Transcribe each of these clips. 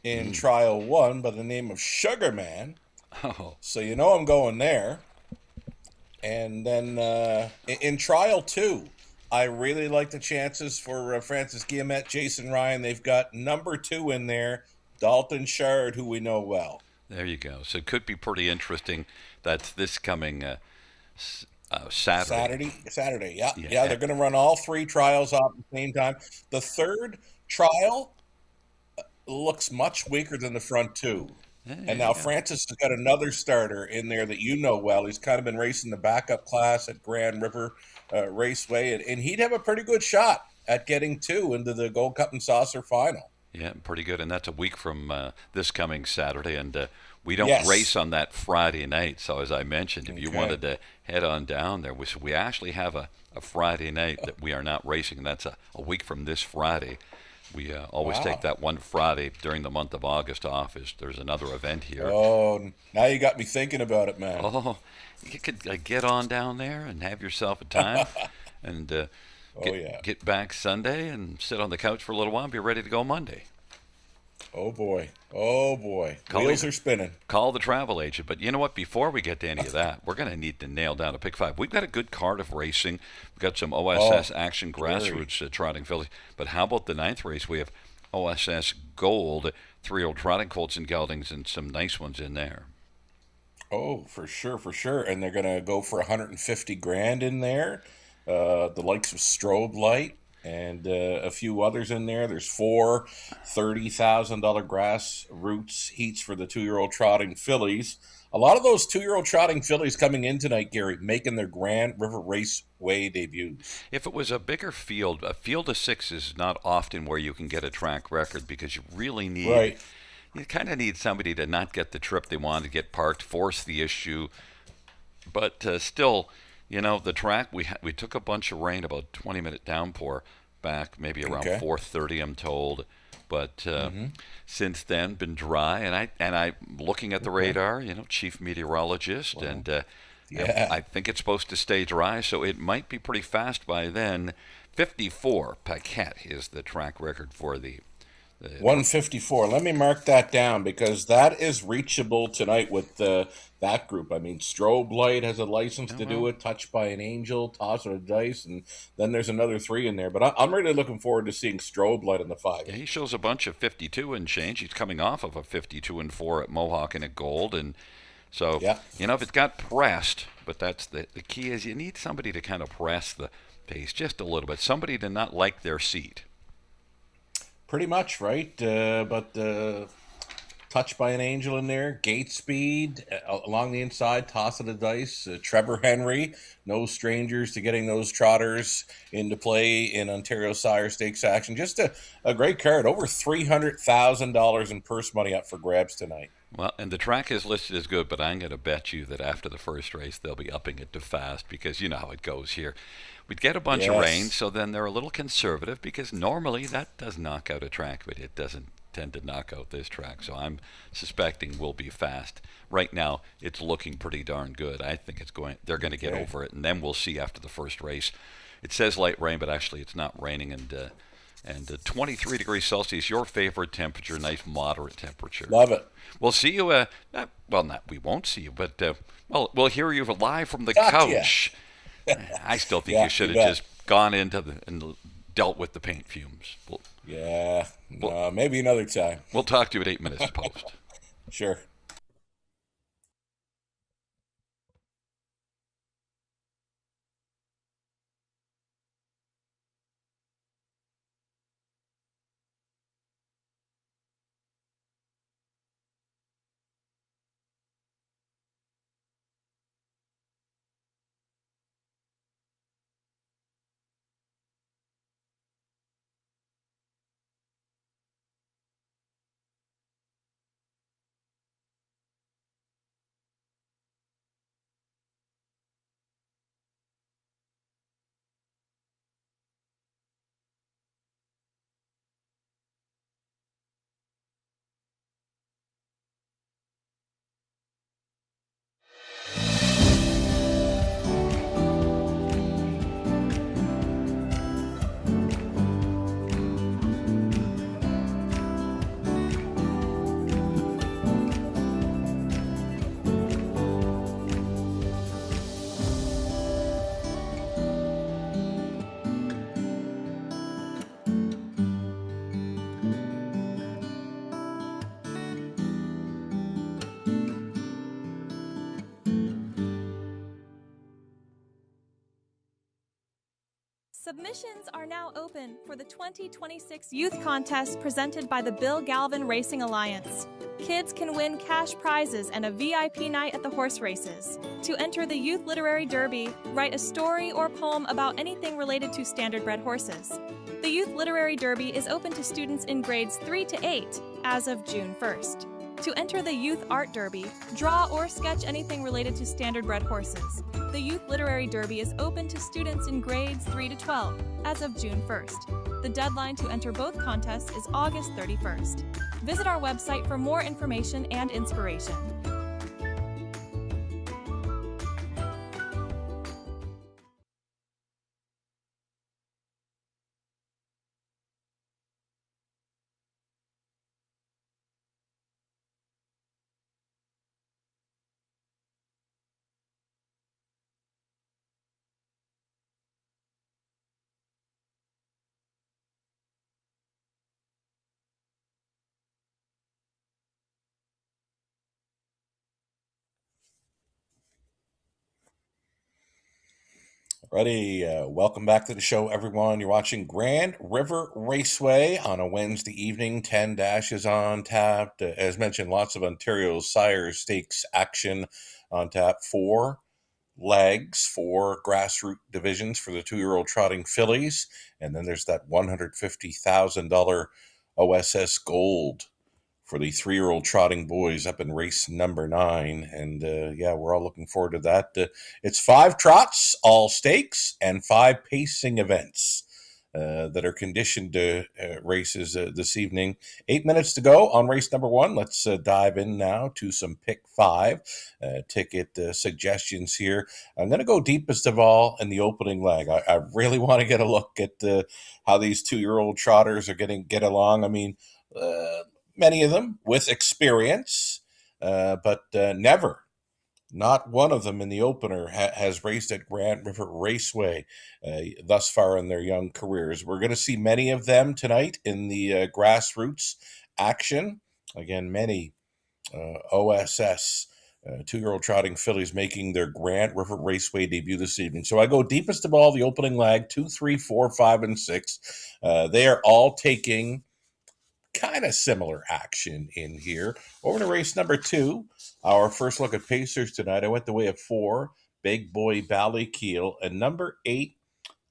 in Mm. Trial 1 by the name of Sugar Man. Oh, So I'm going there. And then in Trial 2, I really like the chances for Francis Guillemette, Jason Ryan. They've got number 2 in there, Dalton Shard, who we know well. there you go. So it could be pretty interesting. That's this coming Saturday. Saturday. Yeah, Yeah. yeah. They're going to run all three trials off at the same time. The third trial looks much weaker than the front two. And now Yeah. Francis has got another starter in there that you know well. He's kind of been racing the backup class at Grand River Raceway, and he'd have a pretty good shot at getting two into the Gold Cup and Saucer final. Yeah, pretty good. And that's a week from this coming Saturday. And we don't race Yes. on that Friday night. So, as I mentioned, if you Okay. wanted to head on down there, we actually have a Friday night that we are not racing. And that's a week from this Friday. We always take Wow. that one Friday during the month of August off. As there's another event here. Oh, now you got me thinking about it, man. Oh, you could get on down there and have yourself a time, and Oh yeah. get back Sunday and sit on the couch for a little while and be ready to go Monday. Oh boy. Oh boy. Call Wheels your are spinning. call the travel agent. But you know what? Before we get to any of that, we're going to need to nail down a pick five. We've got a good card of racing. We've got some OSS Oh, action very. grassroots trotting fillies. But how about the ninth race? We have OSS Gold, 3-year-old trotting colts and geldings, and some nice ones in there. Oh, for sure, for sure. And they're gonna go for 150 grand in there. The likes of Strobe Light and a few others in there. There's four $30,000 grassroots heats for the 2-year-old trotting fillies. A lot of those 2-year-old trotting fillies coming in tonight, Gary, making their Grand River Raceway debuts. If it was a field of six is not often where you can get a track record because Right. you kind of need somebody to not get the trip they want to get parked, force the issue, but still, the track we took a bunch of rain, about 20-minute downpour back, maybe around Okay. 4:30, I'm told. But Mm-hmm. since then, been dry, and I looking at the Okay. radar, chief meteorologist, Well, and I yeah. think it's supposed to stay dry, so it might be pretty fast by then. 54 Paquette is the track record for the 154. Let me mark that down because that is reachable tonight with that group. I mean, Strobe Light has a license oh, to do well. it, Touched by an Angel, Toss of a Dice, and then there's another three in there. But I'm really looking forward to seeing Strobe Light in the Yeah, 5-8. he shows a bunch of 52 and change. He's coming off of a 52 and 4 at Mohawk and at Gold, and so Yeah, if it got pressed, but that's the key is you need somebody to kind of press the pace just a little bit, somebody to not like their seat. pretty much, right? But Touched by an Angel in there, Gate Speed along the inside, Toss of the Dice, Trevor Henry, no strangers to getting those trotters into play in Ontario Sire Stakes action. Just a great card, over $300,000 in purse money up for grabs tonight. Well, and the track is listed as good, but I'm going to bet you that after the first race they'll be upping it to fast because you know how it goes here. We'd get a bunch of rain, Yes. so then they're a little conservative because normally that does knock out a track, but it doesn't tend to knock out this track. So I'm suspecting we'll be fast. Right now, it's looking pretty darn good. I think they're going to get Okay. over it, and then we'll see after the first race. It says light rain, but actually it's not raining, and 23 degrees Celsius, your favorite temperature, nice moderate temperature. Love it. We'll see you. Well, not we won't see you, but we'll hear you live from the Gotcha. couch. I still think you Yeah, should you have just bet. gone into and dealt with the paint fumes. Yeah. We'll, No, maybe another time. we'll talk to you at 8 minutes to post. Sure. Submissions are now open for the 2026 Youth Contest presented by the Bill Galvin Racing Alliance. Kids can win cash prizes and a VIP night at the horse races. To enter the Youth Literary Derby, write a story or poem about anything related to standardbred horses. The Youth Literary Derby is open to students in grades 3 to 8 as of June 1st. To enter the Youth Art Derby, draw or sketch anything related to standardbred horses. The Youth Literary Derby is open to students in grades 3 to 12 as of June 1st. The deadline to enter both contests is August 31st. Visit our website for more information and inspiration. Ready? Welcome back to the show, everyone. You're watching Grand River Raceway on a Wednesday evening. 10 dashes on tap. As mentioned, lots of Ontario Sire Stakes action on tap. 4 legs, 4 grassroots divisions for the 2-year-old trotting fillies. And then there's that $150,000 OSS Gold for the 3-year-old trotting boys up in race number 9. And yeah, we're all looking forward to that. It's 5 trots, all stakes, and 5 pacing events that are conditioned to races this evening. 8 minutes to go on race number 1. Let's dive in now to some pick 5 ticket suggestions here. I'm going to go deepest of all in the opening leg. I really want to get a look at how these 2-year-old trotters are get along. I mean, many of them with experience, but not one of them in the opener has raced at Grand River Raceway thus far in their young careers. We're going to see many of them tonight in the grassroots action. Again, many OSS 2-year-old trotting fillies making their Grand River Raceway debut this evening. So I go deepest of all, the opening leg, 2, 3, 4, 5, and 6. They are all taking kind of similar action in here. Over to race number 2, our first look at pacers tonight. I went the way of 4, Big Boy Ballykeel, and number 8,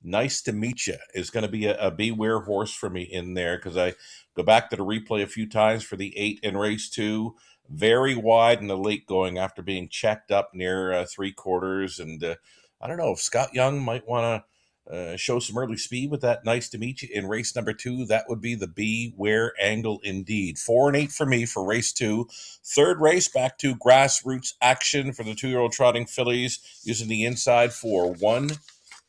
Nice to Meet You, is going to be a beware horse for me in there, because I go back to the replay a few times for the 8 in race 2. Very wide in the late going after being checked up near 3/4. And I don't know if Scott Young might want to show some early speed with that Nice to Meet You in race number 2. That would be the beware angle indeed. 4 and 8 for me for race 2. Third race, back to grassroots action for the 2-year-old trotting fillies using the inside for 1,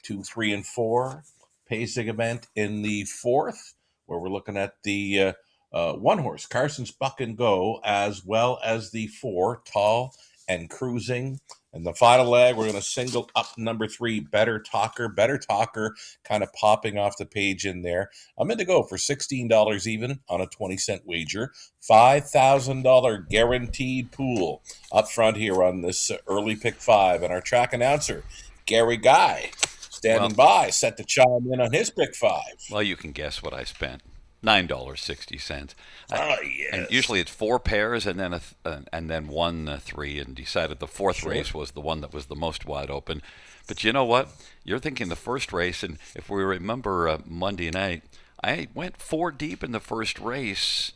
2, 3, and 4. Pacing event in the 4th, where we're looking at the 1 horse, Carson's Buck and Go, as well as the 4, Tall and Cruising. And the final leg, we're going to single up number 3, Better Talker. Better Talker kind of popping off the page in there. I'm in to go for $16 even on a 20-cent wager. $5,000 guaranteed pool up front here on this early pick 5. And our track announcer, Gary Guy, standing by, set to chime in on his pick 5. Well, you can guess what I spent. $9.60. Oh, yes. And usually it's 4 pairs and then 1 3, and decided the 4th race was the one that was the most wide open. But you know what? You're thinking the first race, and if we remember Monday night, I went 4 deep in the first race,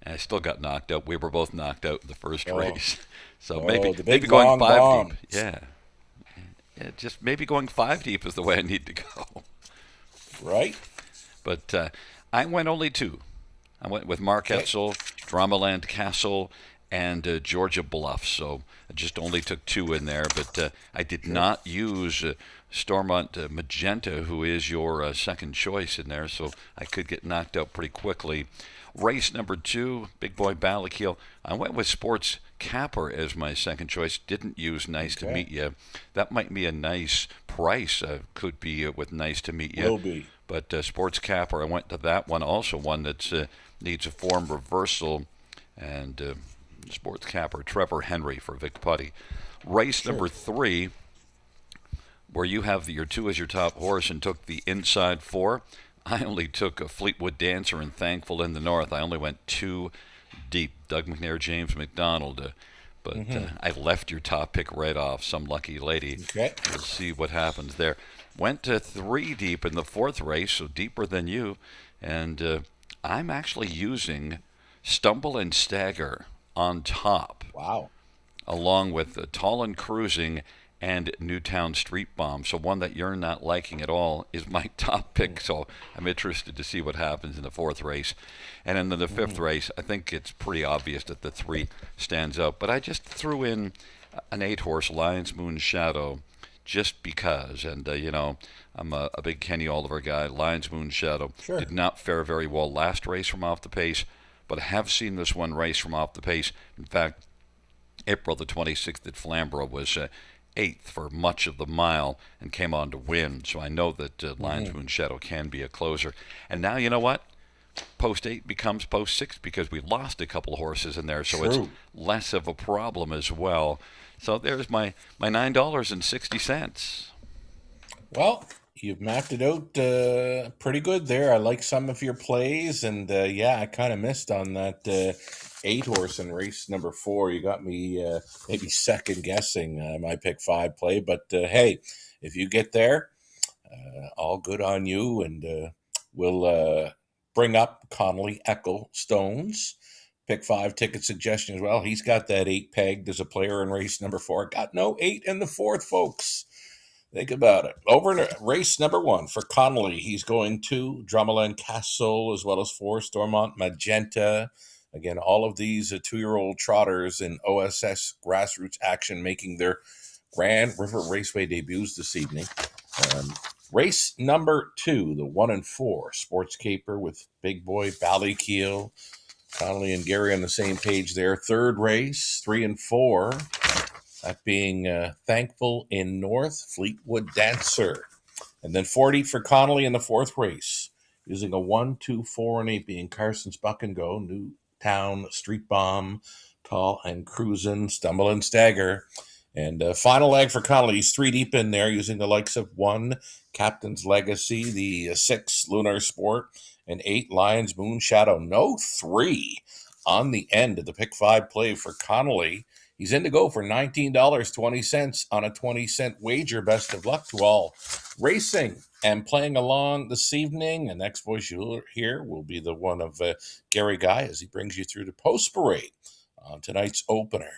and I still got knocked out. We were both knocked out in the first race. So maybe going 5 deep. Yeah, just maybe going 5 deep is the way I need to go. Right. But I went only 2. I went with Mark Etzel, Dramaland Castle, and Georgia Bluff. So I just only took 2 in there. But I did not use Stormont Magenta, who is your second choice in there. So I could get knocked out pretty quickly. Race number 2, Big Boy Ballykeel. I went with Sports Capper as my second choice. Didn't use Nice to Meet You. That might be a nice price. Could be with Nice to Meet You. Will be. But Sports Capper, I went to that one. Also one that needs a form reversal. And Sports Capper, Trevor Henry for Vic Putty. Race number 3, where you have your two as your top horse and took the inside four. I only took a Fleetwood Dancer and Thankful in the North. I only went two deep. Doug McNair, James McDonald. But I left your top pick right off. Some lucky lady. Okay. We'll see what happens there. Went to three deep in the fourth race, so deeper than you. And I'm actually using Stumble and Stagger on top, Wow. along with Tall and Cruising and Newtown Street Bomb. So one that you're not liking at all is my top pick. So I'm interested to see what happens in the fourth race. And in the fifth race, I think it's pretty obvious that the three stands out. But I just threw in an 8-horse, Lion's Moon Shadow, just because. And, I'm a big Kenny Oliver guy. Lion's Moon Shadow Sure. did not fare very well last race from off the pace, but I have seen this one race from off the pace. In fact, April the 26th at Flamborough was 8th for much of the mile and came on to win. So I know that Lion's Moon Shadow can be a closer. And now, you know what? Post 8 becomes post 6 because we lost a couple of horses in there. So it's True. less of a problem as well. So there's my $9.60. Well, you've mapped it out pretty good there. I like some of your plays, and yeah, I kind of missed on that 8-horse in race number 4. You got me maybe second guessing my pick 5 play, but hey, if you get there, all good on you, and we'll bring up Connolly Ecclestone's pick 5 ticket suggestion as well. He's got that 8 pegged as a player in race number 4. Got no 8 in the 4th, folks. Think about it. Over in race number 1 for Connolly, he's going to Drummond Castle as well as 4 Stormont Magenta. Again, all of these 2-year-old trotters in OSS grassroots action making their Grand River Raceway debuts this evening. Race number 2, the 1 and 4 Sports Caper with Big Boy Ballykeel. Connolly and Gary on the same page there. Third race, 3 and 4. That being Thankful in North, Fleetwood Dancer. And then 40 for Connolly in the 4th race. Using a 1, 2, 4, and 8 being Carson's Buck and Go, Newtown, Street Bomb, Tall and Cruisin', Stumble and Stagger. And final leg for Connolly. He's 3 deep in there using the likes of 1, Captain's Legacy, the 6, Lunar Sport, and 8, Lion's Moon Shadow. No 3 on the end of the pick 5 play for Connolly. He's in to go for $19.20 on a 20-cent wager. Best of luck to all racing and playing along this evening. And next voice you'll hear will be the one of Gary Guy as he brings you through the post parade on tonight's opener.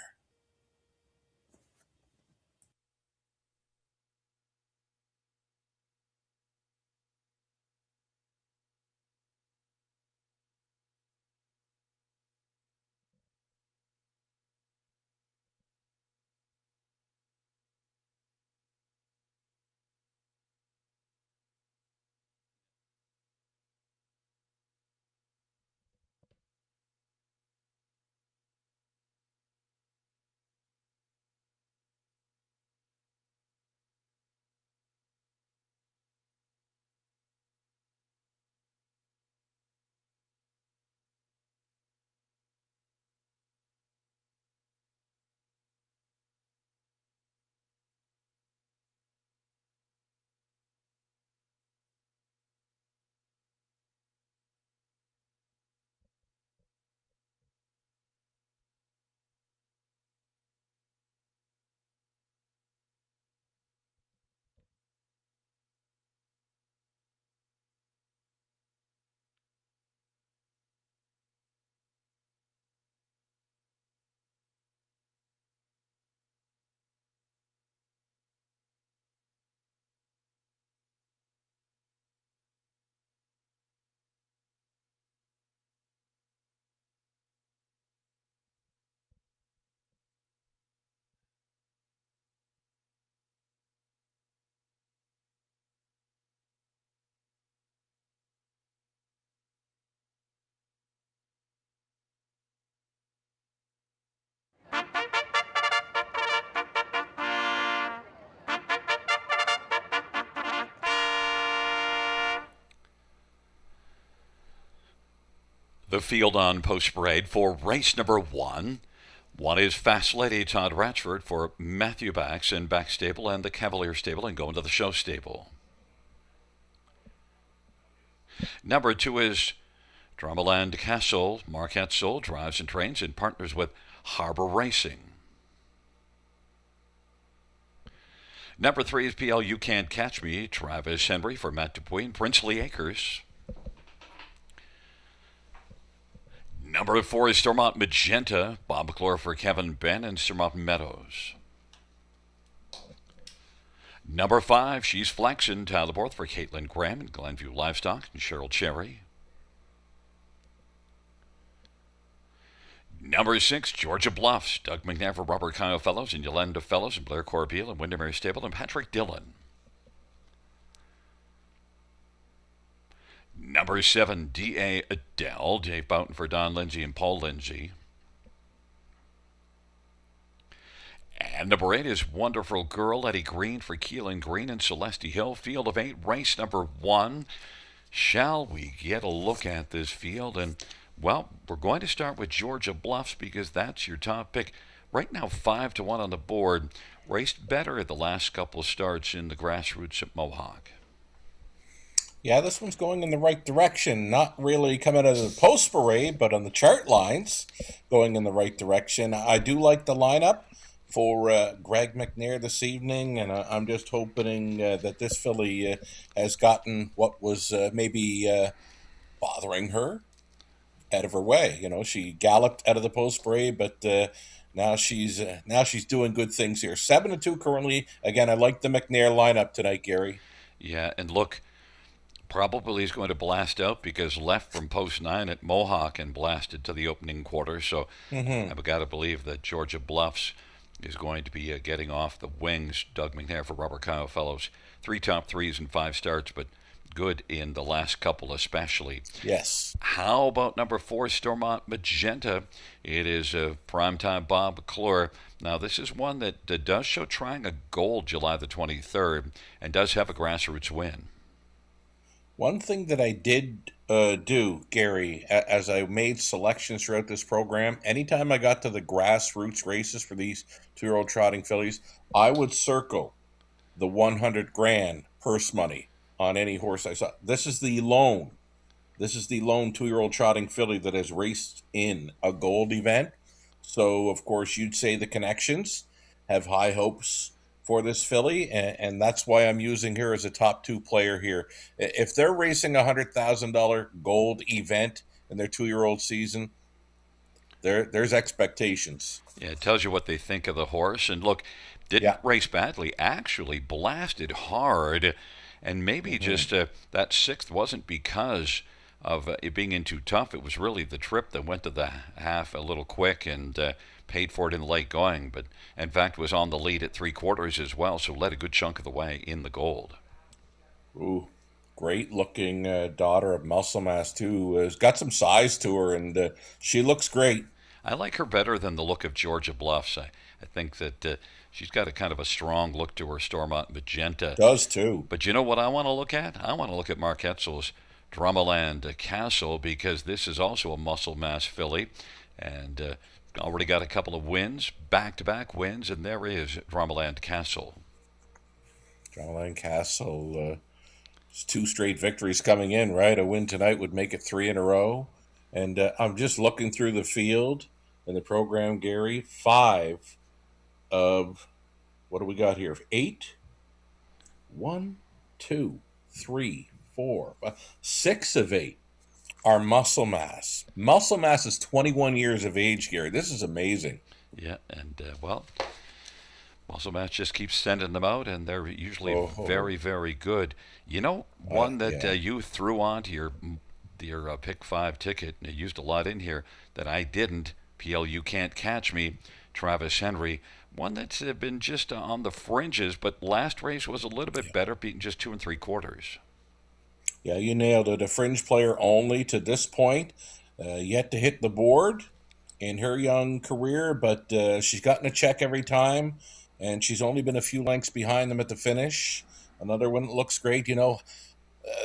The field on post parade for race number 1. One is Fast Lady Todd Ratchford for Matthew Bax in Back Stable and the Cavalier Stable, and going to the Show Stable. Number 2 is Dramaland Castle. Marquette Soul drives and trains and partners with Harbor Racing. Number 3 is PL You Can't Catch Me. Travis Henry for Matt Dupuis and Princely Acres. Number 4 is Stormont Magenta. Bob McClure for Kevin Ben and Stormont Meadows. Number 5, She's Flexin'. Tyler Borth for Caitlin Graham and Glenview Livestock and Cheryl Cherry. Number 6, Georgia Bluffs. Doug McNair for Robert Kyle Fellows and Yolanda Fellows and Blair Corbeil and Windermere Stable and Patrick Dillon. Number 7, D.A. Adele. Dave Boughton for Don Lindsay and Paul Lindsay. And number 8 is Wonderful Girl. Eddie Green for Keelan Green and Celeste Hill. Field of 8, race number 1. Shall we get a look at this field? And, well, we're going to start with Georgia Bluffs because that's your top pick. Right now, 5-1 on the board. Raced better at the last couple of starts in the grassroots at Mohawk. Yeah, this one's going in the right direction. Not really coming out of the post parade, but on the chart lines, going in the right direction. I do like the lineup for Greg McNair this evening, and I'm just hoping that this filly has gotten what was maybe bothering her out of her way. You know, she galloped out of the post parade, but now she's doing good things here. 7-2 currently. Again, I like the McNair lineup tonight, Gary. Yeah, and look, probably he's going to blast out because left from post 9 at Mohawk and blasted to the opening quarter. So I've got to believe that Georgia Bluffs is going to be getting off the wings. Doug McNair for Robert Kyle Fellows. 3 top 3s and 5 starts, but good in the last couple especially. Yes. How about number 4, Stormont Magenta? It is primetime Bob McClure. Now, this is one that does show trying a gold July the 23rd and does have a grassroots win. One thing that I did do, Gary, as I made selections throughout this program, anytime I got to the grassroots races for these 2-year-old trotting fillies, I would circle the 100 grand purse money on any horse I saw. This is the lone 2-year-old trotting filly that has raced in a gold event. So, of course, you'd say the connections have high hopes for this filly, and that's why I'm using her as a top 2 player here. If they're racing a $100,000 gold event in their 2-year-old season, there's expectations. Yeah, it tells you what they think of the horse. And look, didn't race badly, actually blasted hard, and maybe just that 6th wasn't because of it being in too tough. It was really the trip that went to the half a little quick and paid for it in the late going, but in fact was on the lead at 3/4 as well, so led a good chunk of the way in the gold. Ooh, great looking daughter of Muscle Mass too. Has got some size to her, and she looks great. I like her better than the look of Georgia Bluffs. I think that she's got a kind of a strong look to her. Stormont Magenta does too. But you know what I want to look at? I want to look at Mark Etzel's Dramaland Castle, because this is also a Muscle Mass filly, and already got a couple of wins, back-to-back wins, and there is Dramaland Castle. Dramaland Castle, 2 straight victories coming in, right? A win tonight would make it 3 in a row. And I'm just looking through the field in the program, Gary. 5 of, what do we got here? 8? 1, 2, 3, 4, 5, 6 of 8 are Muscle Mass. Muscle Mass is 21 years of age, Gary. This is amazing. Yeah, and well, Muscle Mass just keeps sending them out, and they're usually very, very good. You know, one that you threw onto your pick 5 ticket, and you used a lot in here that I didn't. PL You Can't Catch Me, Travis Henry. One that's been just on the fringes, but last race was a little bit better, beating just 2 3/4. Yeah, you nailed it. A fringe player only to this point. Yet to hit the board in her young career, but she's gotten a check every time, and she's only been a few lengths behind them at the finish. Another one that looks great. You know,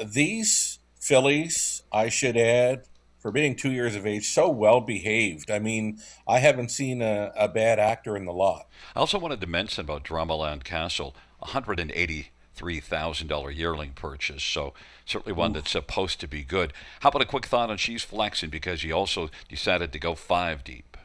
these fillies, I should add, for being 2 years of age, so well behaved. I mean, I haven't seen a bad actor in the lot. I also wanted to mention about Dramaland Castle, $183,000 yearling purchase, so certainly one Ooh. that's supposed to be good. How about a quick thought on She's Flexing because you also decided to go five deep?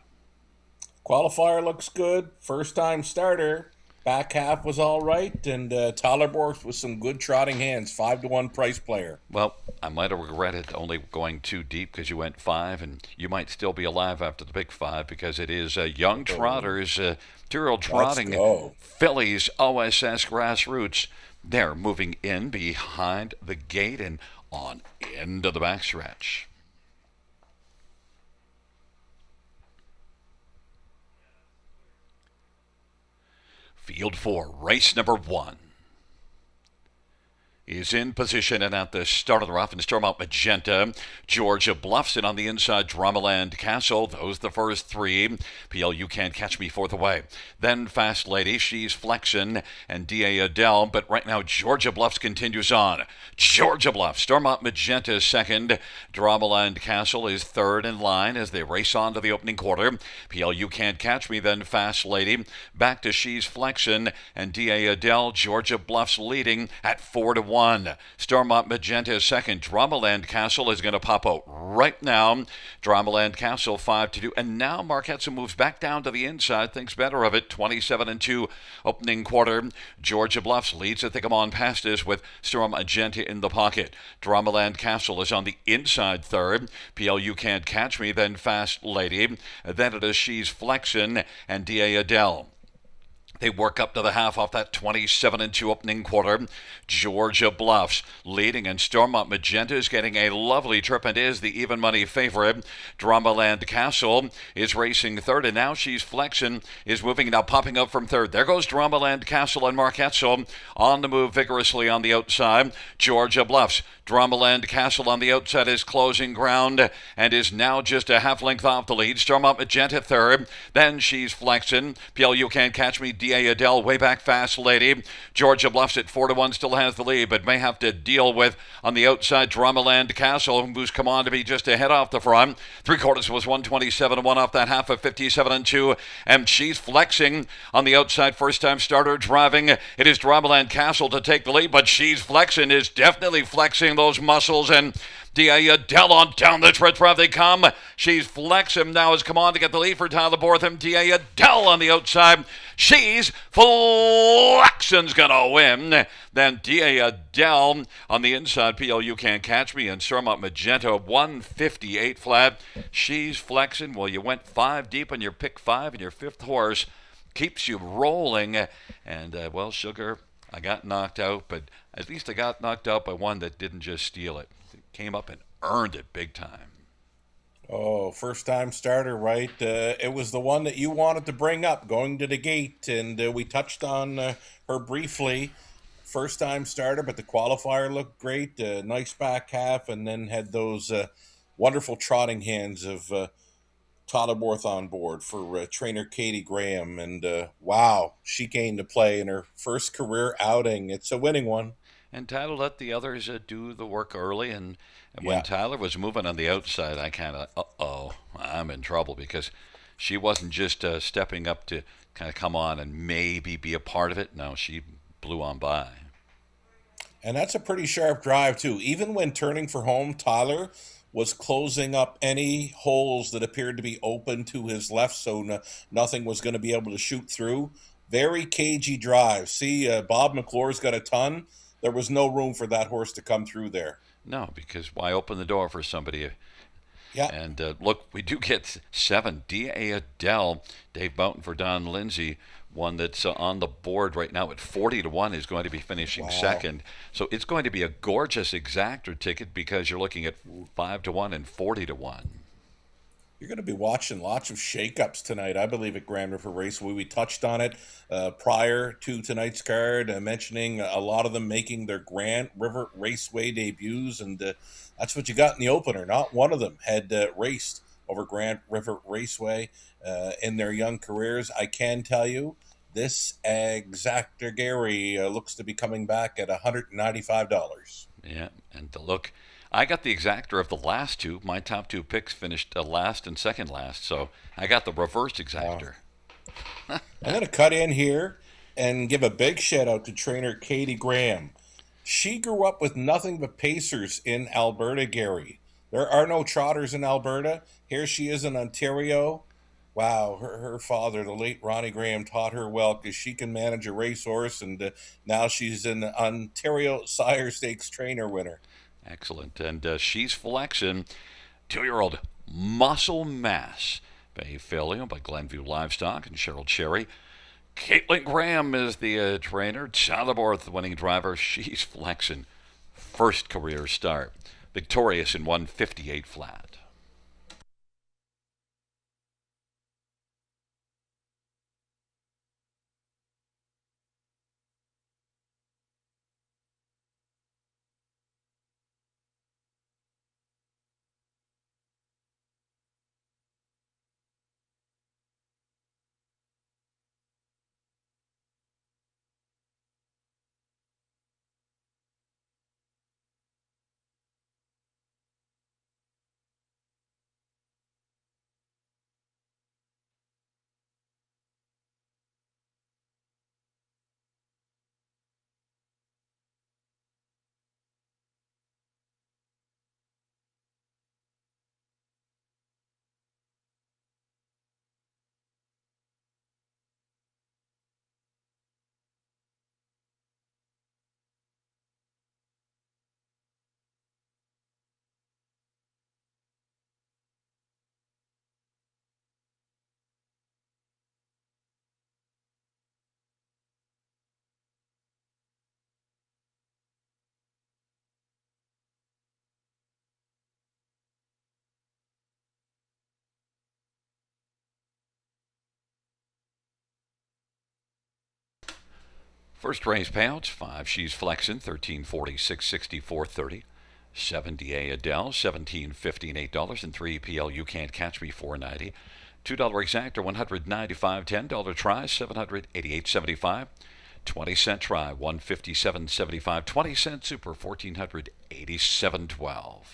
Qualifier looks good. First time starter. Back half was all right, and Tyler Borks with some good trotting hands. 5-1 price player. Well, I might have regretted only going too deep because you went five, and you might still be alive after the big five because it is young Oh, trotters, material let's trotting, go. fillies, OSS grassroots. They're moving in behind the gate and on into the backstretch. Field four, race number one is in position and at the start of the rough and Stormont Magenta. Georgia Bluffs in on the inside. Dramaland Castle. Those the first three. PL You Can't Catch Me fourth away. Then Fast Lady. She's Flexin and DA Adele. But right now Georgia Bluffs continues on. Georgia Bluffs. Stormont Magenta is second. Dramaland Castle is third in line as they race on to the opening quarter. PL You Can't Catch Me. Then Fast Lady. Back to She's Flexin and DA Adele. Georgia Bluffs leading at 4-1. Stormont Magenta is second. Dramaland Castle is going to pop out right now. Dramaland Castle 5-2. And now Marquette's moves back down to the inside. Thinks better of it. 27-2 opening quarter. Georgia Bluffs leads it. They come on past us with Storm Magenta in the pocket. Dramaland Castle is on the inside third. PL You Can't Catch Me. Then Fast Lady. Then it is She's Flexin and DA Adele. They work up to the half off that 27-2 opening quarter. Georgia Bluffs leading, and Stormont Magenta is getting a lovely trip and is the even money favorite. Dramaland Castle is racing third, and now She's Flexing is moving, now popping up from third. There goes Dramaland Castle and Marquette's on the move vigorously on the outside. Georgia Bluffs. Dramaland Castle on the outside is closing ground and is now just a half length off the lead. Stormont Magenta third. Then She's Flexing. PL You Can't Catch Me. DA Adele way back. Fast Lady. Georgia Bluffs at 4-1 still has the lead, but may have to deal with on the outside Dramaland Castle, who's come on to be just ahead off the front. Three quarters was 127-1 off that half of 57-2, and She's Flexing on the outside. First time starter driving. It is Dramaland Castle to take the lead, but She's Flexing is definitely flexing those muscles, and DA Adele on down the stretch where they come. She's Flexing now has come on to get the lead for Tyler Bortham. DA Adele on the outside. She's Flexing's gonna win. Then DA Adele on the inside. PL You Can't Catch Me and Stormont Magenta 158 flat. She's Flexing. Well, you went five deep on your pick five, and your fifth horse keeps you rolling. And well, Sugar, I got knocked out, but at least I got knocked out by one that didn't just steal it. It came up and earned it big time. Oh, first time starter, right? It was the one that you wanted to bring up going to the gate, and we touched on her briefly. First time starter, but the qualifier looked great. Nice back half, and then had those wonderful trotting hands of Tyler Borth on board for trainer Katie Graham. And wow, she came to play in her first career outing. It's a winning one. And Tyler let the others do the work early. And when Yeah. Tyler was moving on the outside, I kind of, I'm in trouble because she wasn't just stepping up to kind of come on and maybe be a part of it. No, she blew on by. And that's a pretty sharp drive, too. Even when turning for home, Tyler was closing up any holes that appeared to be open to his left, so nothing was going to be able to shoot through. Very cagey drive. See, Bob McClure's got a ton. There was no room for that horse to come through there. No, because why open the door for somebody? Yeah. And look, we do get seven. D.A. Adele, Dave Boughton for Don Lindsay, one that's on the board right now at 40-1 is going to be finishing Wow. second. So it's going to be a gorgeous exactor ticket because you're looking at 5-1 and 40-1. You're going to be watching lots of shakeups tonight, I believe, at Grand River Raceway. We touched on it prior to tonight's card, mentioning a lot of them making their Grand River Raceway debuts, and that's what you got in the opener. Not one of them had raced over Grand River Raceway in their young careers. I can tell you, this exactor Gary looks to be coming back at $195. Yeah, and to look, I got the exactor of the last two. My top two picks finished last and second last, so I got the reversed Wow. exactor. I'm going to cut in here and give a big shout out to trainer Katie Graham. She grew up with nothing but pacers in Alberta, Gary. There are no trotters in Alberta. Here she is in Ontario. Wow, her father, the late Ronnie Graham, taught her well because she can manage a racehorse, and now she's an Ontario Sire Stakes trainer winner. Excellent. And she's flexing. 2 year old Muscle Mass, a filly by Glenview Livestock and Cheryl Cherry. Caitlin Graham is the trainer. Chalaborth, the winning driver. She's flexing. First career start. Victorious in 158 flat. First race payouts 5 She's Flexing, 1346 64 30. 70A Adele, 17.15 $8, and 3PL You Can't Catch Me, 490. $2 exactor, 195. $10 try, 788.75. 20-cent try, 157.75. 20-cent super, 1487.12.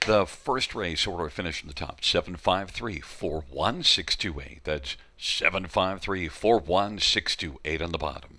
The first race order finished in the top, 753-41628. That's 753-41628 on the bottom.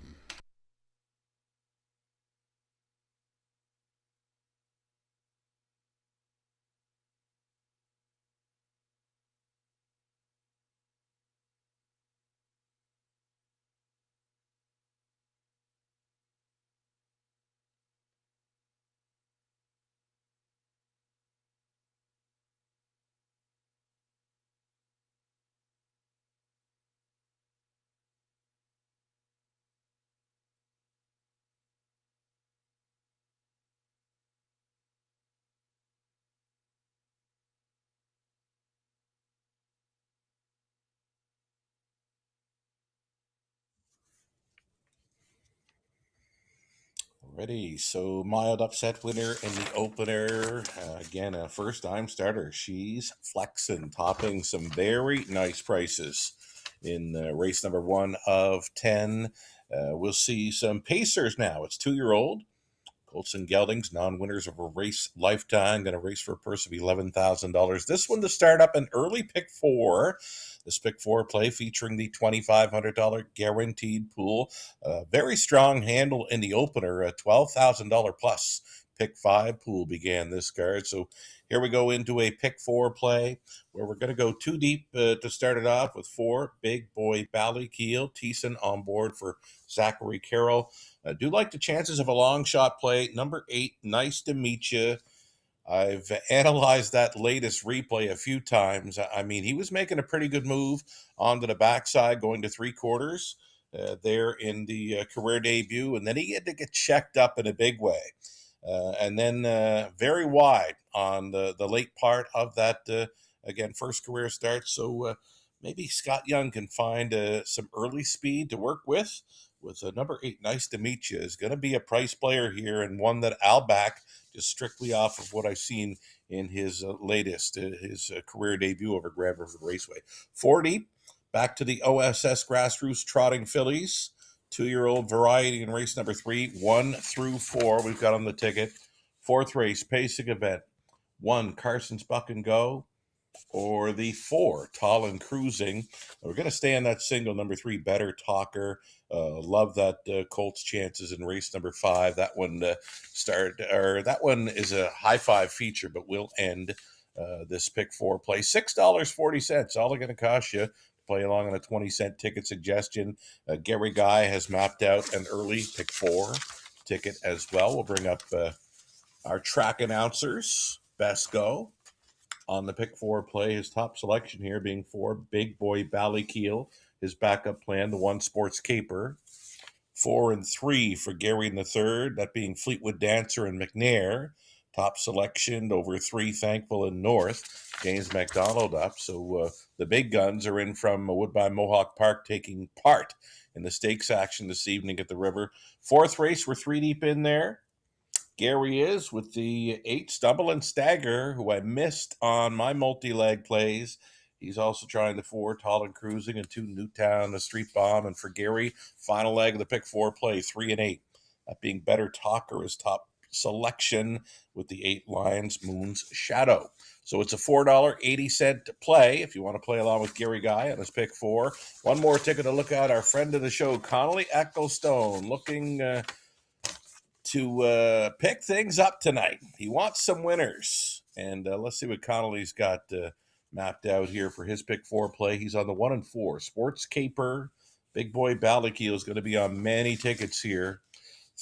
Ready. So mild upset winner in the opener. Again, a first time starter. She's flexing, topping some very nice prices in race number 1 of 10. We'll see some pacers now. It's 2-year old. Colts and Geldings, non-winners of a race lifetime, going to race for a purse of $11,000. This one to start up an early pick four. This pick four play featuring the $2,500 guaranteed pool. Very strong handle in the opener, a $12,000 plus. Pick five pool began this card. So here we go into a pick four play where we're going to go too deep to start it off with 4 Big Boy Ballykeel. Thiessen on board for Zachary Carroll. I do like the chances of a long shot play. Number 8, Nice to Meet You. I've analyzed that latest replay a few times. I mean, he was making a pretty good move onto the backside, going to 3/4 there in the career debut, and then he had to get checked up in a big way. And then very wide on the late part of that, again, first career start. So maybe Scott Young can find some early speed to work with number 8, Nice to Meet You, is going to be a price player here and one that I'll back just strictly off of what I've seen in his latest, his career debut over Grand River Raceway. 40, back to the OSS Grassroots Trotting Fillies. 2-year-old variety in race number 3, 1 through 4. We've got on the ticket. 4th race, pacing event. 1, Carson's Buck and Go. Or the 4, Tall and Cruising. We're going to stay on that single, number 3, Better Talker. Love that Colts chances in race number 5. That one that one is a high five feature, but will end this pick 4 play. $6.40, all they're going to cost you. Play along on a 20-cent ticket suggestion. Gary Guy has mapped out an early pick 4 ticket as well. We'll bring up our track announcers. Best go. On the pick 4 play, his top selection here being 4, Big Boy Ballykeel. His backup plan, the 1, Sports Caper. 4 and 3 for Gary in the third, that being Fleetwood Dancer and McNair. Top selection over 3, Thankful and North. James McDonald up. So the big guns are in from Woodbine Mohawk Park taking part in the stakes action this evening at the river. 4th race, we're 3 deep in there. Gary is with the 8, Stumble and Stagger, who I missed on my multi-leg plays. He's also trying the 4, Tall and Cruising, and 2, Newtown, the Street Bomb. And for Gary, final leg of the pick 4 play, 3 and 8. That being Better Talker, his top selection with the 8, Lions Moon's Shadow. So it's a $4.80 play if you want to play along with Gary Guy on his pick 4. One more ticket to look at. Our friend of the show, Connolly Ecclestone, looking to pick things up tonight. He wants some winners. And let's see what Connolly's got mapped out here for his pick 4 play. He's on the 1 and 4. Sports Caper, Big Boy Ballykeel is going to be on many tickets here.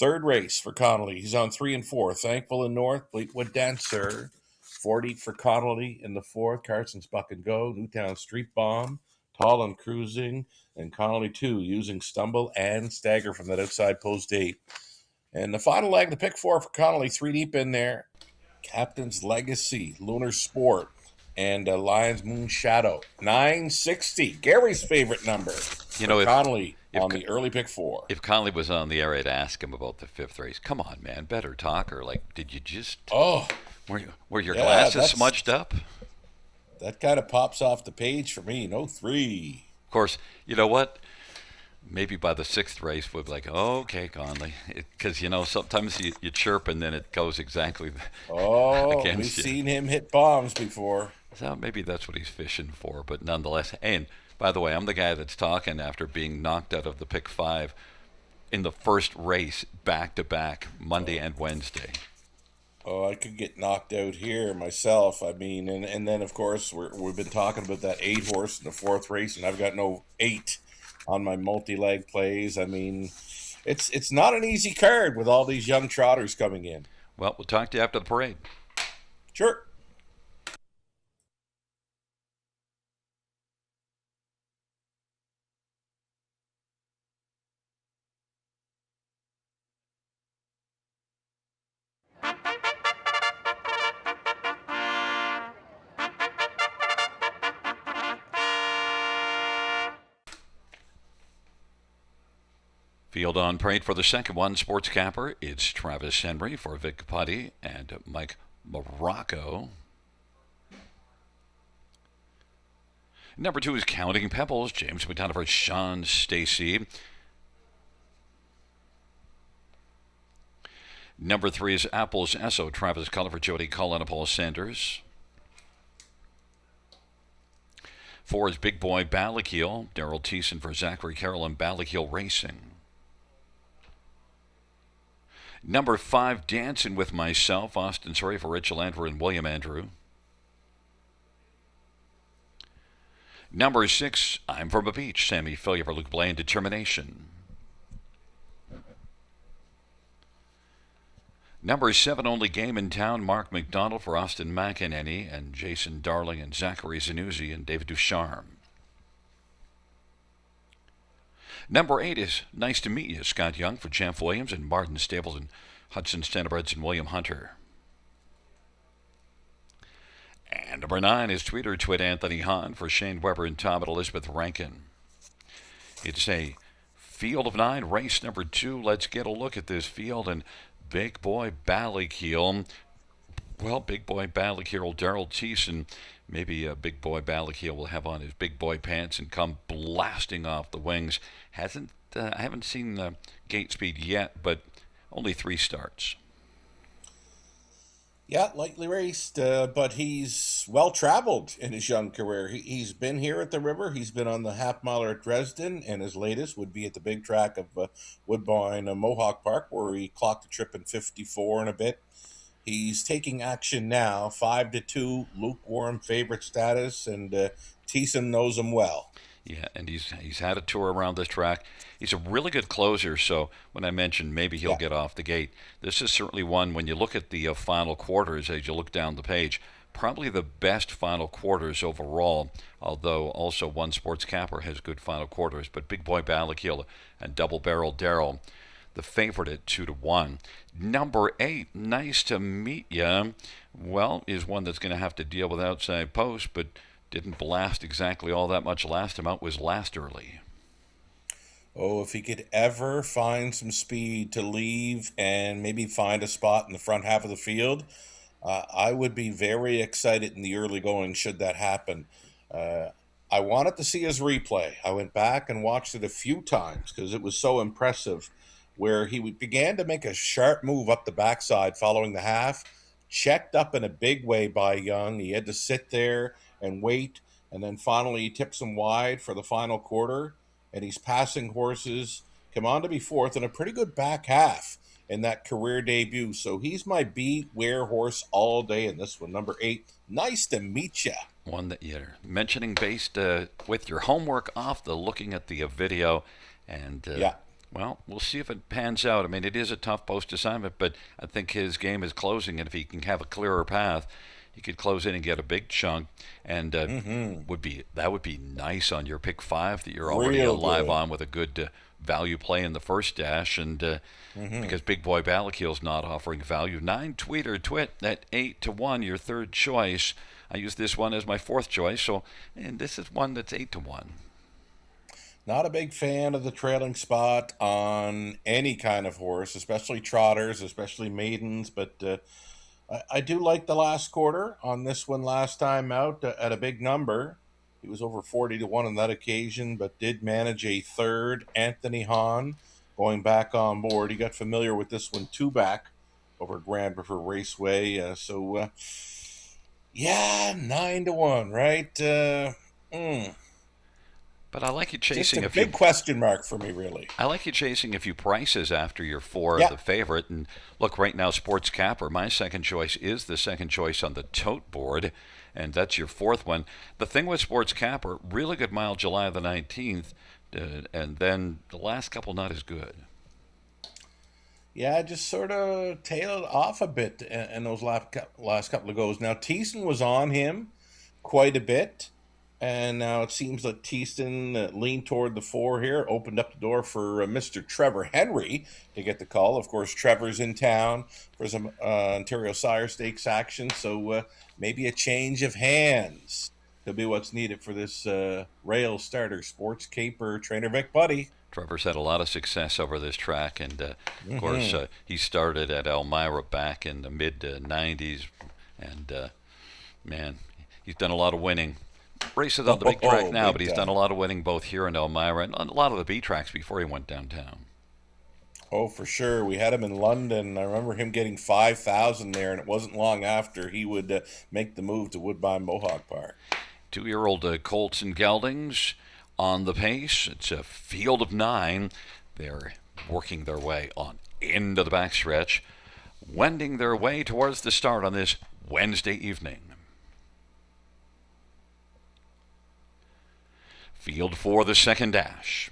3rd race for Connolly. He's on 3 and 4. Thankful and North, Fleetwood Dancer. 40 for Connolly in the 4th. Carson's Buck and Go, Newtown Street Bomb, Tall and Cruising, and Connolly 2 using Stumble and Stagger from that outside post 8. And the final leg, the pick 4 for Connolly, 3 deep in there. Captain's Legacy, Lunar Sport, and Lions Moon Shadow. 960, Gary's favorite number. You know, Connolly on the early pick 4. If Connolly was on the air, I'd ask him about the 5th race. Come on, man, Better Talker. Like, did you just... Oh. Were your glasses smudged up? That kind of pops off the page for me. No 3. Of course, you know what? Maybe by the sixth race, we'll be like, oh, okay, Conley. Because, sometimes you chirp and then it goes exactly Oh, we've against you. seen him hit bombs before. So maybe that's what he's fishing for. But nonetheless, and by the way, I'm the guy that's talking after being knocked out of the pick five in the first race back to back, Monday and Wednesday. Oh, I could get knocked out here myself. I mean, and then of course we've been talking about that 8 horse in the fourth race, and I've got no 8 on my multi-leg plays. I mean, it's not an easy card with all these young trotters coming in. Well, we'll talk to you after the parade. Sure. Field on parade for the second one, Sports Capper. It's Travis Henry for Vic Putty and Mike Morocco. Number 2 is Counting Pebbles, James McDonough for Sean Stacy. Number 3 is Apples Esso, Travis Cullen for Jody Cullen and Paul Sanders. 4 is Big Boy Ballakeel, Daryl Thiessen for Zachary Carroll and Ballakeel Racing. Number 5, Dancing with Myself, Austin Surrey for Rachel Andrew and William Andrew. Number 6, I'm from a Beach, Sammy Fillier for Luke Blaine, Determination. Number 7, Only Game in Town, Mark McDonald for Austin McEnany and Jason Darling and Zachary Zanuzzi and David Ducharme. Number 8 is Nice to Meet You, Scott Young for Jeff Williams and Martin Stables and Hudson Standards and William Hunter. And number 9 is Tweeter Twit Anthony Hahn for Shane Weber and Tom and Elizabeth Rankin. It's a field of 9, race number 2. Let's get a look at this field. And Big Boy Ballakeel. Well, Big Boy Ballakeel, Daryl Thiessen. Maybe Big Boy Ballakeel will have on his big boy pants and come blasting off the wings. I haven't seen gate speed yet, but only 3 starts. Yeah, lightly raced, but he's well traveled in his young career. He's been here at the river. He's been on the half miler at Dresden, and his latest would be at the big track of Woodbine Mohawk Park, where he clocked a trip in 54 and a bit. He's taking action now, 5-2, lukewarm favorite status, and Thiessen knows him well. Yeah, and he's had a tour around this track. He's a really good closer, so when I mentioned maybe he'll get off the gate, this is certainly one, when you look at the final quarters as you look down the page, probably the best final quarters overall, although also One Sports Capper has good final quarters. But Big Boy Ballakeel and Double Barrel Darrell, the favorite at 2-1. Number 8, Nice to Meet Ya, well, is one that's going to have to deal with outside post, but didn't blast exactly all that much last time out, was last early. Oh, if he could ever find some speed to leave and maybe find a spot in the front half of the field, I would be very excited in the early going should that happen. I wanted to see his replay. I went back and watched it a few times because it was so impressive, where he began to make a sharp move up the backside following the half, checked up in a big way by Young. He had to sit there and wait, and then finally he tips him wide for the final quarter, and he's passing horses, come on to be fourth in a pretty good back half in that career debut. So he's my beware horse all day in this one. Number 8, Nice to Meet Ya. One that you're mentioning based with your homework off the looking at the video, and well, we'll see if it pans out. I mean, it is a tough post assignment, but I think his game is closing, and if he can have a clearer path, he could close in and get a big chunk, and would be nice on your pick 5 that you're already alive on with a good value play in the first dash, and because Big Boy Ballakeel's not offering value. 9, Tweeter Twit at 8-1, your third choice. I use this one as my fourth choice, and this is one that's 8-1. Not a big fan of the trailing spot on any kind of horse, especially trotters, especially maidens, but I do like the last quarter on this one last time out at a big number. He was over 40-1 on that occasion, but did manage a third. Anthony Hahn going back on board. He got familiar with this one two back over Grand River Raceway. Yeah, 9-1, right? Mm, But I like you just a chasing a few. big question mark for me, really. I like you chasing a few prices after your four of Yeah. the favorite. And look, right now, Sports Capper, my second choice is the second choice on the tote board, and that's your fourth one. The thing with Sports Capper, really good mile July the 19th, and then the last couple not as good. Yeah, just sort of tailed off a bit in those last couple of goes. Now, Thiessen was on him quite a bit, and now it seems like Thiessen leaned toward the four here, opened up the door for Mr. Trevor Henry to get the call. Of course, Trevor's in town for some Ontario Sire Stakes action, so maybe a change of hands could be what's needed for this rail starter. Sports Caper trainer Vic Buddy. Trevor's had a lot of success over this track, and of course, Hmm. he started at Elmira back in the mid 90s, and man, he's done a lot of winning. Races on the big track Oh, now, but big he's done time. a lot of winning both here in Elmira and a lot of the B tracks before he went downtown. Oh, for sure. We had him in London. I remember him getting 5,000 there, and it wasn't long after he would make the move to Woodbine Mohawk Park. 2-year-old Colts and Geldings on the pace. It's a field of 9. They're working their way on into the backstretch, wending their way towards the start on this Wednesday evening. Field for the second dash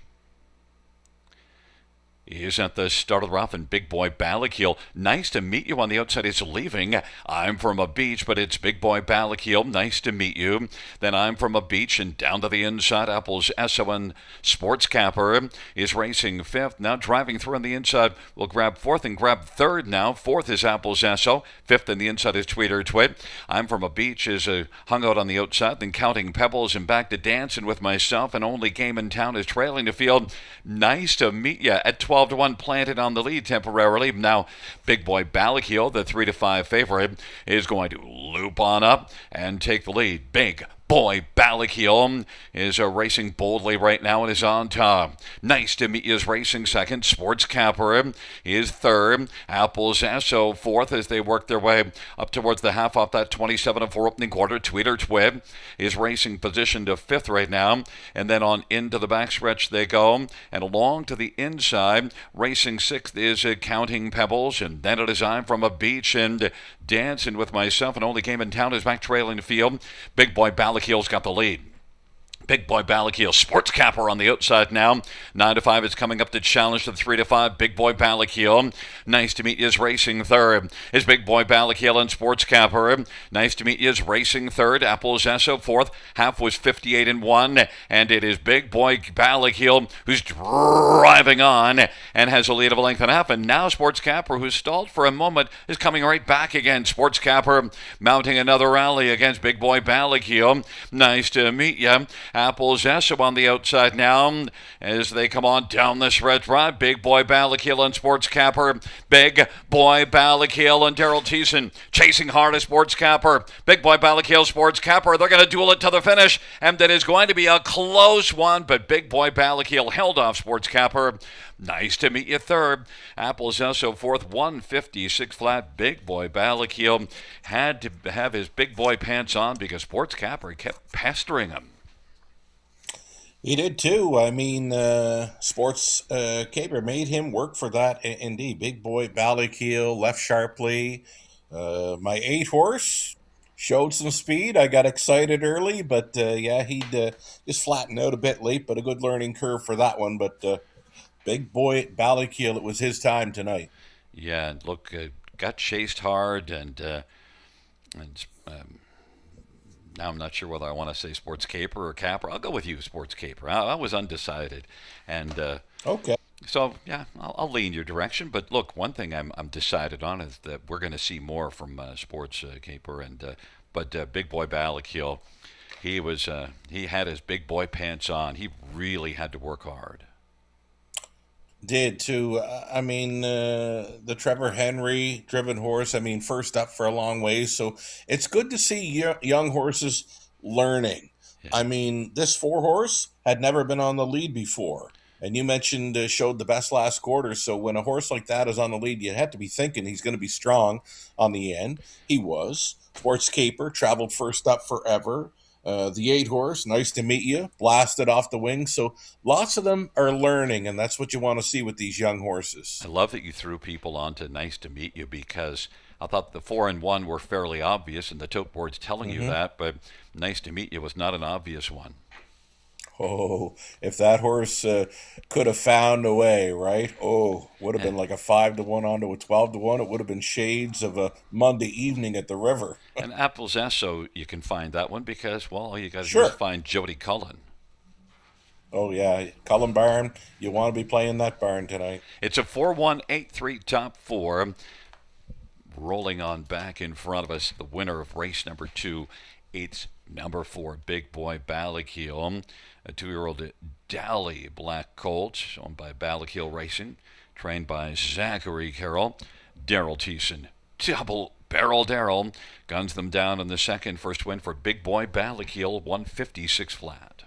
is at the start of the rough, and Big Boy Ballakeel. Nice to meet you on the outside. It's leaving. I'm from a beach, but it's Big Boy Ballakeel. Nice to meet you. Then I'm from a beach, and down to the inside, Apple's SON Sports Capper is racing fifth. Now driving through on the inside. We'll grab fourth and grab third now. Fourth is Apple's SO. Fifth on the inside is Tweeter Twit. I'm from a beach is hung out on the outside, then counting pebbles and back to dancing with myself. And only game in town is trailing the field. Nice to meet you at 12-1, planted on the lead temporarily. Now, Big Boy Ballakeel, the 3-5 favorite, is going to loop on up and take the lead. Big Boy Ballakeel is racing boldly right now and is on top. Nice to meet you is racing second. Sports Capper is third. Apple's SO fourth as they work their way up towards the half off that 27-4 opening quarter. Tweeter Twib is racing position to fifth right now. And then on into the backstretch they go. And along to the inside, racing sixth is Counting Pebbles. And then it is I'm from a beach and dancing with myself. And only game in town is back trailing the field. Big Boy Ballakeel's got the lead. Big Boy Ballakeel, Sports Capper on the outside now. 9-5 is coming up to challenge to 3-5. Big Boy Ballakeel. Nice to meet you is racing third. Is Big Boy Ballakeel and Sports Capper. Nice to meet you is racing third. Apple's SO fourth. Half was 58-1. And it is Big Boy Ballakeel who's driving on and has a lead of a length and a half. And now Sports Capper, who's stalled for a moment, is coming right back again. Sports Capper mounting another rally against Big Boy Ballakeel. Nice to meet you. Apple's SO on the outside now as they come on down the stretch ride. Big Boy Ballakeel and Sports Capper. Big Boy Ballakeel and Daryl Thiessen chasing hard as Sports Capper. Big Boy Ballakeel, Sports Capper. They're going to duel it to the finish, and that is going to be a close one, but Big Boy Ballakeel held off Sports Capper. Nice to meet you third. Apple's SO fourth, 156 flat. Big Boy Ballakeel had to have his big boy pants on because Sports Capper kept pestering him. He did too. I mean, Sports Caper made him work for that. Indeed, Big Boy Ballakeel left sharply. My 8 horse showed some speed. I got excited early, but yeah, he'd just flattened out a bit late. But a good learning curve for that one. But Big Boy Ballakeel, it was his time tonight. Yeah, look, got chased hard, and now I'm not sure whether I want to say Sports Caper or Capper. I'll go with you, Sports Caper. I was undecided, and Okay. so yeah, I'll lean your direction. But look, one thing I'm decided on is that we're going to see more from Sports Caper, and but Big Boy Ballakeel, he had his big boy pants on. He really had to work hard. Did too. I mean, the Trevor Henry driven horse. I mean, first up for a long ways. So it's good to see young horses learning. Yeah. I mean, this four horse had never been on the lead before. And you mentioned showed the best last quarter. So when a horse like that is on the lead, you have to be thinking he's going to be strong on the end. He was. Sports Caper traveled first up forever. The eight horse, nice to meet you, blasted off the wing. So lots of them are learning, and that's what you want to see with these young I horses. love that you threw people on to nice to meet you because I thought the 4 and 1 were fairly obvious and the tote board's telling you Mm-hmm. that, but nice to meet you was not an obvious one. Oh, if that horse could have found a way, right? Oh, would have And, been like a 5-1 onto a 12-1. It would have been shades of a Monday evening at the river. and Apples Esso, you can find that one because, well, all you got to do is Sure. find Jody Cullen. Oh yeah, Cullen Barn. You want to be playing that barn tonight? It's a 4-1-8-3 top four. Rolling on back in front of us, the winner of race number 2. It's number 4, Big Boy Ballakeel, a 2-year-old Dally Black Colt, owned by Ballakeel Racing, trained by Zachary Carroll. Daryl Thiessen, double barrel Daryl, guns them down in the second. First win for Big Boy Ballakeel, 156 flat.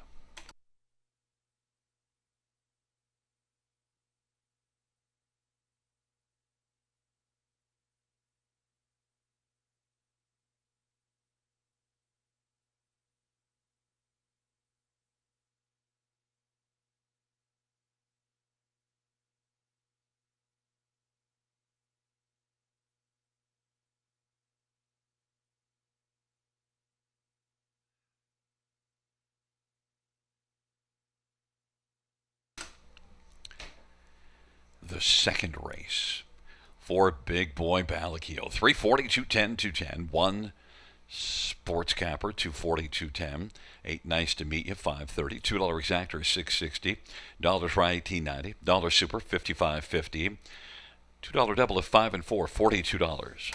The second race for Big Boy Ballakeel, 340, 210, 210, 1 Sports Capper, 240, 210, 8 Nice to Meet You, 530, $2 Exactor, 660, dollars Rye, 1890, dollar Super, 55.50, $2 Double of 5 and 4, $42.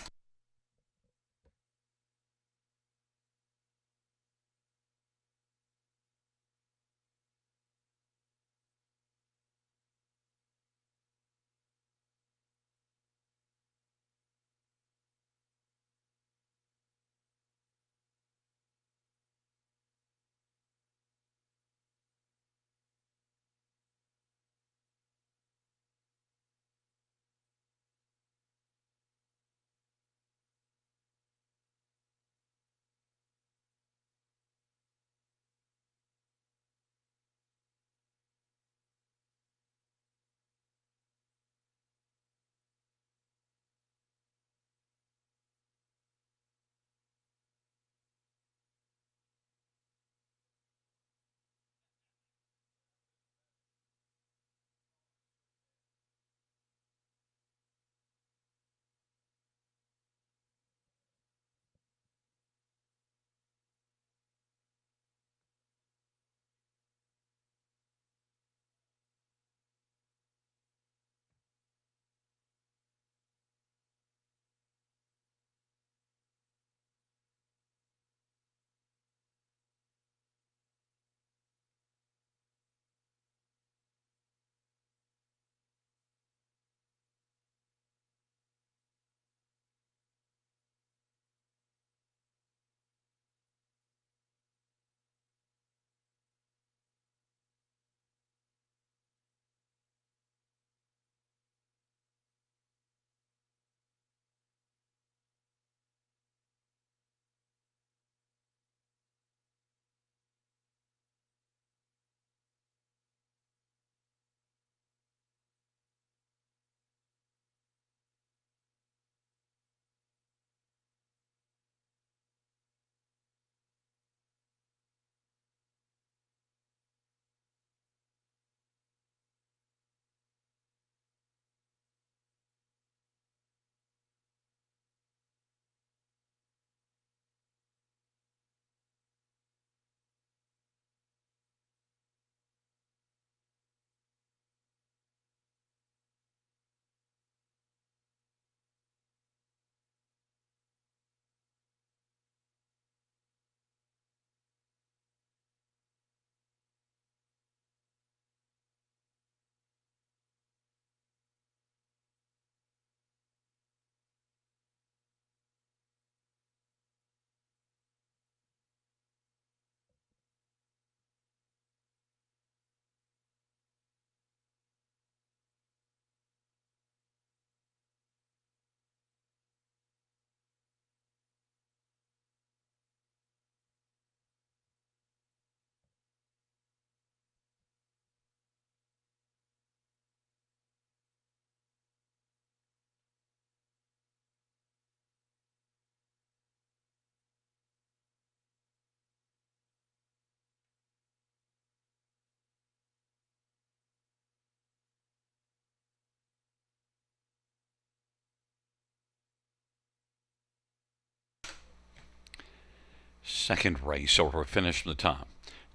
second race order finish from the top.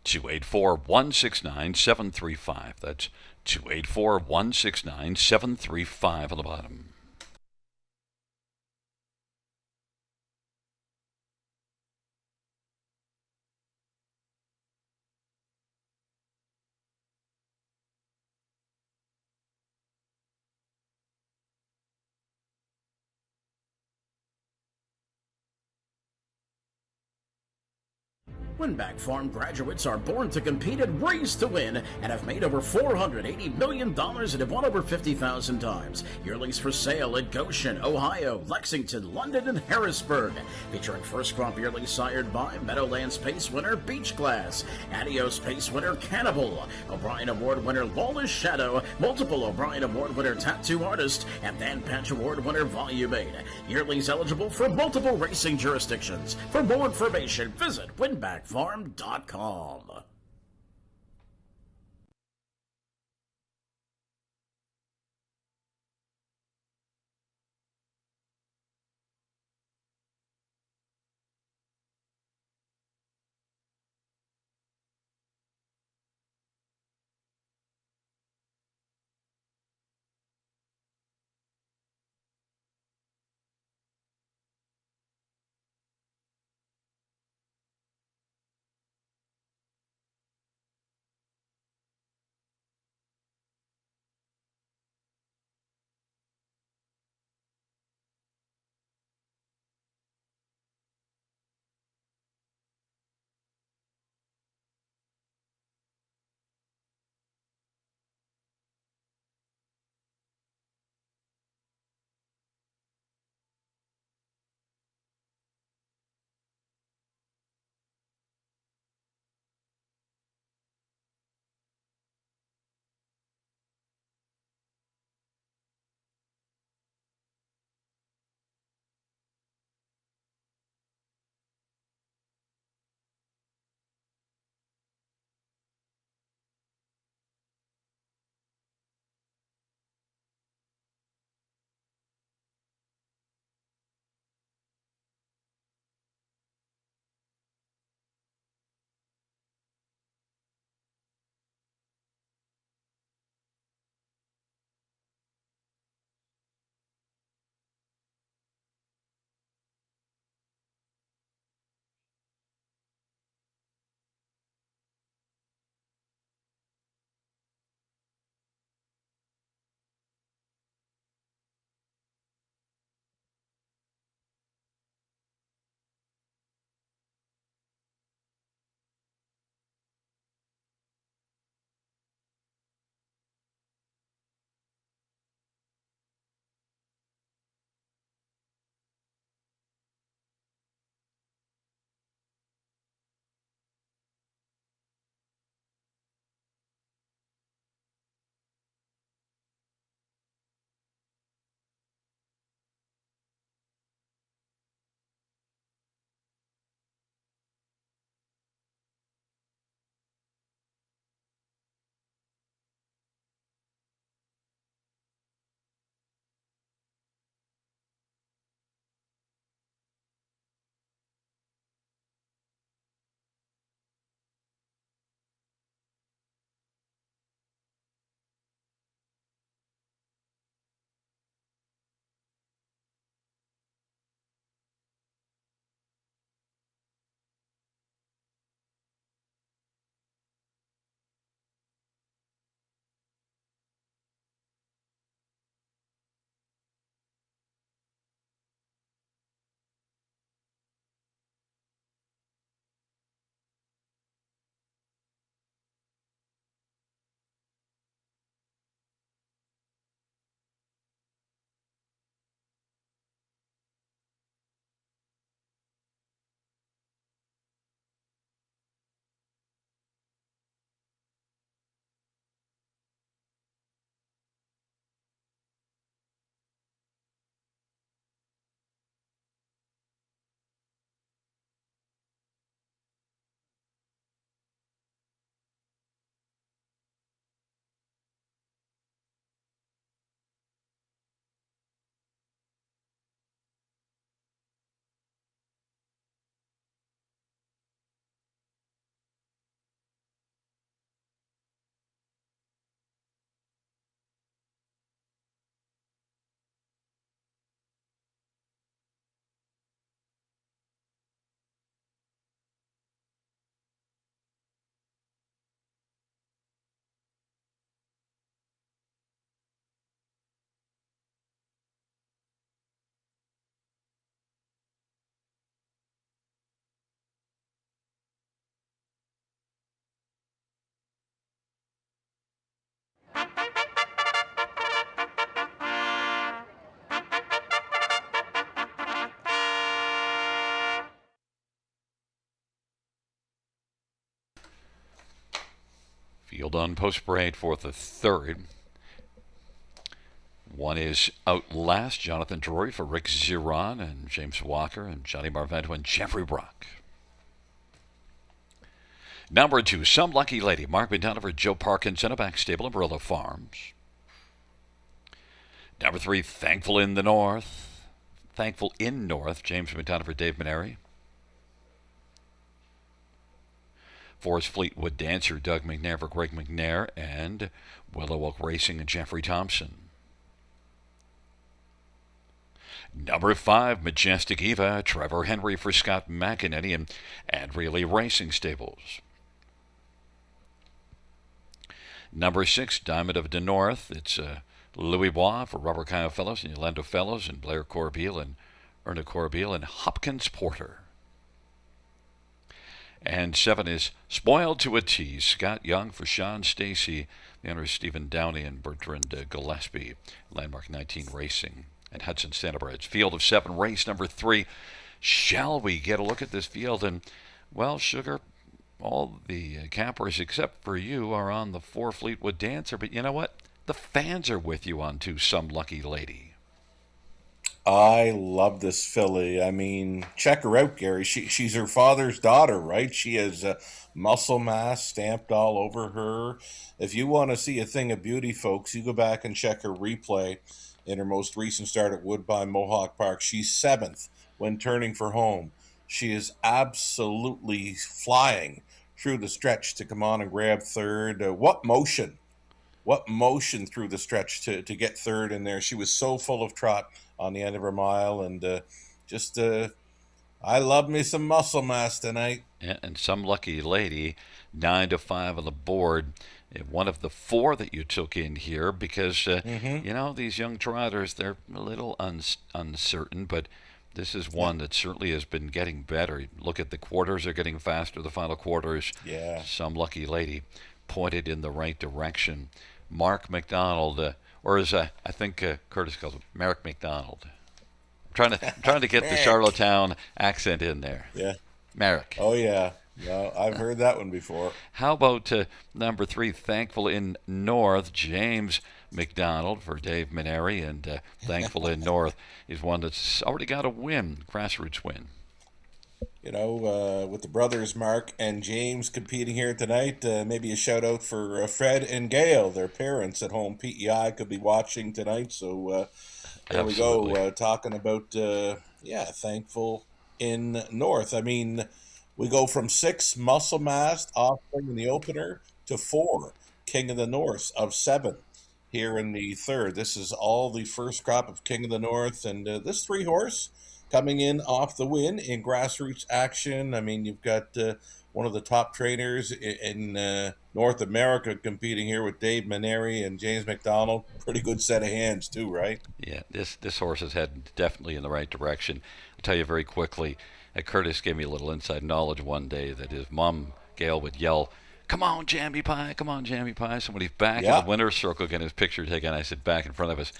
284-169-735. That's 284-169-735 on the bottom. Winback Farm graduates are born to compete and race to win and have made over $480 million and have won over 50,000 times. Yearlings for sale at Goshen, Ohio, Lexington, London, and Harrisburg. Featuring first crop yearlings sired by Meadowlands Pace winner Beach Glass, Adios Pace winner Cannibal, O'Brien Award winner Lawless Shadow, multiple O'Brien Award winner Tattoo Artist, and Dan Patch Award winner Volume 8. Yearlings eligible for multiple racing jurisdictions. For more information, visit winbackfarm.com. field on post parade for the third. One is out last, Jonathan Drury for Rick Ziron and James Walker and Johnny Marvento and Jeffrey Brock. Number 2, Some Lucky Lady, Mark McDonough for Joe Parkinson, a back stable of Barilla Farms. Number 3, Thankful in North, James McDonough for Dave Maneri. 4 is Fleetwood Dancer, Doug McNair for Greg McNair and Willow Oak Racing and Jeffrey Thompson. Number 5, Majestic Eva, Trevor Henry for Scott McEnany and Andrea Lee Racing Stables. Number 6, Diamond of the North, it's Louis Bois for Robert Kyle Fellows and Yolando Fellows and Blair Corbeil and Erna Corbeil and Hopkins Porter. And 7 is Spoiled to a T, Scott Young for Sean Stacy, the owner Stephen Downey and Bertrand Gillespie, Landmark 19 Racing and Hudson Standardbridge. Field of 7, race number 3. Shall we get a look at this field? And, well, Sugar, all the campers except for you are on the 4 Fleetwood Dancer, but you know what? The fans are with you on 2 Some Lucky Lady. I love this filly. I mean, check her out, Gary. She's her father's daughter, right? She has muscle mass stamped all over her. If you want to see a thing of beauty, folks, you go back and check her replay in her most recent start at Woodbine Mohawk Park. She's 7th when turning for home. She is absolutely flying through the stretch to come on and grab 3rd. What motion through the stretch to get 3rd in there. She was so full of trot on the end of her mile, and I love me some muscle mass tonight. Yeah, and Some Lucky Lady, 9-5 on the board. One of the 4 that you took in here because, you know, these young trotters, they're a little uncertain, but this is one that certainly has been getting better. Look at the quarters are getting faster, the final quarters. Yeah. Some Lucky Lady pointed in the right direction. Mark McDonald, or as I think Curtis calls him, Merrick McDonald. I'm trying to get the Charlottetown accent in there. Yeah. Merrick. Oh, yeah. No, I've heard that one before. How about number 3, Thankful in North, James McDonald for Dave Maneri, and Thankful in North is one that's already got a win, grassroots win. You know, with the brothers Mark and James competing here tonight, maybe a shout out for Fred and Gail, their parents at home. PEI could be watching tonight, so there we go, talking about, Thankful in North. I mean, we go from 6 Muscle Mass offering in the opener to 4 King of the North of 7 here in the 3rd. This is all the first crop of King of the North, and this 3 horse coming in off the win in grassroots action. I mean, you've got one of the top trainers in North America competing here with Dave Maneri and James McDonald. Pretty good set of hands too, right? Yeah, this horse is heading definitely in the right direction. I'll tell you very quickly, Curtis gave me a little inside knowledge one day that his mom, Gail, would yell, "Come on, Jammy Pie, come on, Jammy Pie." So when he's back in the winner's circle getting his picture taken, I said back in front of us,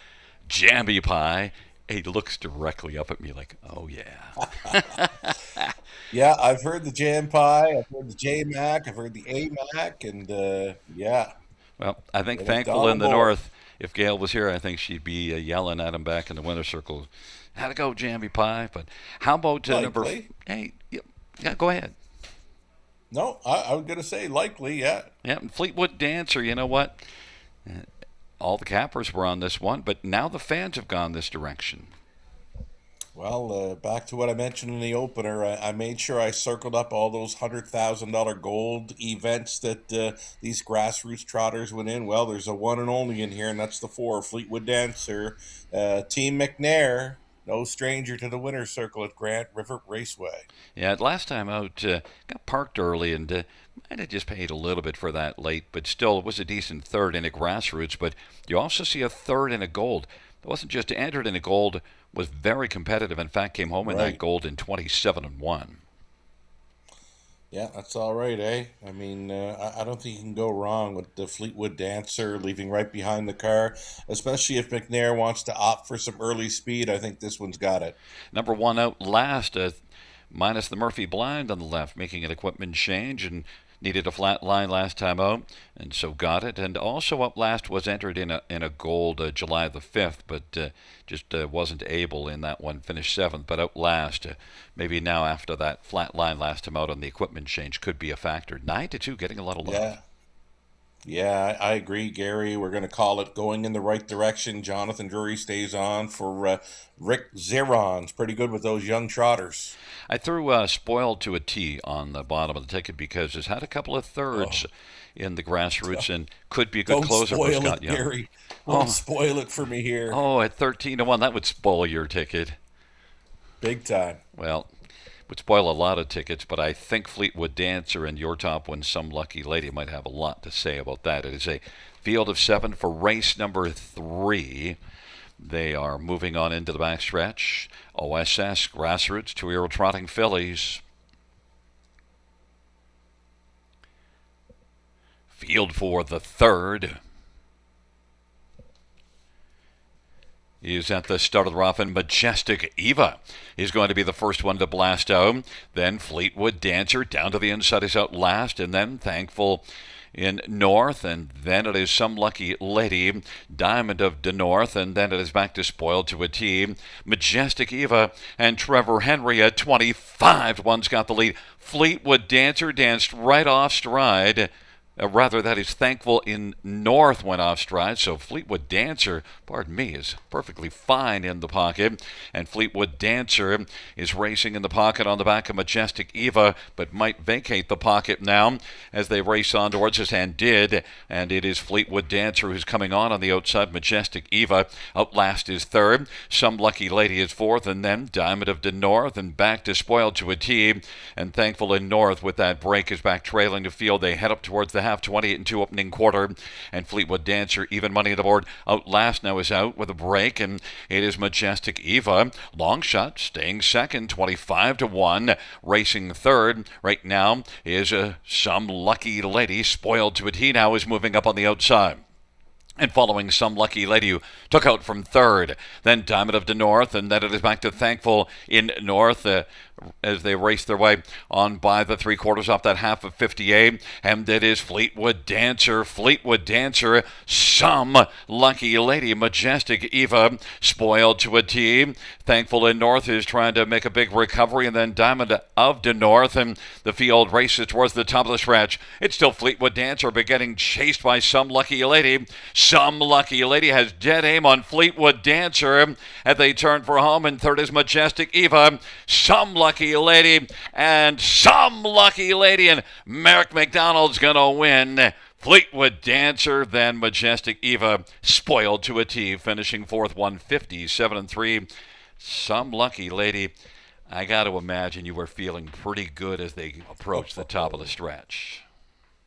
"Jammy Pie." He looks directly up at me like, "Oh, yeah." Yeah, I've heard the Jam Pie, I've heard the J Mac, I've heard the A Mac, and yeah. Well, I think Thankful in the North, if Gail was here, I think she'd be yelling at him back in the winner's circle, "How'd it go, Jammy Pie?" But how about number... Hey, yeah, go ahead. No, I was going to say likely, yeah. Yeah, and Fleetwood Dancer, you know what? All the cappers were on this one, but now the fans have gone this direction. Well, back to what I mentioned in the opener, I made sure I circled up all those $100,000 gold events that these grassroots trotters went in. Well, there's a one and only in here, and that's the 4, Fleetwood Dancer. Team McNair, no stranger to the winner's circle at Grant River Raceway. Yeah, last time out, got parked early and might have just paid a little bit for that late, but still it was a decent 3rd in a grassroots. But you also see a 3rd in a gold. It wasn't just entered in a gold, was very competitive. In fact, came home in that gold in 27-1. Yeah, that's all right, eh? I mean, I don't think you can go wrong with the Fleetwood Dancer leaving right behind the car, especially if McNair wants to opt for some early speed. I think this one's got it. Number 1 out last, minus the Murphy blind on the left, making an equipment change, and needed a flat line last time out, and so got it. And also up last was entered in a gold July the 5th, but just wasn't able in that one. Finished 7th, but out last. Maybe now after that flat line last time out on the equipment change could be a factor. 9-2, getting a lot of love. Yeah. Yeah, I agree, Gary. We're going to call it going in the right direction. Jonathan Drury stays on for Rick Zeron's pretty good with those young trotters. I threw Spoiled to a T on the bottom of the ticket because it's had a couple of thirds in the grassroots and could be a good Don't closer for spoil Scott it, Young. Gary. Don't spoil it for me here. Oh, at 13-1, that would spoil your ticket. Big time. Well, would spoil a lot of tickets, but I think Fleetwood Dancer and Your Top One Some Lucky Lady might have a lot to say about that. It is a field of 7 for race number 3. They are moving on into the backstretch. OSS, Grassroots, 2-year-old trotting fillies. Field for the 3rd is at the start of the rough, and Majestic Eva is going to be the first one to blast out. Then Fleetwood Dancer down to the inside is out last, and then Thankful in North, and then it is Some Lucky Lady, Diamond of the North, and then it is back to Spoiled to a T. Majestic Eva and Trevor Henry at 25. One's got the lead. Fleetwood Dancer danced right off stride. That is Thankful in North went off stride, so Fleetwood Dancer, pardon me, is perfectly fine in the pocket, and Fleetwood Dancer is racing in the pocket on the back of Majestic Eva, but might vacate the pocket now as they race on towards us, and did, and it is Fleetwood Dancer who's coming on the outside. Majestic Eva out last is 3rd, Some Lucky Lady is 4th, and then Diamond of the North, and back to Spoiled to a T, and Thankful in North with that break is back trailing the field. They head up towards the half 28-2 opening quarter, and Fleetwood Dancer even money on the board out last now is out with a break, and it is Majestic Eva long shot staying 2nd, 25-1, racing 3rd right now is Some Lucky Lady. Spoiled to a T now is moving up on the outside. And following Some Lucky Lady, who took out from 3rd, then Diamond of the North, and then it is back to Thankful in North as they race their way on by the 3/4 off that half of 58. And it is Fleetwood Dancer, Some Lucky Lady, Majestic Eva, Spoiled to a T. Thankful in North is trying to make a big recovery, and then Diamond of the North, and the field races towards the top of the stretch. It's still Fleetwood Dancer, but getting chased by Some Lucky Lady. Some Lucky Lady has dead aim on Fleetwood Dancer as they turn for home, and 3rd is Majestic Eva, Some Lucky Lady, and Some Lucky Lady, and Merrick McDonald's going to win. Fleetwood Dancer, then Majestic Eva, Spoiled to a T, finishing 4th, 157-3. Some Lucky Lady, I got to imagine you were feeling pretty good as they approached the top of the stretch.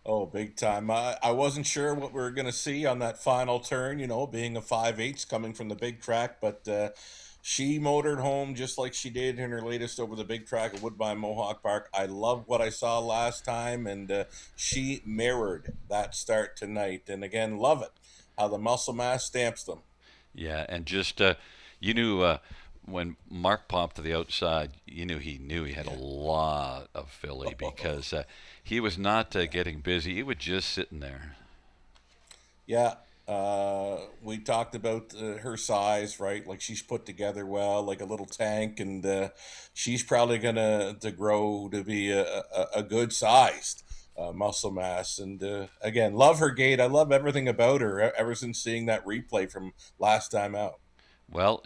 Oh, big time. I wasn't sure what we were going to see on that final turn, being a 5/8 coming from the big track, but she motored home just like she did in her latest over the big track at Woodbine Mohawk Park. I love what I saw last time, and she mirrored that start tonight. And again, love it, how the muscle mass stamps them. Yeah, and just, you knew when Mark popped to the outside, you knew he had a lot of filly because he was not getting busy. He was just sitting there. Yeah, we talked about her size, right? Like she's put together well, like a little tank, and she's probably gonna to grow to be a good sized muscle mass. And again, love her gait. I love everything about her ever since seeing that replay from last time out. Well,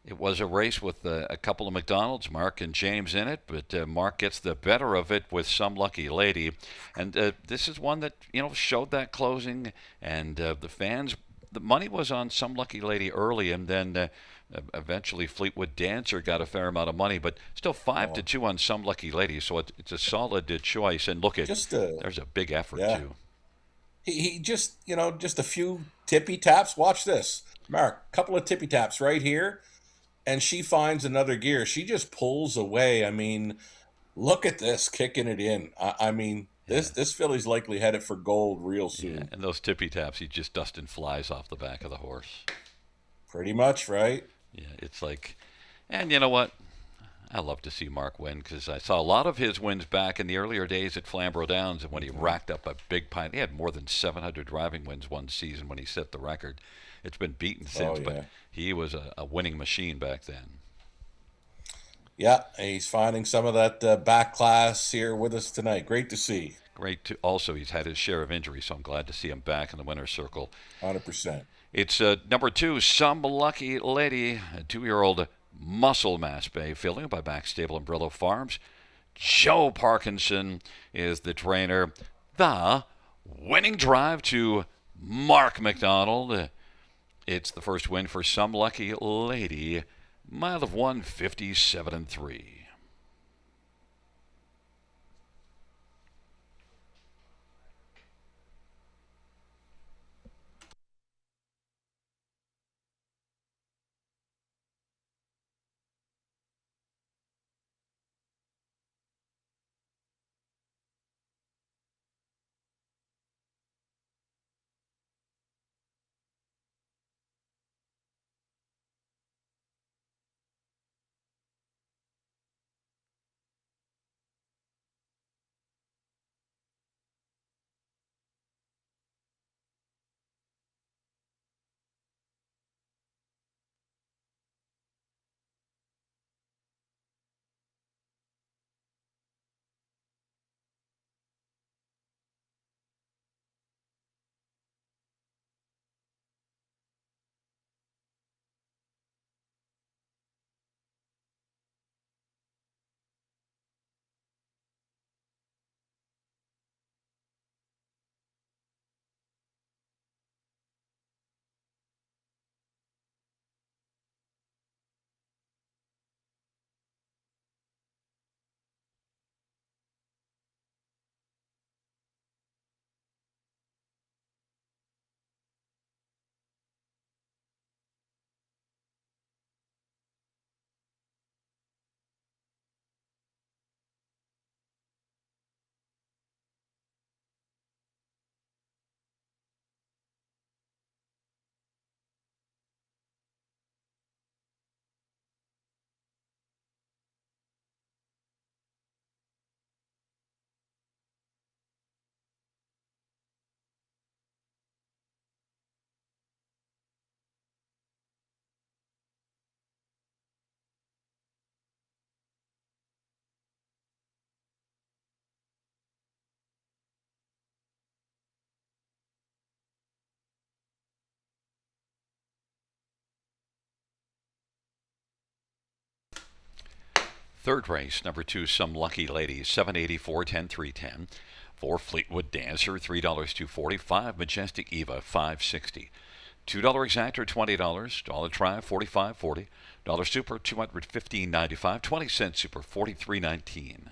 it was a race with a couple of McDonald's, Mark and James, in it, but Mark gets the better of it with Some Lucky Lady. And this is one that, showed that closing, and the fans, the money was on Some Lucky Lady early, and then eventually Fleetwood Dancer got a fair amount of money, but still 5-2 on Some Lucky Lady, so it's a solid choice. And look, there's a big effort, too. He just, just a few tippy taps. Watch this. Mark, couple of tippy taps right here. And she finds another gear. She just pulls away. I mean, look at this, kicking it in. This filly's likely headed for gold real soon. Yeah, and those tippy taps, he's just dusting flies off the back of the horse. Pretty much, right? Yeah, it's like, and you know what? I love to see Mark win because I saw a lot of his wins back in the earlier days at Flamborough Downs, and when he racked up a big pint. He had more than 700 driving wins one season when he set the record. It's been beaten Oh since, but yeah, he was a winning machine back then. yeah. He's finding some of that back class here with us tonight. Great to see. Great. Also, he's had his share of injuries, so I'm glad to see him back in the winner's circle. 100%. It's number two, Some Lucky Lady, a 2-year-old muscle mass bay filling by Backstable and Brillo Farms. Joe Parkinson is the trainer. The winning drive to Mark McDonald. It's the first win for Some Lucky Lady. Mile of 157 and 3. Third race, number two, Some Lucky Lady, 784, 10, 310. 4 Fleetwood Dancer, $3 245. Majestic Eva, $560. $2 exactor, $20. Dollar Try, $45.40. Dollar Super, $215.95. 20-cent Super, $43.19.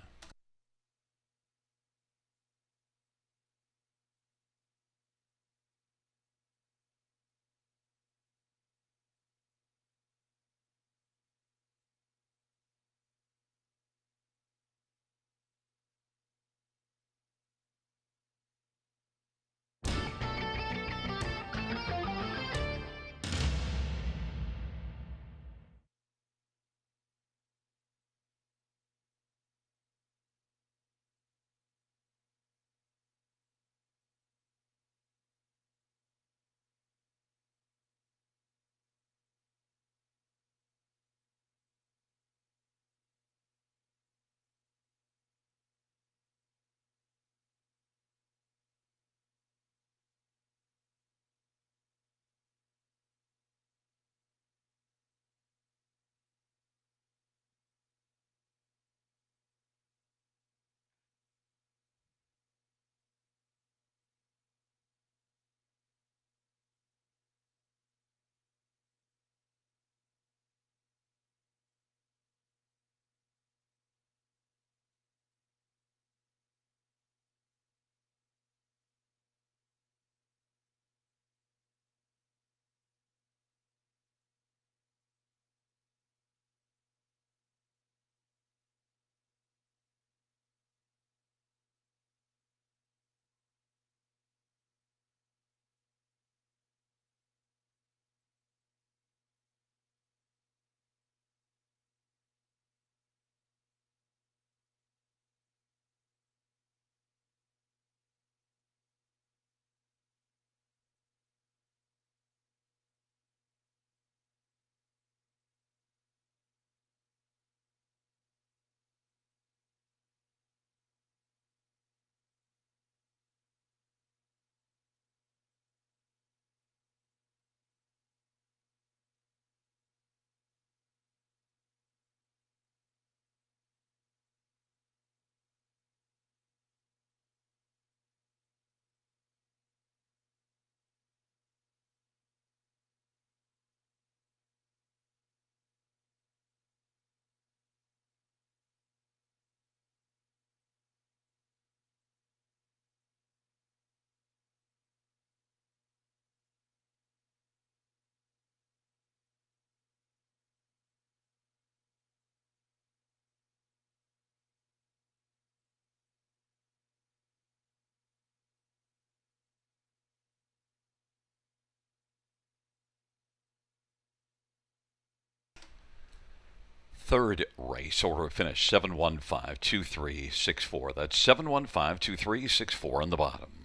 third race. Order of finish 715-2364. That's 715-2364 on the bottom.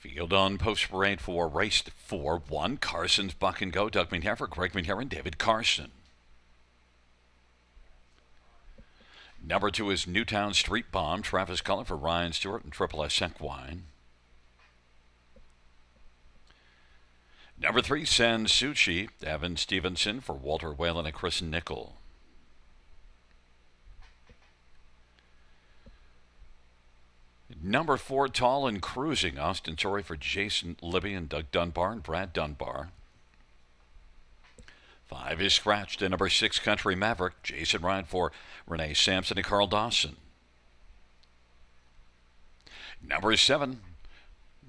Field on post parade for race 4-1. Carson's Buck and Go. Doug McNair for Greg McNair and David Carson. Number 2 is Newtown Street Bomb. Travis Cullen for Ryan Stewart and Triple S Equine. Number 3, Sansuchi. Evan Stevenson for Walter Whalen and Chris Nickel. Number 4, Tall and Cruising. Austin Torrey for Jason Libby and Doug Dunbar and Brad Dunbar. 5 is scratched. And number 6, Country Maverick. Jason Ryan for Renee Sampson and Carl Dawson. Number 7,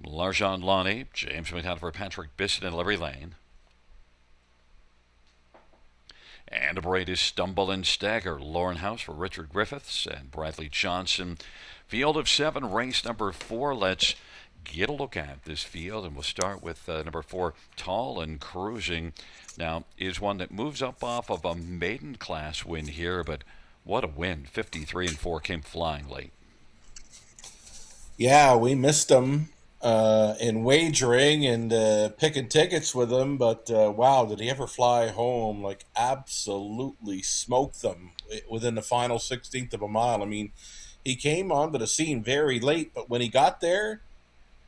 Larjan Lonnie. James McDonald for Patrick Bissett and Larry Lane. And number 8 is Stumble and Stagger. Lauren House for Richard Griffiths and Bradley Johnson. Field of 7, race number 4. Let's get a look at this field, and we'll start with number 4, Tall and Cruising. Now, is one that moves up off of a maiden class win here, but what a win. 53-4 came flying late. Yeah, we missed them in wagering and picking tickets with him, but wow, did he ever fly home? Like, absolutely smoked them within the final 16th of a mile. I mean, he came onto the scene very late, but when he got there,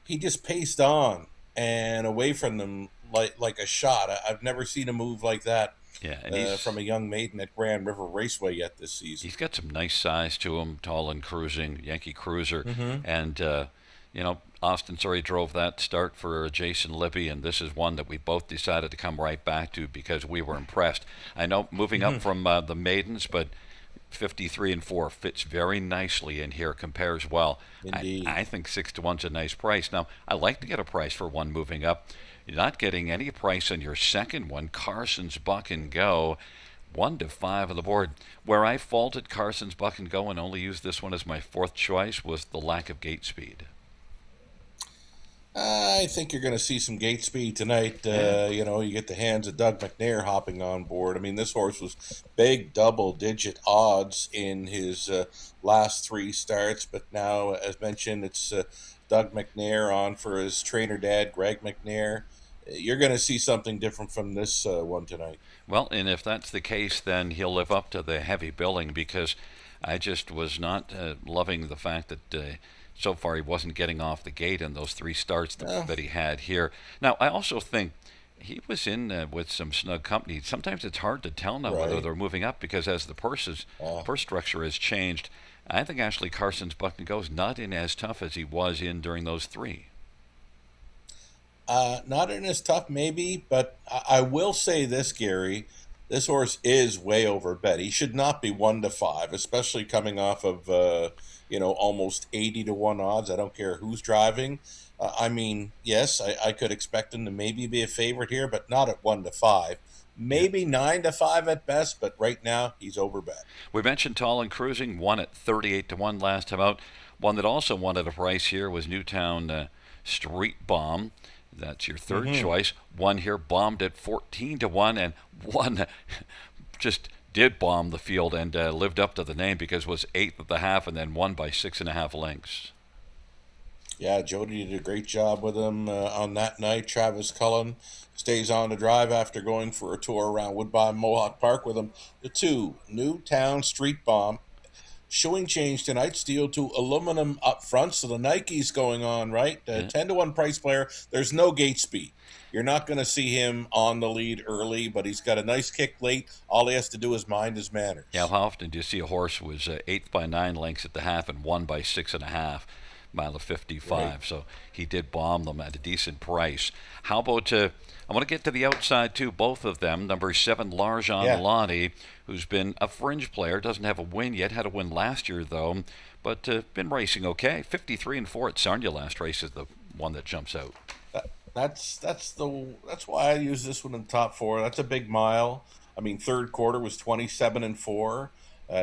he just paced on and away from them like a shot. I've never seen a move like that. Yeah, and from a young maiden at Grand River Raceway yet this season. He's got some nice size to him, Tall and Cruising, Yankee Cruiser. And, Austin Surrey drove that start for Jason Libby, and this is one that we both decided to come right back to because we were impressed. I know moving up from the maidens, but 53-4 fits very nicely in here, compares well. Indeed. I think 6-1's a nice price. Now, I like to get a price for one moving up. You're not getting any price on your second one, Carson's Buck and Go. 1-5 on the board. Where I faulted Carson's Buck and Go and only used this one as my 4th choice was the lack of gate speed. I think you're going to see some gate speed tonight. You get the hands of Doug McNair hopping on board. I mean, this horse was big double-digit odds in his last 3 starts, but now, as mentioned, it's Doug McNair on for his trainer dad, Greg McNair. You're going to see something different from this one tonight. Well, and if that's the case, then he'll live up to the heavy billing, because I just was not loving the fact that so far he wasn't getting off the gate in those 3 starts that he had here. Now, I also think he was in with some snug company. Sometimes it's hard to tell now whether they're moving up, because as the purse structure has changed, I think actually Carson's Buck and Go is not in as tough as he was in during those 3. Not in as tough, maybe, but I will say this, Gary. This horse is way over bet. He should not be 1-5, especially coming off of almost 80-1 odds. I don't care who's driving. I mean, yes, I could expect him to maybe be a favorite here, but not at 1-5. Maybe 9-5 at best, but right now he's over bet. We mentioned Tall and Cruising, won at 38-1 last time out. One that also wanted a price here was Newtown Street Bomb. That's your 3rd choice. One here bombed at 14-1, and one just did bomb the field and lived up to the name, because was 8th at the half and then won by 6.5 lengths. Yeah, Jody did a great job with him on that night. Travis Cullen stays on the drive after going for a tour around Woodbine Mohawk Park with him. The 2, Newtown Street Bomb. Showing change tonight, steel to aluminum up front, so the Nike's going on, right? 10-1 price player. There's no gate speed. You're not going to see him on the lead early, but he's got a nice kick late. All he has to do is mind his manners. Yeah, how often do you see a horse who was 8th by 9 lengths at the half and won by 6.5? Mile of 55, right. So he did bomb them at a decent price. How about I want to get to the outside too, both of them. Number 7, Larjan Lonnie, who's been a fringe player, doesn't have a win yet, had a win last year though, but been racing okay. 53-4 at Sarnia last race is the one that jumps out. That's why I use this one in the top 4. That's a big mile. I mean, 3rd quarter was 27-4.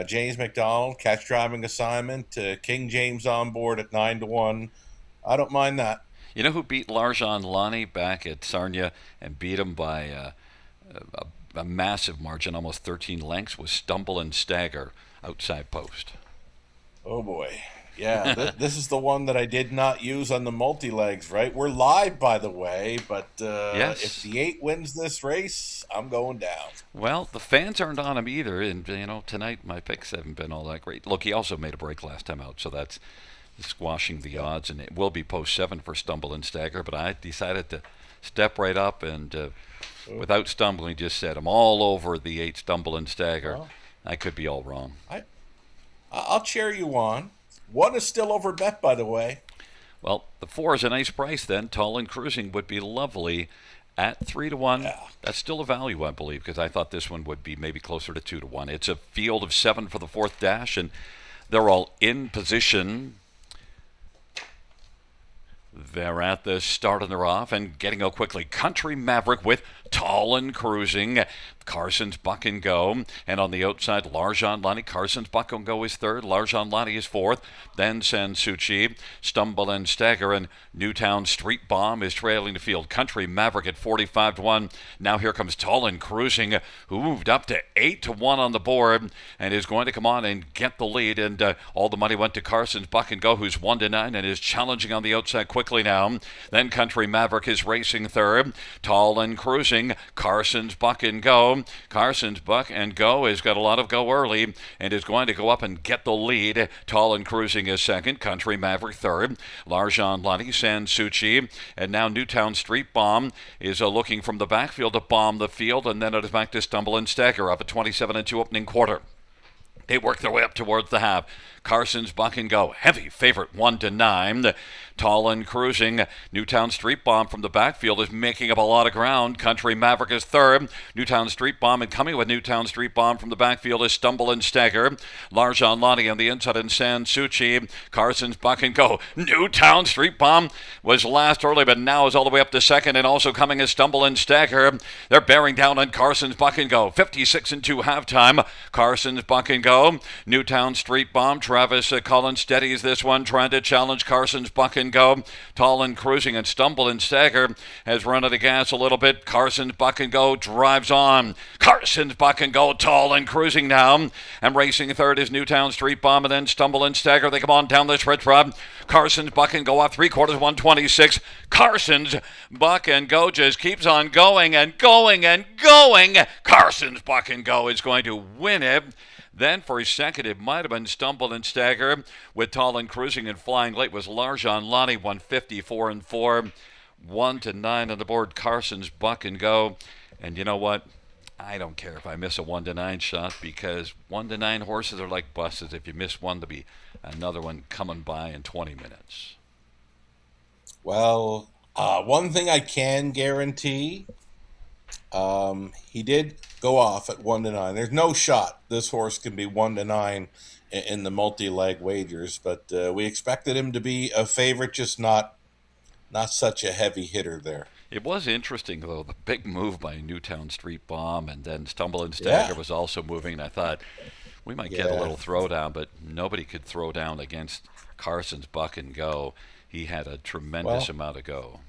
James McDonald, catch driving assignment. King James on board at 9-1. I don't mind that. You know who beat Larjan Lonnie back at Sarnia and beat him by a massive margin, almost 13 lengths, was Stumble and Stagger outside post. Oh boy. Yeah, this is the one that I did not use on the multi-legs, right? We're live, by the way, but if Yes. the 8 wins this race, I'm going down. Well, the fans aren't on him either, and tonight my picks haven't been all that great. Look, he also made a break last time out, so that's squashing the odds, and it will be post 7 for Stumble and Stagger. But I decided to step right up and, without stumbling, just said I'm all over the 8 Stumble and Stagger. Well, I could be all wrong. I'll cheer you on. One is still over bet, by the way. Well, the 4 is a nice price then. Tall and Cruising would be lovely at 3-1. Yeah. That's still a value, I believe, because I thought this one would be maybe closer to 2-1. It's a field of 7 for the 4th dash, and they're all in position. They're at the start and they're off and getting out quickly. Country Maverick with Tall and Cruising. Carson's Buck and Go. And on the outside, Larjan Lani. Carson's Buck and Go is third. Larjan Lani is fourth. Then Sansucci, Stumble and Stagger, and Newtown Street Bomb is trailing the field. Country Maverick at 45-1. Now here comes Tall and Cruising, who moved up to 8-1 on the board and is going to come on and get the lead. And all the money went to Carson's Buck and Go, who's 1-9 and is challenging on the outside quickly now. Then Country Maverick is racing third. Tall and Cruising, Carson's Buck and Go. Carson's Buck and Go has got a lot of go early and is going to go up and get the lead. Tall and Cruising is second. Country Maverick third. Larjan Lani, Sansucci, and now Newtown Street Bomb is looking from the backfield to bomb the field, and then it is back to Stumble and Stagger up at 27-2 opening quarter. They work their way up towards the half. Carson's Buck and Go, heavy favorite, 1-9. Tall and Cruising, Newtown Street Bomb from the backfield is making up a lot of ground. Country Maverick is third. Newtown Street Bomb, and coming with Newtown Street Bomb from the backfield is Stumble and Stagger. Larjan Lani on the inside and Sansucci. Carson's Buck and Go. Newtown Street Bomb was last early, but now is all the way up to second, and also coming is Stumble and Stagger. They're bearing down on Carson's Buck and Go. 56-2 halftime. Carson's Buck and Go. Newtown Street Bomb. Travis Collins steadies this one, trying to challenge Carson's Buck and Go. Tall and Cruising and Stumble and Stagger has run out of gas a little bit. Carson's Buck and Go drives on. Carson's Buck and Go, Tall and Cruising now. And racing third is Newtown Street Bomb, and then Stumble and Stagger. They come on down the stretch, Rob. Carson's Buck and Go off 3/4, 126. Carson's Buck and Go just keeps on going and going and going. Carson's Buck and Go is going to win it. Then for a second, it might have been Stumble and Stagger with Tall and Cruising, and flying late was Larjan Lani, 154-4, 1-9 on the board. Carson's Buck and Go. And you know what? I don't care if I miss a 1-9 shot, because 1-9 horses are like buses. If you miss one, there'll be another one coming by in 20 minutes. Well, one thing I can guarantee, he did go off at 1-9. There's no shot this horse can be 1-9 in the multi-leg wagers, but we expected him to be a favorite, just not such a heavy hitter there. It was interesting, though, the big move by Newtown Street Bomb, and then Stumble and Stagger was also moving. And I thought we might get a little throwdown, but nobody could throw down against Carson's Buck and Go. He had a tremendous amount of go.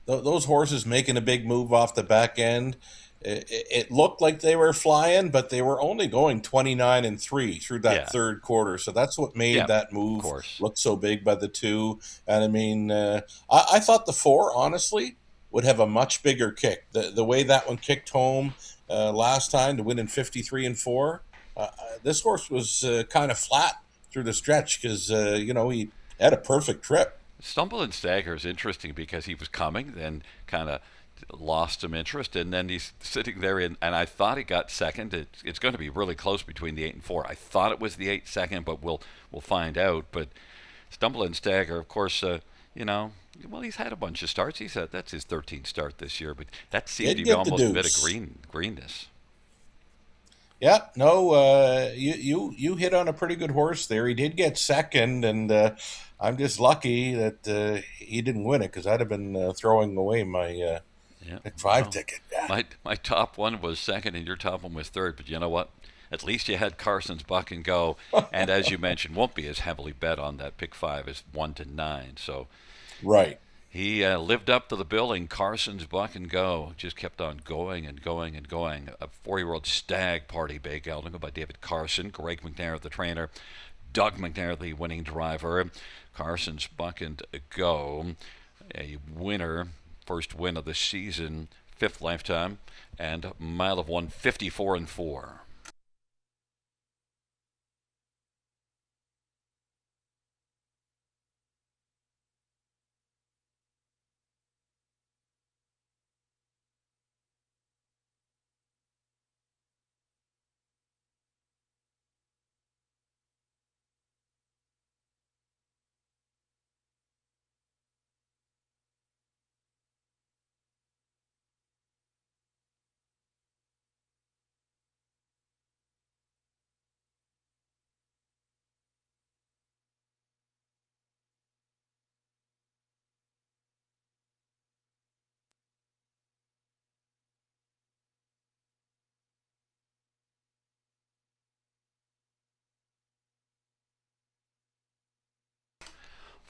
Those horses making a big move off the back end, it looked like they were flying, but they were only going 29-3 through that third quarter. So that's what made that move look so big by the two. And I mean, I thought the 4, honestly, would have a much bigger kick. The way that one kicked home last time to win in 53-4, this horse was kind of flat through the stretch because, he had a perfect trip. Stumble and Stagger is interesting because he was coming, then kind of lost some interest, and then he's sitting there, and I thought he got second. It's going to be really close between the 8 and 4. I thought it was the 8 second, but we'll find out. But Stumble and Stagger, of course, well, he's had a bunch of starts. That's his 13th start this year, but that seemed to be almost a bit of greenness. Yeah, no, you hit on a pretty good horse there. He did get second, and I'm just lucky that he didn't win it, because I'd have been throwing away my Pick 5 ticket. Yeah. My top one was second, and your top one was third. But you know what? At least you had Carson's Buck and Go, and as you mentioned, won't be as heavily bet on that pick 5 as 1-9. So, right. He lived up to the billing. Carson's Buck and Go just kept on going and going and going. A 4-year-old stag party bay gelding by David Carson. Greg McNair, the trainer. Doug McNair, the winning driver. Carson's Buck and Go, a winner, first win of the season, fifth lifetime, and mile of 154 and 4.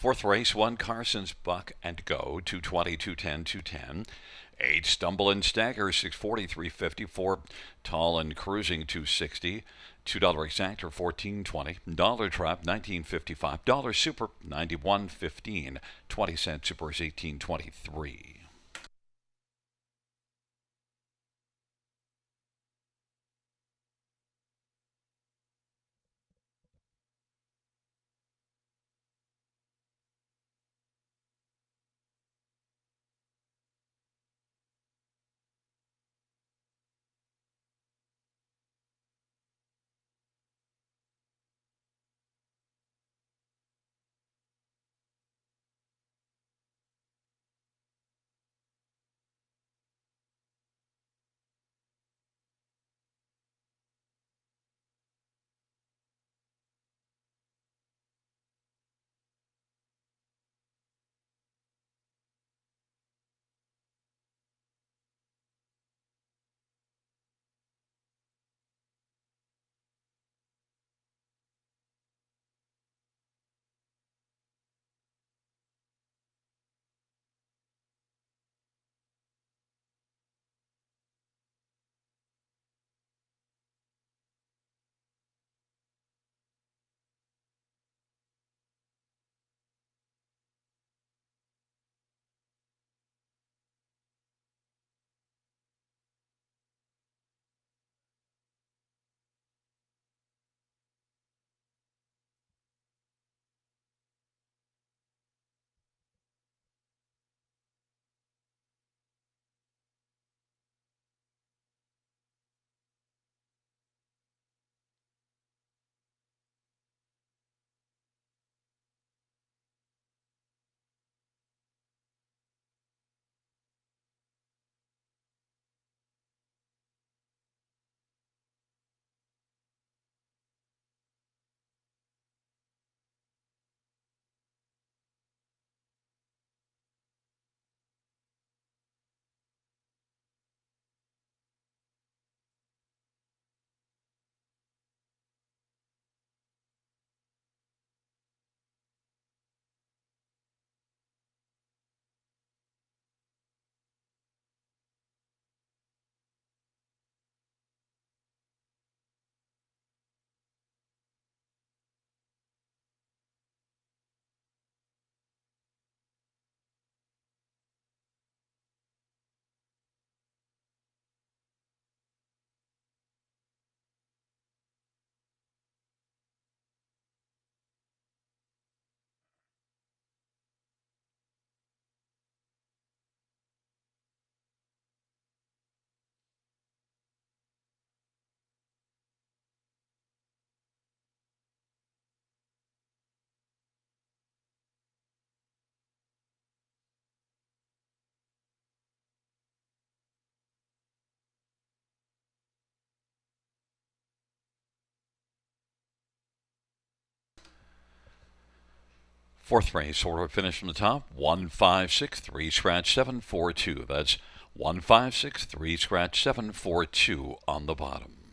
Fourth race, 1 Carson's Buck and Go, 220, 210, 210. 8 Stumble and Stagger, 640, 354. Tall and Cruising, 260. $2 Exactor, 14.20. Dollar Trap, 19.55. Dollar Super, 91.15. 20-cent Super is 18.23. Fourth race, order finish from the top, 1563, scratch 742. That's 1563, scratch 742 on the bottom.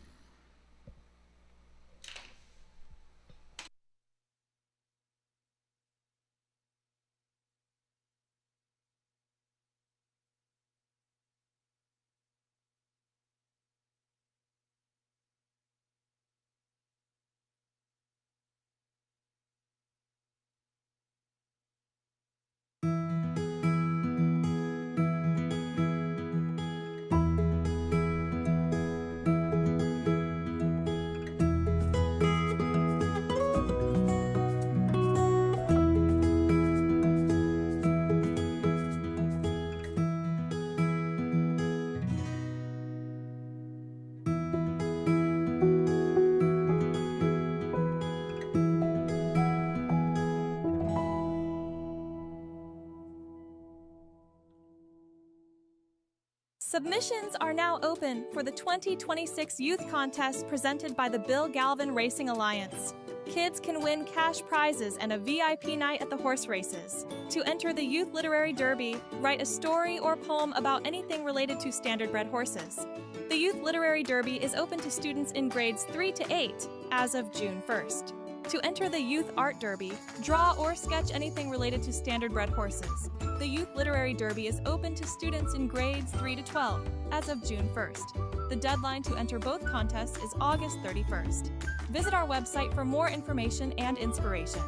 Submissions are now open for the 2026 Youth Contest presented by the Bill Galvin Racing Alliance. Kids can win cash prizes and a VIP night at the horse races. To enter the Youth Literary Derby, write a story or poem about anything related to standardbred horses. The Youth Literary Derby is open to students in grades 3 to 8 as of June 1st. To enter the Youth Art Derby, draw or sketch anything related to standardbred horses. The Youth Literary Derby is open to students in grades 3 to 12 as of June 1st. The deadline to enter both contests is August 31st. Visit our website for more information and inspiration.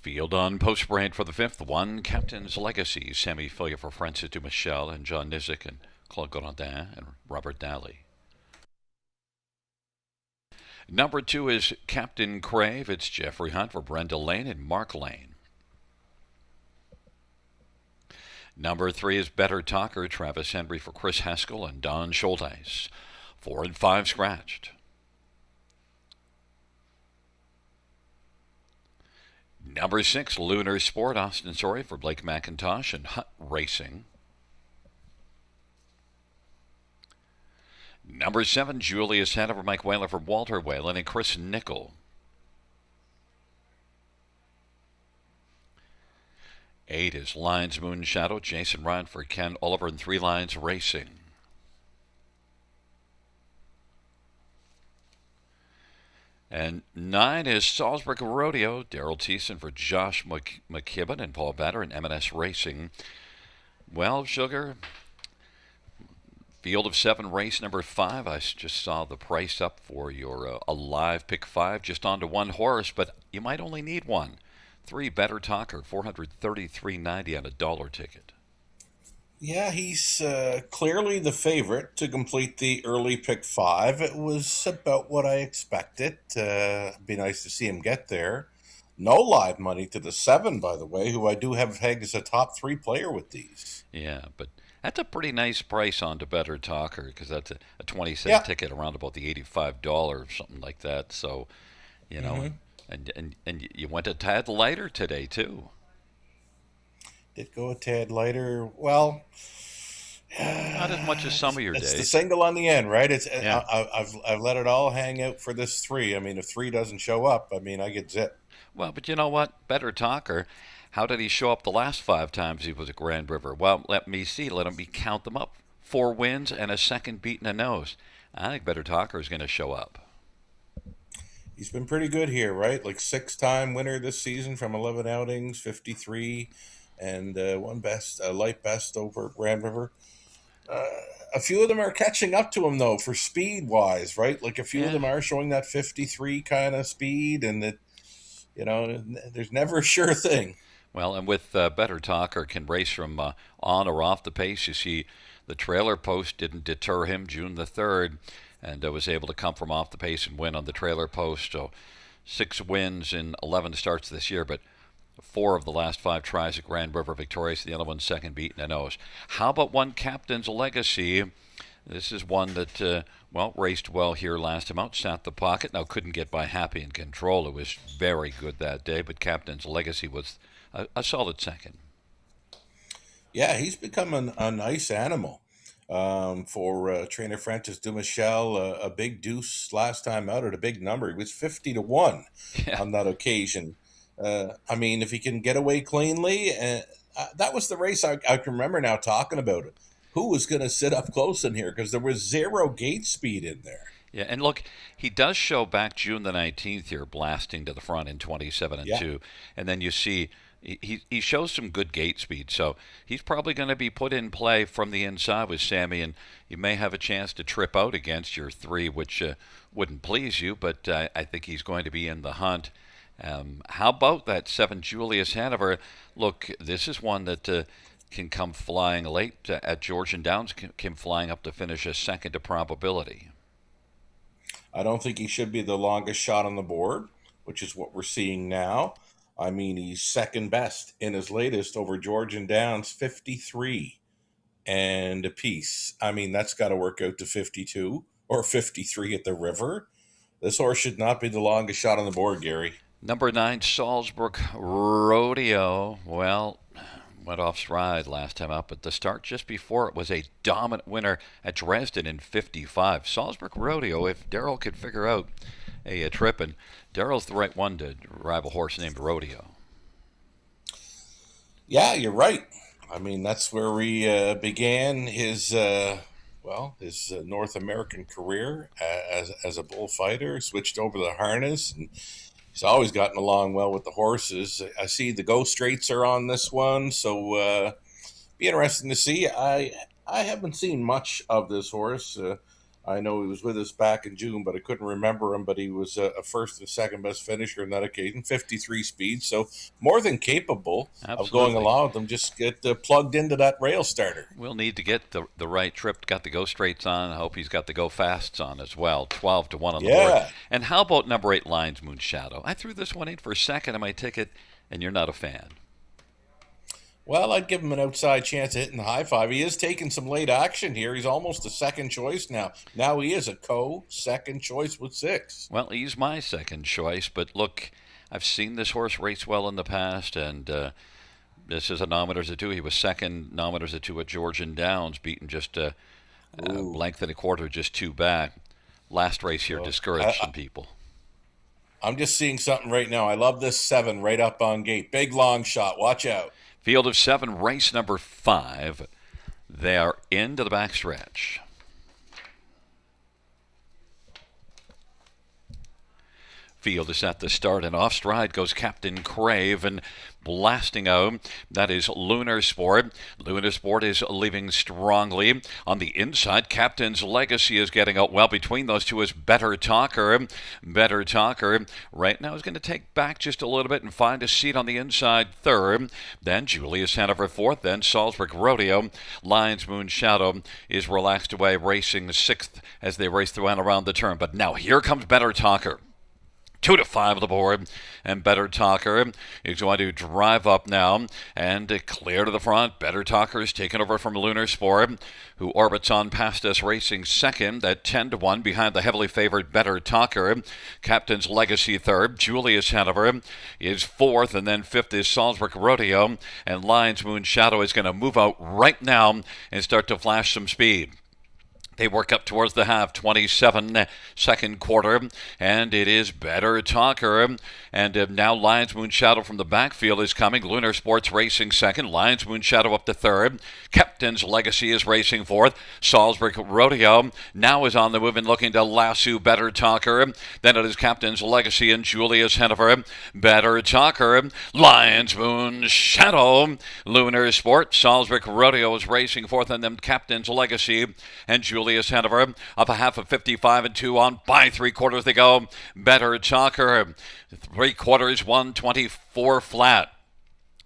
Field on post parade for the fifth one, Captain's Legacy, Sammy Filia for Francis Dumichel and John Nizick and Claude Godin and Robert Daly. Number 2 is Captain Crave. It's Jeffrey Hunt for Brenda Lane and Mark Lane. Number 3 is Better Talker, Travis Henry for Chris Haskell and Don Schulteis. 4 and 5 scratched. Number 6, Lunar Sport, Austin Sorry for Blake McIntosh and Hutt Racing. Number 7, Julius Hanover, Mike Whaler for Walter Whalen, and Chris Nickel. 8 is Lions Moon Shadow, Jason Ryan for Ken Oliver and 3 Lions Racing. And 9 is Salzburg Rodeo, Daryl Thiessen for Josh McKibben and Paul Batter and M&S Racing. Well, Sugar, Field of 7, race number 5. I just saw the price up for your Alive Pick 5, just on to one horse, but you might only need one. 3 Better Talker, $433.90 on a dollar ticket. Yeah, he's clearly the favorite to complete the early pick 5. It was about what I expected. Be nice to see him get there. No live money to the 7, by the way, who I do have pegged as a top 3 player with these. Yeah, but that's a pretty nice price on to Better Talker, because that's a 20-cent Yeah. ticket around about the $85, something like that. So, you know, and you went a tad lighter today, too. Did go a tad lighter. Well, Not as much as some of your it's the days. single on the end, right? It's Yeah. I've let it all hang out for this 3. I mean, if 3 doesn't show up, I mean, I get zipped. Well, but you know what? Better Talker, how did he show up the last 5 times he was at Grand River? Well, let me see. Let me count them up. 4 wins and a second beat in the nose. I think Better Talker is going to show up. He's been pretty good here, right? Like 6-time winner this season from 11 outings, 53, and one best, light best over at Grand River. A few of them are catching up to him though, for speed wise, right? Like a few of Yeah. them are showing that 53 kind of speed, and that there's never a sure thing. Well, and with Better Talker can race from on or off the pace. You see, the trailer post didn't deter him June the 3rd, and was able to come from off the pace and win on the trailer post. So 6 wins in 11 starts this year, but 4 of the last 5 tries at Grand River victorious. The other one second beat in the nose. How about one Captain's Legacy? This is one that, raced well here last time out, sat the pocket. Now couldn't get by Happy and Control. It was very good that day, but Captain's Legacy was a solid second. Yeah, he's become a nice animal. For trainer Francis Dumichel, a big deuce last time out at a big number. He was 50-1 Yeah. on that occasion. I mean, if he can get away cleanly, that was the race I can remember now talking about it. Who was going to sit up close in here? Because there was 0 gate speed in there. Yeah, and look, he does show back June the 19th here, blasting to the front in 27-2. Yeah. And then you see he shows some good gate speed, so he's probably going to be put in play from the inside with Sammy, and you may have a chance to trip out against your 3, which wouldn't please you, but I think he's going to be in the hunt. How about that 7 Julius Hanover? Look, this is one that can come flying late at Georgian Downs, came flying up to finish a second to probability. I don't think he should be the longest shot on the board, which is what we're seeing now. I mean, he's second best in his latest over Georgian Downs, 53 and a piece. I mean, that's got to work out to 52 or 53 at the river. This horse should not be the longest shot on the board, Gary. Number 9, Salzburg Rodeo. Well, went off stride last time out, but the start just before it was a dominant winner at Dresden in 55. Salzburg Rodeo, if Daryl could figure out a trip, and Daryl's the right one to rival horse named Rodeo. Yeah, you're right. I mean, that's where he began his North American career as a bullfighter. Switched over the harness, and he's always gotten along well with the horses. I see the Go Straights are on this one, so be interesting to see. I haven't seen much of this horse. I know he was with us back in June, but I couldn't remember him. But he was a first and second best finisher in that occasion, 53 speed, so more than capable of going Absolutely. along with them. Just get plugged into that rail starter. We'll need to get the right trip. Got the Go Straights on. I hope he's got the Go Fasts on as well. 12-1 on the board. Yeah. And how about number 8, Lions Moon Shadow? I threw this one in for second on my ticket, and you're not a fan. Well, I'd give him an outside chance of hitting the high 5. He is taking some late action here. He's almost a second choice now. Now he is a second choice with 6. Well, he's my second choice, but look, I've seen this horse race well in the past, and this is a nominators of 2. He was second nominators of 2 at Georgian Downs, beaten just Ooh. Length and a quarter, just two back. Last race here Oh, discouraged some people. I'm just seeing something right now. I love this 7 right up on gate. Big long shot. Watch out. Field of 7, race number 5. They are into the backstretch. Field is at the start, and off stride goes Captain Crave, and blasting out, that is Lunar Sport. Lunar Sport is leaving strongly. On the inside, Captain's Legacy is getting out well. Between those two is Better Talker. Better Talker right now is going to take back just a little bit and find a seat on the inside third. Then Julius Hanover fourth. Then Salzburg Rodeo. Lions Moon Shadow is relaxed away, racing sixth as they race through and around the turn. But now here comes Better Talker. 2 to 5 on the board, and Better Talker is going to drive up now and clear to the front. Better Talker is taken over from Lunar Sport, who orbits on past us, racing second at 10 to 1 behind the heavily favored Better Talker. Captain's Legacy third. Julius Hanover is fourth, and then fifth is Salzburg Rodeo, and Lions Moon Shadow is going to move out right now and start to flash some speed. They work up towards the half, 27 second quarter, and it is Better Talker. And now Lions Moon Shadow from the backfield is coming. Lunar Sports racing second. Lions Moon Shadow up to third. Captain's Legacy is racing fourth. Salzburg Rodeo now is on the move and looking to lasso Better Talker. Then it is Captain's Legacy and Julius Hanover. Better Talker. Lions Moon Shadow. Lunar Sport. Salzburg Rodeo is racing fourth, and then Captain's Legacy and Julius Hanover up a half of 55 and 2 on. By 3/4 they go. Better Talker. 3/4, 124 flat.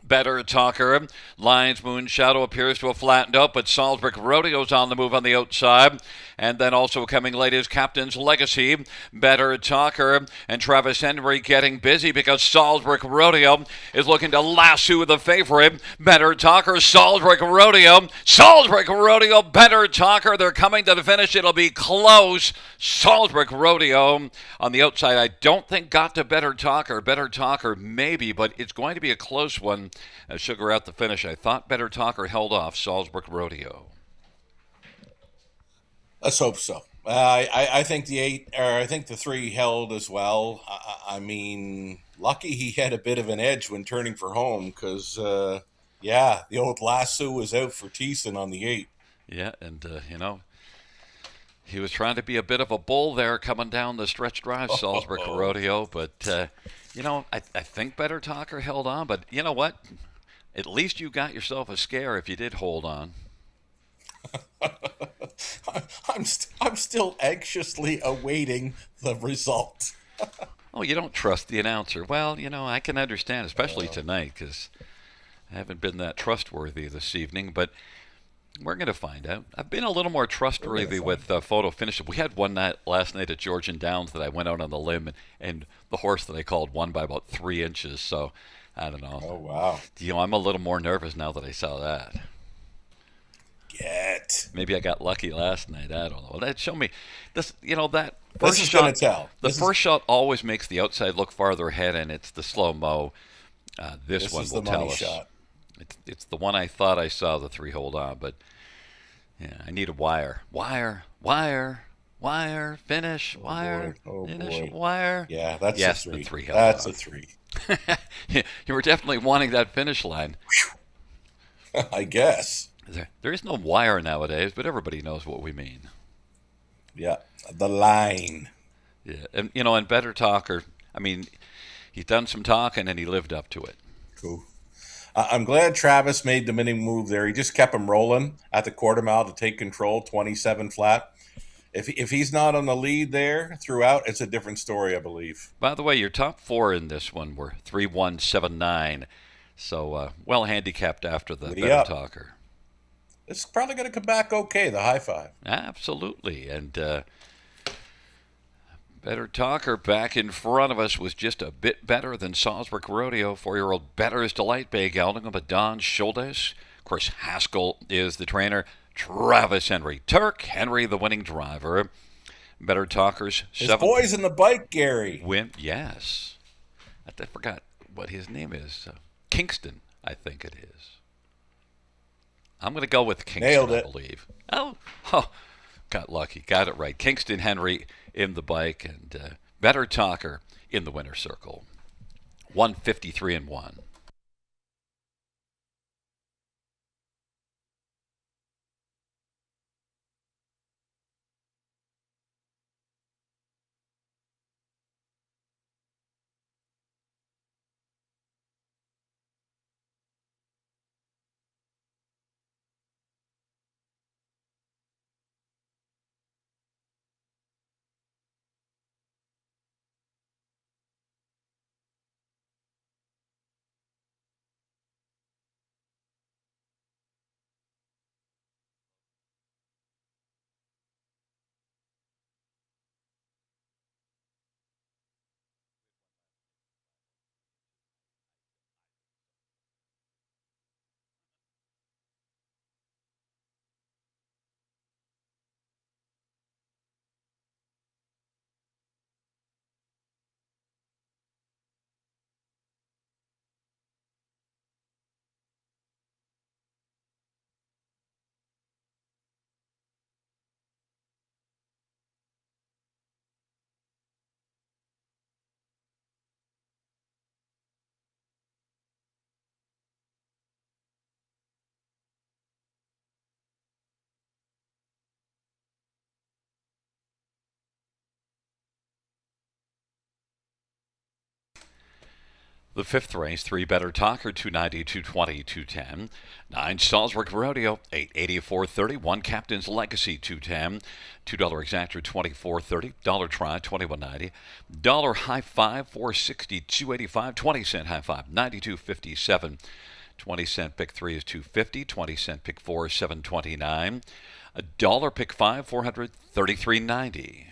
Better Talker. Lions Moon Shadow appears to have flattened out, but Salzburg Rodeo's on the move on the outside. And then also coming late is Captain's Legacy. Better Talker. And Travis Henry getting busy because Salzburg Rodeo is looking to lasso the favorite. Better Talker, Salzburg Rodeo. Salzburg Rodeo, Better Talker. They're coming to the finish. It'll be close. Salzburg Rodeo on the outside. I don't think got to Better Talker. Better Talker maybe, but it's going to be a close one. Sugar out the finish. I thought Better Talker held off Salzburg Rodeo. Let's hope so. I think the 8, or I think the 3 held as well. I mean, lucky he had a bit of an edge when turning for home because, yeah, the old lasso was out for Thiessen on the 8. Yeah, and, he was trying to be a bit of a bull there coming down the stretch drive, Salzburg Rodeo. But, I think Better Talker held on. But you know what? At least you got yourself a scare if you did hold on. I'm still anxiously awaiting the result. Oh, you don't trust the announcer. Well, I can understand, especially tonight, because I haven't been that trustworthy this evening. But we're going to find out. I've been a little more trustworthy with photo finish. We had one night last night at Georgian Downs that I went out on the limb, and the horse that I called won by about 3 inches. So I don't know. Oh, wow. I'm a little more nervous now that I saw that. Maybe I got lucky last night. I don't know. That showed me this. That first is shot. Gonna tell. The first shot always makes the outside look farther ahead, and it's the slow mo. This one is will the tell money us. shot. It's the one I thought I saw the 3 hold on, but yeah, I need a wire. Finish. Wire. Finish. Boy. Wire. Yeah, that's yes, a 3. The 3 held That's on. a 3. You were definitely wanting that finish line. I guess. There is no wire nowadays, but everybody knows what we mean. Yeah, the line. Yeah, and Better Talker, he's done some talking and he lived up to it. Cool. I'm glad Travis made the winning move there. He just kept him rolling at the quarter mile to take control, 27 flat. If he's not on the lead there throughout, it's a different story, I believe. By the way, your top 4 in this one were 3-1-7-9. So well handicapped after the Better Talker. It's probably going to come back okay, the high 5. Absolutely. And Better Talker back in front of us was just a bit better than Salzburg Rodeo. 4-year-old Better's Delight Bay gelding, but Don Schuldes. Of course, Haskell is the trainer. Travis Henry. Turk Henry, the winning driver. Better Talkers. His boy's in the bike, Gary. Yes. I forgot what his name is. Kingston, I think it is. I'm going to go with Kingston, Nailed it. I believe. Oh, Got lucky. Got it right. Kingston Henry in the bike and Better Talker in the winner's circle. 153 and 1. The fifth race, 3 Better Talker, 290, 220, 210. 9 Salzburg Rodeo, 880, 430. 1 Captain's Legacy, 210. $2 exactor, 24.30. Dollar try, 21.90. Dollar high five, 460, 285. 20-cent high five, 92.57. 20-cent pick 3 is 250. 20-cent pick 4 is 729. A dollar pick 5, 433.90.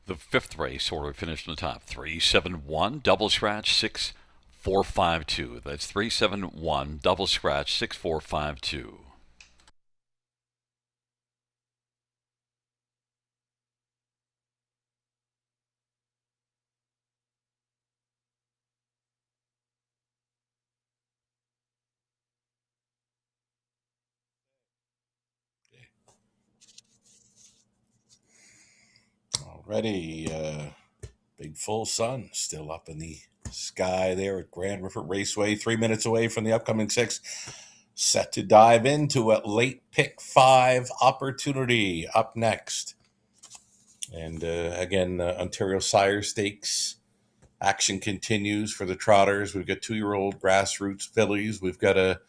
The fifth race order finished in the top. 371, double scratch 6452. That's 371, double scratch 6452. Already, big full sun still up in the sky there at Grand River Raceway, 3 minutes away from the upcoming six. Set to dive into a late pick five opportunity up next. And again, Ontario Sire Stakes action continues for the Trotters. We've got 2-year-old grassroots fillies. We've got a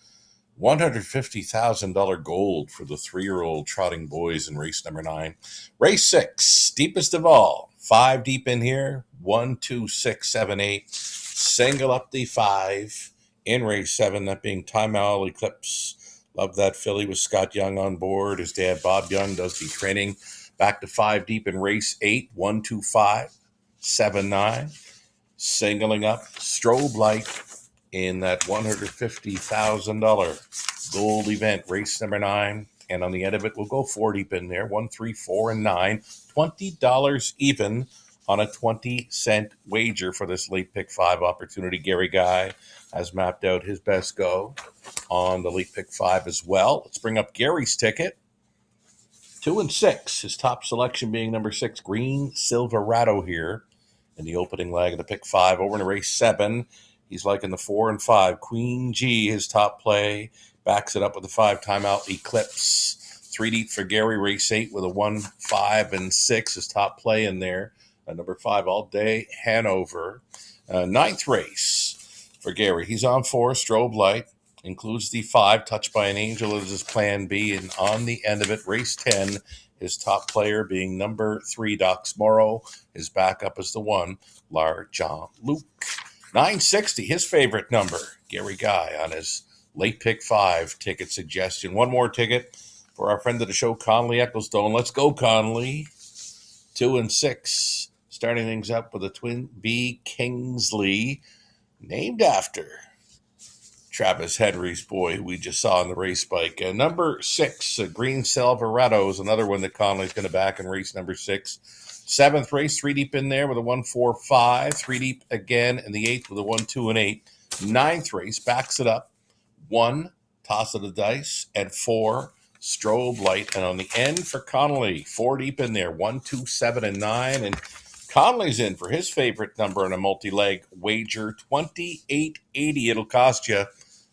$150,000 gold for the 3-year-old trotting boys in race number 9. Race 6, deepest of all. 5 deep in here. 1, 2, 6, 7, 8. Single up the 5 in race 7, that being Time Owl Eclipse. Love that filly with Scott Young on board. His dad, Bob Young, does the training. Back to 5 deep in race 8. 1, 2, 5, 7, 9. Singling up Strobe Light in that $150,000 gold event, race number 9. And on the end of it, we'll go 4 deep in there. 1, 3, 4, and 9. $20 even on a 20-cent wager for this late pick 5 opportunity. Gary Guy has mapped out his best go on the late pick 5 as well. Let's bring up Gary's ticket. 2 and 6. His top selection being number 6, Green Silverado here in the opening leg of the pick 5. Over in race 7, he's liking the 4 and 5. Queen G, his top play, backs it up with the 5 timeout Eclipse. 3 deep for Gary, race 8 with a 1, 5, and 6, his top play in there. Number 5 all day, Hanover. Ninth race for Gary. He's on 4, Strobe Light. Includes the 5, Touched by an Angel as his plan B. And on the end of it, race 10, his top player being number 3, Dox Morrow. His backup is the 1, Lar John Luke. 960, his favorite number. Gary Guy on his late pick 5 ticket suggestion. One more ticket for our friend of the show, Conley Ecclestone. Let's go, Conley. 2 and 6. Starting things up with a twin B Kingsley, named after Travis Henry's boy, who we just saw on the race bike. Number 6, Green Silverado is another one that Conley's going to back in race number 6. 7th race, 3 deep in there with a 1, 4, 5. 3 deep again in the 8th with a 1, 2, and 8. 9th race, backs it up. 1, Toss of the Dice, and 4, Strobe Light. And on the end for Connolly, 4 deep in there, 1, 2, 7, and 9. And Conley's in for his favorite number in a multi-leg wager, $28.80. It'll cost you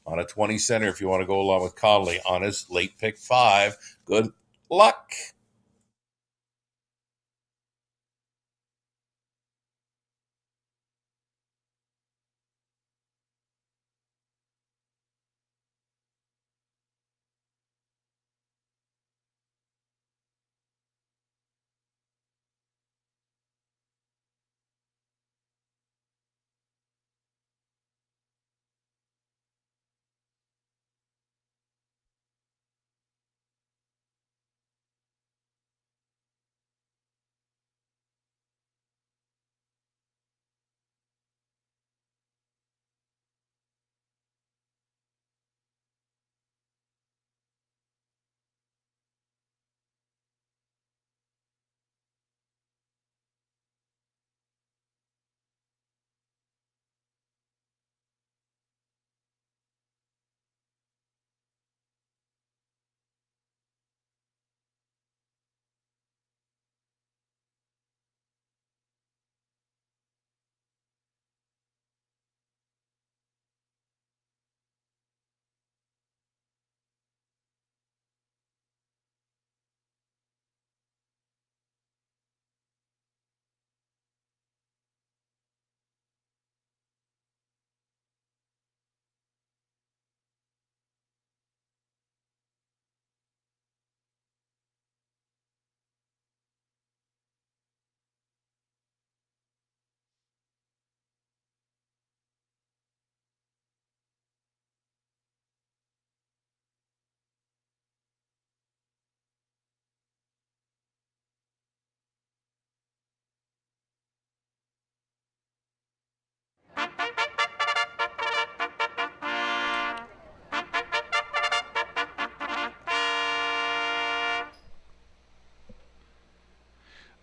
on a 20-center if you want to go along with Conley on his late pick 5. Good luck.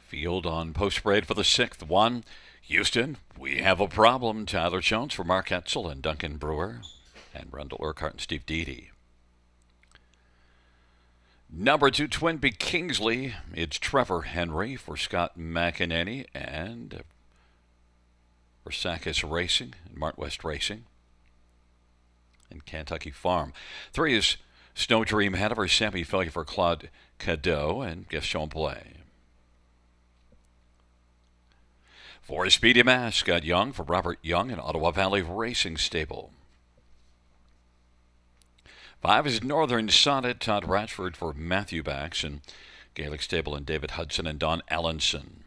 Field on post parade for the 6th one. Houston, we have a problem. Tyler Jones for Mark Etzel and Duncan Brewer. And Rundle Urquhart and Steve Deedy. Number 2, Twin Peak Kingsley. It's Trevor Henry for Scott McEnany and Versakis Racing and Mart West Racing. And Kentucky Farm. 3 is Snow Dream Hanover, Sammy Failure for Claude Cadeau and Guest Champlain. 4 is Speedy Mass, Scott Young for Robert Young and Ottawa Valley Racing Stable. 5 is Northern Sonnet, Todd Ratchford for Matthew Bax and Gaelic Stable and David Hudson and Don Allenson.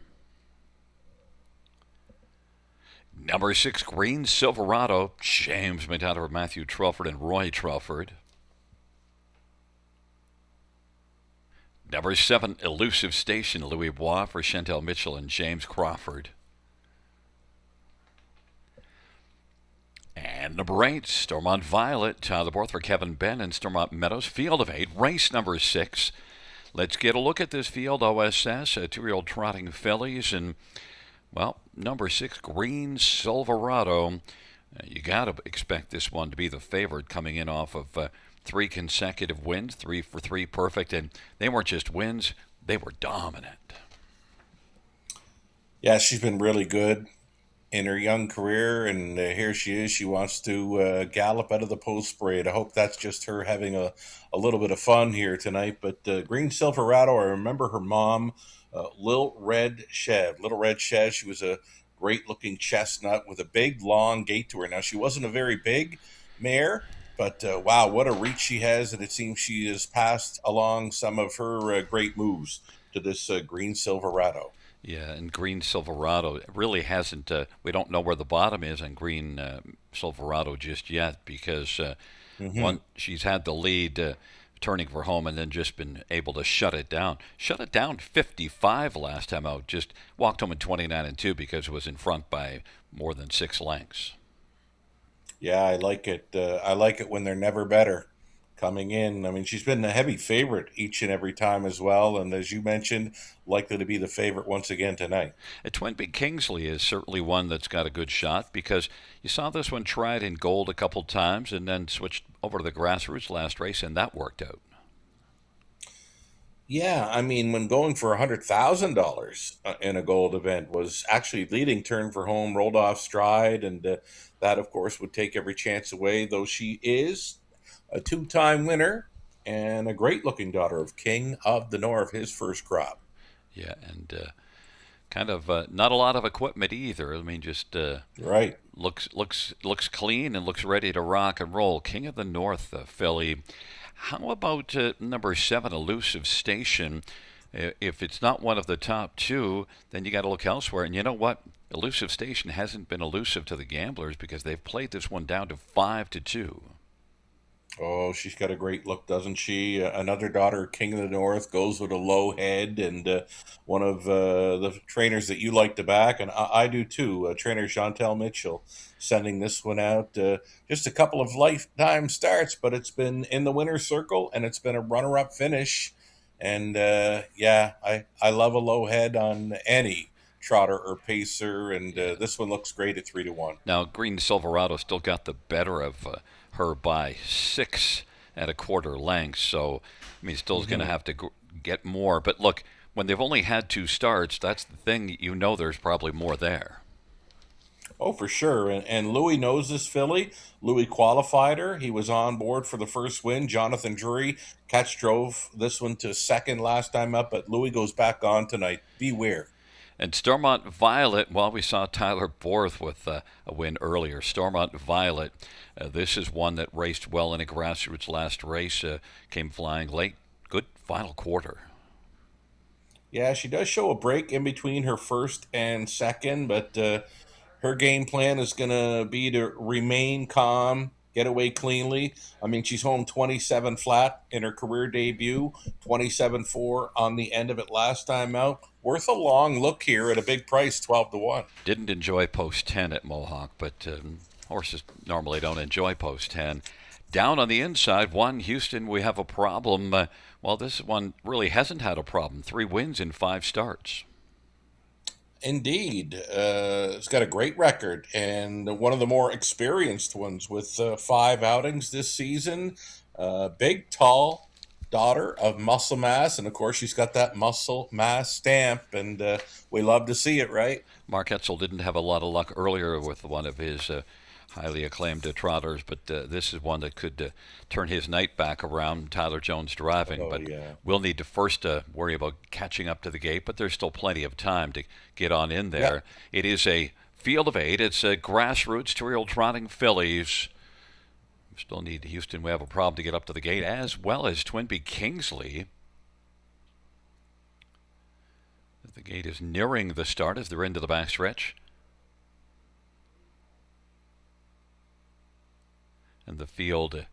Number 6, Green Silverado, James McDonough for Matthew Trelford and Roy Trelford. Number 7, Elusive Station, Louis Bois for Chantel Mitchell and James Crawford. And number 8, Stormont Violet, Tyler Borth for Kevin Ben and Stormont Meadows. Field of 8, race number 6. Let's get a look at this field. OSS, 2-year-old trotting fillies, and, well, number 6, Green Silverado. You got to expect this one to be the favorite coming in off of 3 consecutive wins, 3 for 3 perfect, and they weren't just wins, they were dominant. Yeah, she's been really good in her young career, and here she is. She wants to gallop out of the post parade. I hope that's just her having a little bit of fun here tonight. But Green Silverado, I remember her mom, Little Red Chev. She was a great-looking chestnut with a big, long gait to her. Now, she wasn't a very big mare, but wow, what a reach she has, and it seems she has passed along some of her great moves to this Green Silverado. Yeah, and Green Silverado really hasn't, we don't know where the bottom is on Green Silverado just yet because one, she's had the lead turning for home and then just been able to shut it down. Shut it down 55 last time out, just walked home in 29-2 because it was in front by more than 6 lengths. Yeah, I like it. I like it when they're never better coming in. I mean, she's been a heavy favorite each and every time as well. And as you mentioned, likely to be the favorite once again tonight. Twin Peak Kingsley is certainly one that's got a good shot because you saw this one tried in gold a couple times and then switched over to the grassroots last race, and that worked out. Yeah, I mean, when going for $100,000 in a gold event was actually leading turn for home, rolled off stride, and that, of course, would take every chance away, though she is a 2-time winner and a great-looking daughter of King of the North, his first crop. Yeah, and kind of not a lot of equipment either. I mean, just right. Looks clean and looks ready to rock and roll. King of the North filly. How about number 7, Elusive Station? If it's not one of the top 2, then you got to look elsewhere. And you know what? Elusive Station hasn't been elusive to the gamblers because they've played this one down to 5-2. Oh, she's got a great look, doesn't she? Another daughter, King of the North, goes with a low head, and one of the trainers that you like to back, and I do too, trainer Chantel Mitchell, sending this one out. Just a couple of lifetime starts, but it's been in the winner's circle, and it's been a runner-up finish. And yeah, I love a low head on any trotter or pacer, and this one looks great at 3-1. Now, Green Silverado still got the better of her by 6 1/4 lengths, so I mean, still is going to have to get more. But look, when they've only had 2 starts, that's the thing. You know, there's probably more there. Oh, for sure. And Louis knows this filly. Louis qualified her. He was on board for the first win. Jonathan Drury drove this one to second last time up, but Louis goes back on tonight. Beware. And Stormont Violet, well, we saw Tyler Borth with a win earlier. Stormont Violet, this is one that raced well in a grassroots last race, came flying late. Good final quarter. Yeah, she does show a break in between her first and second, but her game plan is going to be to remain calm, get away cleanly. I mean, she's home 27 flat in her career debut, 27-4 on the end of it last time out. Worth a long look here at a big price, 12-1. Didn't enjoy post 10 at Mohawk, but horses normally don't enjoy post 10. Down on the inside, 1 Houston, we have a problem. Well, this one really hasn't had a problem. 3 wins in 5 starts. Indeed. It's got a great record and one of the more experienced ones with 5 outings this season. Big, tall daughter of muscle mass. And of course, she's got that muscle mass stamp. And we love to see it, right? Mark Etzel didn't have a lot of luck earlier with one of his highly acclaimed trotters, but this is one that could turn his night back around. Tyler Jones driving, Oh, but yeah. we'll need to first worry about catching up to the gate, but there's still plenty of time to get on in Yeah. there. It is a field of 8. It's a grassroots two-year-old trotting fillies. Still need Houston. We have a problem to get up to the gate, as well as Twinbee Kingsley. The gate is nearing the start as they're into the backstretch. And the field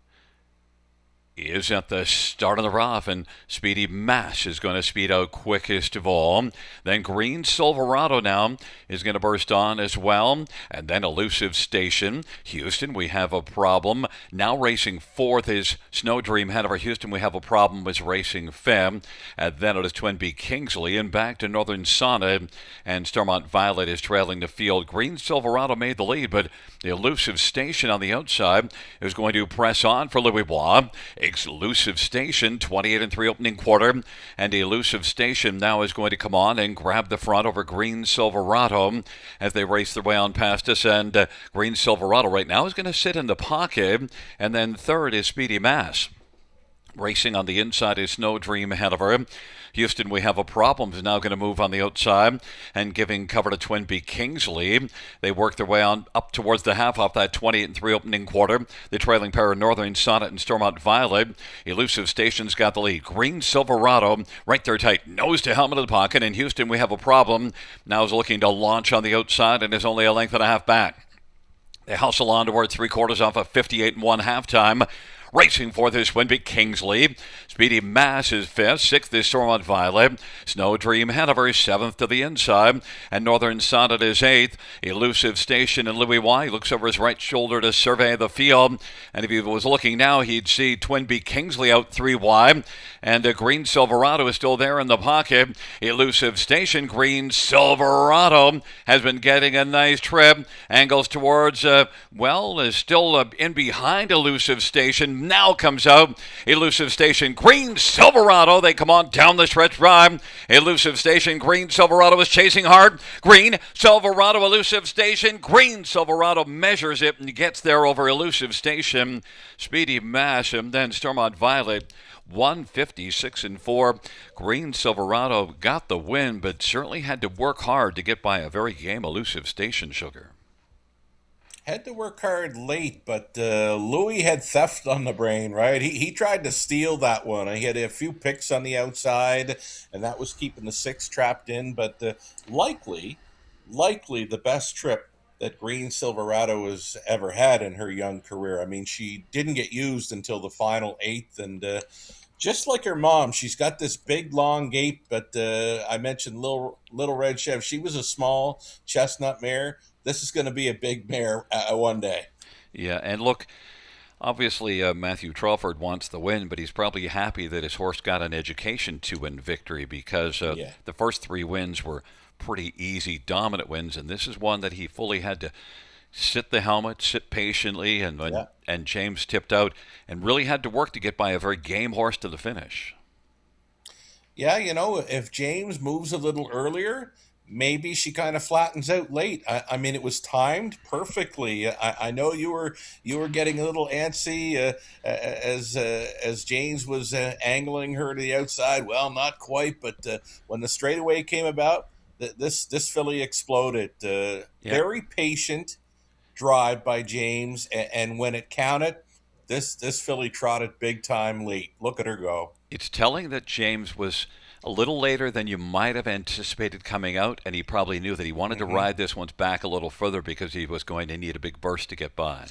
is at the start of the rough, and Speedy Mash is going to speed out quickest of all. Then Green Silverado now is going to burst on as well, and then Elusive Station. Houston, we have a problem. Now racing fourth is Snow Dream. Hanover Houston, we have a problem with racing fifth. And then it is Twinbee Kingsley, and back to Northern Sonnet, and Starmont Violet is trailing the field. Green Silverado made the lead, but the Elusive Station on the outside is going to press on for Louis Bois. Elusive Station, 28-3 opening quarter, and Elusive Station now is going to come on and grab the front over Green Silverado as they race their way on past us, and Green Silverado right now is going to sit in the pocket, and then third is Speedy Mass. Racing on the inside is Snow Dream Hanover. Houston, we have a problem, is now going to move on the outside and giving cover to Twinbee Kingsley. They work their way on up towards the half off that 28-3 opening quarter. The trailing pair of Northern Sonnet and Stormont Violet. Elusive Station's got the lead. Green Silverado right there tight, nose to helmet in the pocket. In Houston, we have a problem. Now is looking to launch on the outside and is only a length and a half back. They hustle on toward 3/4 off a 58-1 halftime. Racing fourth is Twinbee Kingsley. Speedy Mass is fifth. Sixth is Stormont Violet. Snow Dream Hanover seventh to the inside. And Northern Sonnet is eighth. Elusive Station and Louis Y looks over his right shoulder to survey the field. And if he was looking now, he'd see Twinbee Kingsley out 3 wide. And Green Silverado is still there in the pocket. Elusive Station, Green Silverado has been getting a nice trip. Angles towards, is still in behind Elusive Station. Now comes out Elusive Station, Green Silverado. They come on down the stretch drive. Elusive Station, Green Silverado is chasing hard. Green Silverado, Elusive Station. Green Silverado measures it and gets there over Elusive Station. Speedy Mass and then Stormont Violet. 156-4. Green Silverado got the win, but certainly had to work hard to get by a very game Elusive Station, Sugar. Had to work hard late, but Louis had theft on the brain, right? He tried to steal that one. He had a few picks on the outside, and that was keeping the 6 trapped in. But likely the best trip that Green Silverado has ever had in her young career. I mean, she didn't get used until the final 8th, and just like her mom, she's got this big long gait. But I mentioned Little Red Chef. She was a small chestnut mare. This is going to be a big mare one day. Yeah, and look, obviously Matthew Trelford wants the win, but he's probably happy that his horse got an education to win victory because Yeah. the first 3 wins were pretty easy, dominant wins, and this is one that he fully had to sit the helmet, sit patiently, and Yeah. and James tipped out and really had to work to get by a very game horse to the finish. Yeah, if James moves a little earlier, maybe she kind of flattens out late. I mean, it was timed perfectly. I know you were getting a little antsy as James was angling her to the outside. Well, not quite, but when the straightaway came about, this filly exploded. Yeah. Very patient drive by James, and when it counted, this filly trotted big time late. Look at her go. It's telling that James was a little later than you might have anticipated coming out, and he probably knew that he wanted to ride this one back a little further because he was going to need a big burst to get by.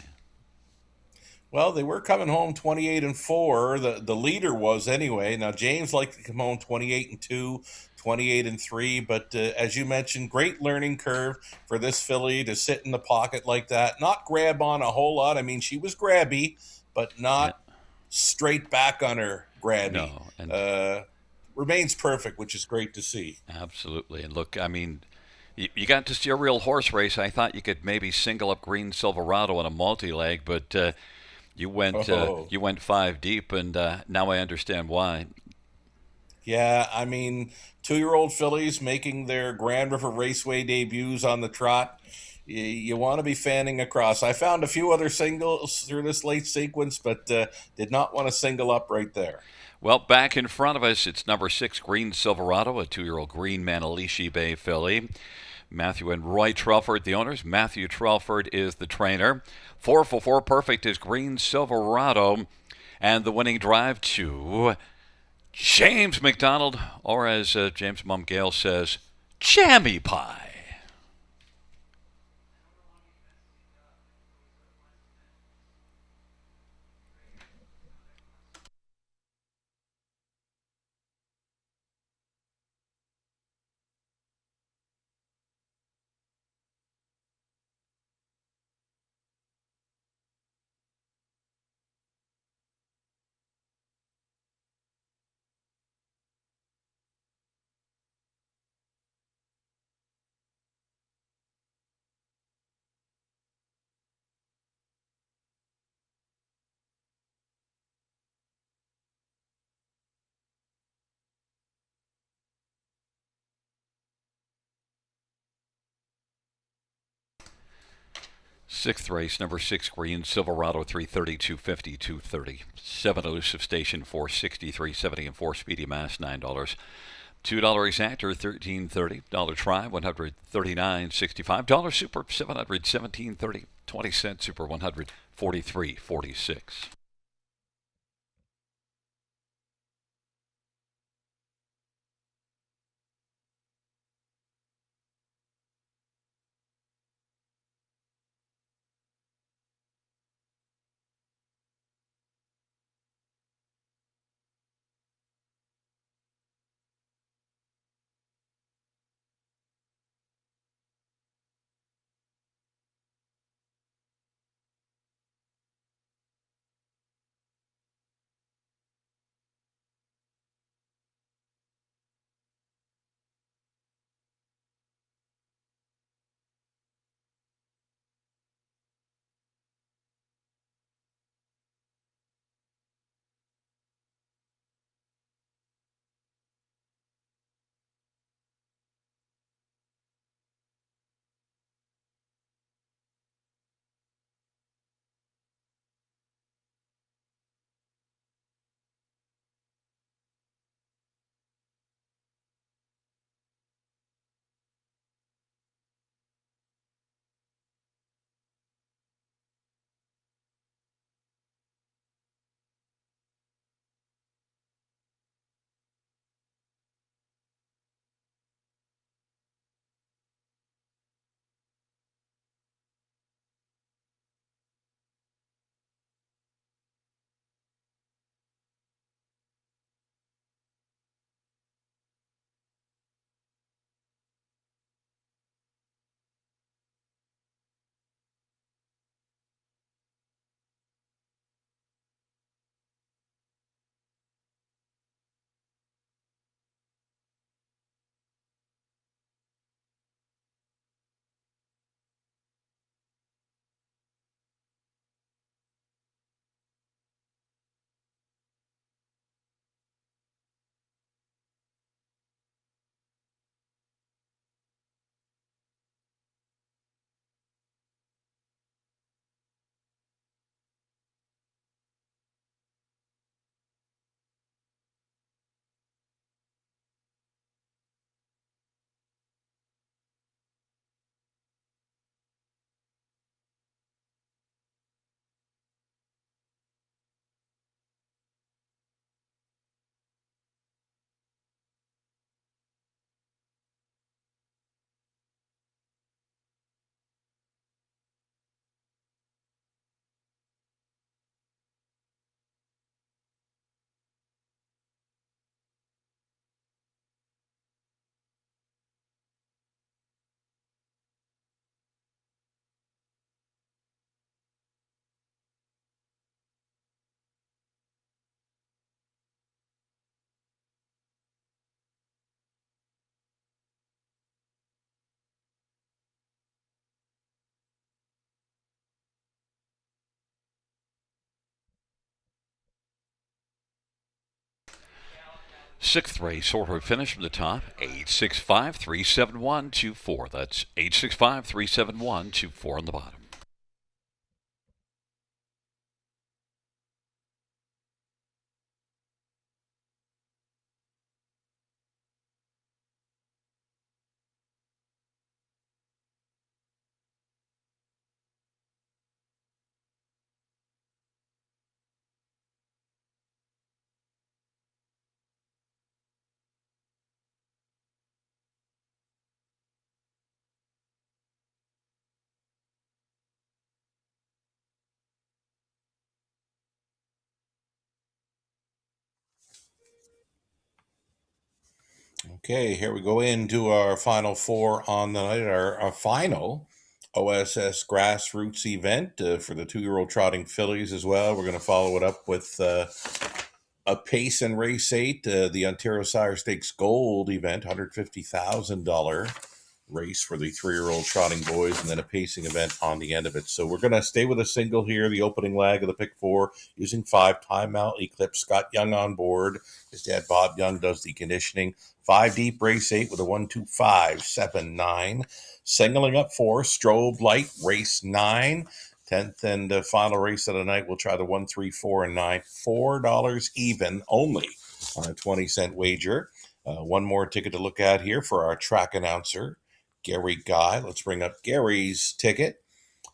Well, they were coming home 28-4. The leader was anyway. Now James liked to come home 28-2, 28-3. But as you mentioned, great learning curve for this filly to sit in the pocket like that, not grab on a whole lot. I mean, she was grabby, but Yeah. not straight back on her grabby. No, and Remains perfect, which is great to see. absolutely. And look, I mean, You got to see a real horse race. I thought you could maybe single up Green Silverado in a multi-leg, but Oh, you went five deep, and now I understand why. yeah. I mean, 2-year-old fillies making their Grand River Raceway debuts on the trot. You want to be fanning across. I found a few other singles through this late sequence, but did not want to single up right there. Well, back in front of us, it's number 6, Green Silverado, a 2-year-old Green Manalishi Bay filly. Matthew and Roy Trelford, the owners. Matthew Trelford is the trainer. 4 for 4 perfect is Green Silverado. And the winning drive to James McDonald, or as James Mum Gale says, Jammy Pie. 6th race, number 6, Green Silverado, 330, 250, 230. 7 elusive station, 463, 70, and 4 speedy mass, $9. $2 exactor, 1330. Dollar try, 139.65. Dollar super, 717.30. 20-cent super, 143.46. Sixth race order finish from the top, 865-371-24. That's 865-371-24 on the bottom. Okay, here we go into our final four on the night, our final OSS grassroots event for the 2-year-old trotting fillies as well. We're going to follow it up with a pace and race 8, the Ontario Sire Stakes Gold event, $150,000 race for the 3-year-old trotting boys, and then a pacing event on the end of it. So we're going to stay with a single here, the opening leg of the pick 4, using 5 timeout Eclipse. Scott Young on board. His dad Bob Young does the conditioning. 5 deep, race 8 with a 1-2-5-7-9. Singling up 4, Strobe Light, race 9. 10th and final race of the night, we'll try the 1-3-4-9. $4 even only on a 20-cent wager. One more ticket to look at here for our track announcer, Gary Guy. Let's bring up Gary's ticket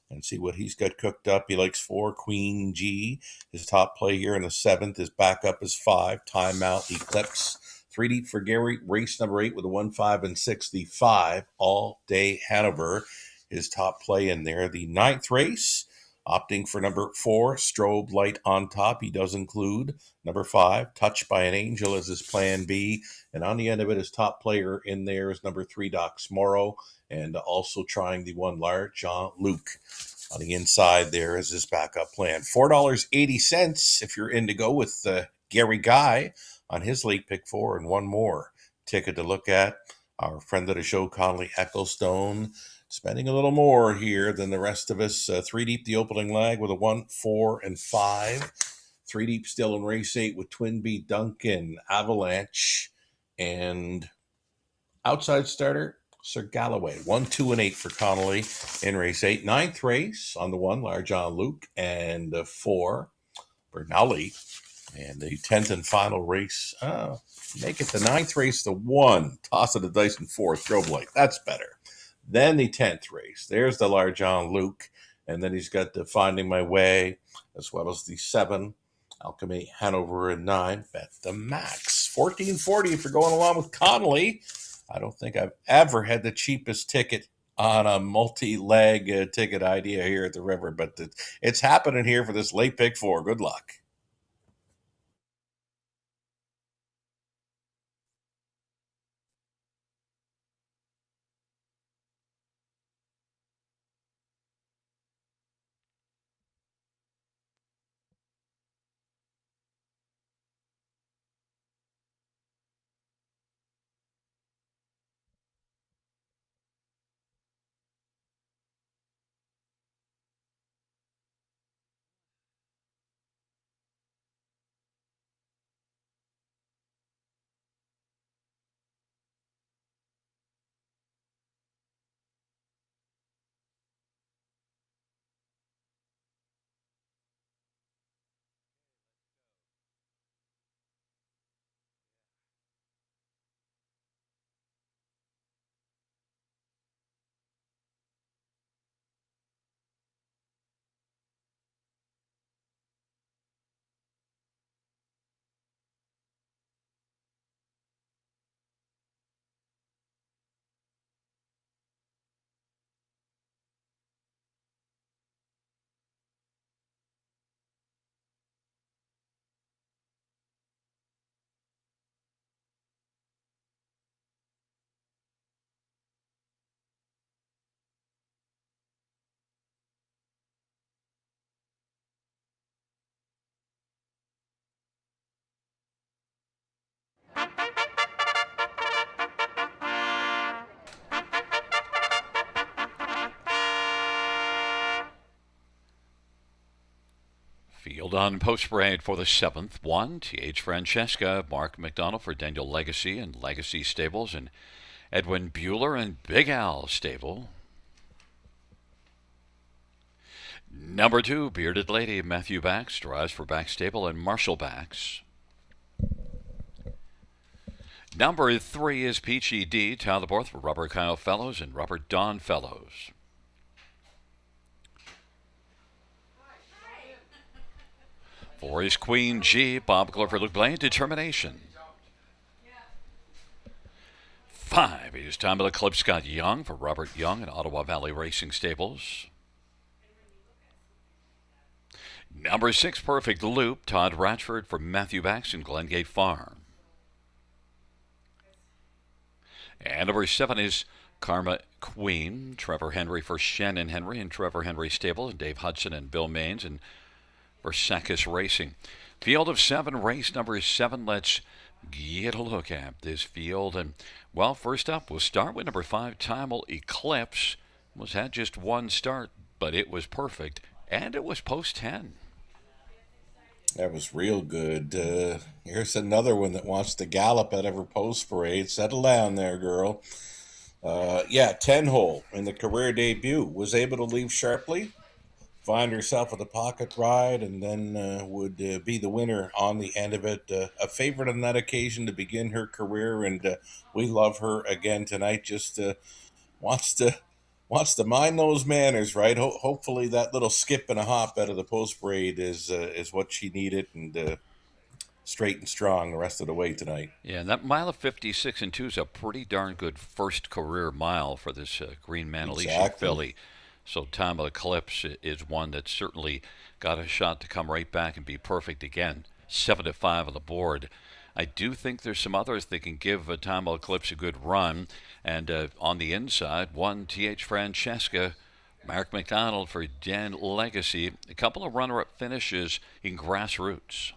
and see what he's got cooked up. He likes 4 Queen G. His top play here in the 7th. His backup is 5 Timeout Eclipse. 3 deep for Gary. Race number 8 with a 1-5-6. The 5 All Day Hanover. His top play in there. The 9th race, opting for number 4 Strobe Light on top. He does include number 5 Touched by an Angel as his plan B. And on the end of it, his top player in there is number 3 Docs Morrow. And also trying the 1 large Jean Luc. On the inside there is his backup plan. $4.80 if you're in to go with Gary Guy on his late pick 4, and one more ticket to look at. Our friend of the show, Connolly Ecclestone, spending a little more here than the rest of us. 3 deep the opening leg with a 1, 4, and 5. 3 deep still in race 8 with Twin B Duncan, Avalanche, and outside starter Sir Galloway. 1, 2, and 8 for Connolly in race 8. 9th race on the 1, Large John Luke, and 4 Bernalli. And the 10th and final race, make it the 9th race, the 1, toss of the dice and 4, Strobe Light. That's better. Then the 10th race, there's the Large John Luke. And then he's got the Finding My Way, as well as the 7, Alchemy Hanover, and 9, Bet the Max. $14.40 if you're going along with Connolly. I don't think I've ever had the cheapest ticket on a multi-leg ticket idea here at the river, but it's happening here for this late pick 4. Good luck. Field on post parade for the 7th one. T.H. Francesca, Mark McDonald for Daniel Legacy and Legacy Stables, and Edwin Bueller and Big Al Stable. Number 2, Bearded Lady, Matthew Bax, drives for Bax Stable and Marshall Bax. Number 3 is Peachy D, Tyler Borth for Robert Kyle Fellows and Robert Don Fellows. Four is Queen G, Bob Glover, Luke Blaine, Determination. 5 is Time of the Clip, Scott Young for Robert Young and Ottawa Valley Racing Stables. Number 6, Perfect Loop, Todd Ratchford for Matthew Bax and Glengate Farm. And number 7 is Karma Queen, Trevor Henry for Shannon Henry and Trevor Henry Stables, and Dave Hudson and Bill Maines and Versakis Racing. Field of 7, race number 7. Let's get a look at this field. And, well, first up, we'll start with number 5, Timal Eclipse. Was had just one start, but it was perfect, and it was post 10. That was real good. Here's another one that wants to gallop out of her post parade. Settle down there, girl. 10 hole in the career debut. Was able to leave sharply, find herself with a pocket ride, and then would be the winner on the end of it. A favorite on that occasion to begin her career, and we love her again tonight. Just wants to mind those manners, right? Hopefully that little skip and a hop out of the post parade is what she needed, and straight and strong the rest of the way tonight. Yeah, and that mile of 56 and 2 is a pretty darn good first career mile for this Green Manalishi Exactly. filly. So Time of Eclipse is one that's certainly got a shot to come right back and be perfect again. 7-5 on the board. I do think there's some others that can give Time of Eclipse a good run. And on the inside, 1 T.H. Francesca, Mark McDonald for Dan Legacy. A couple of runner-up finishes in Grassroots.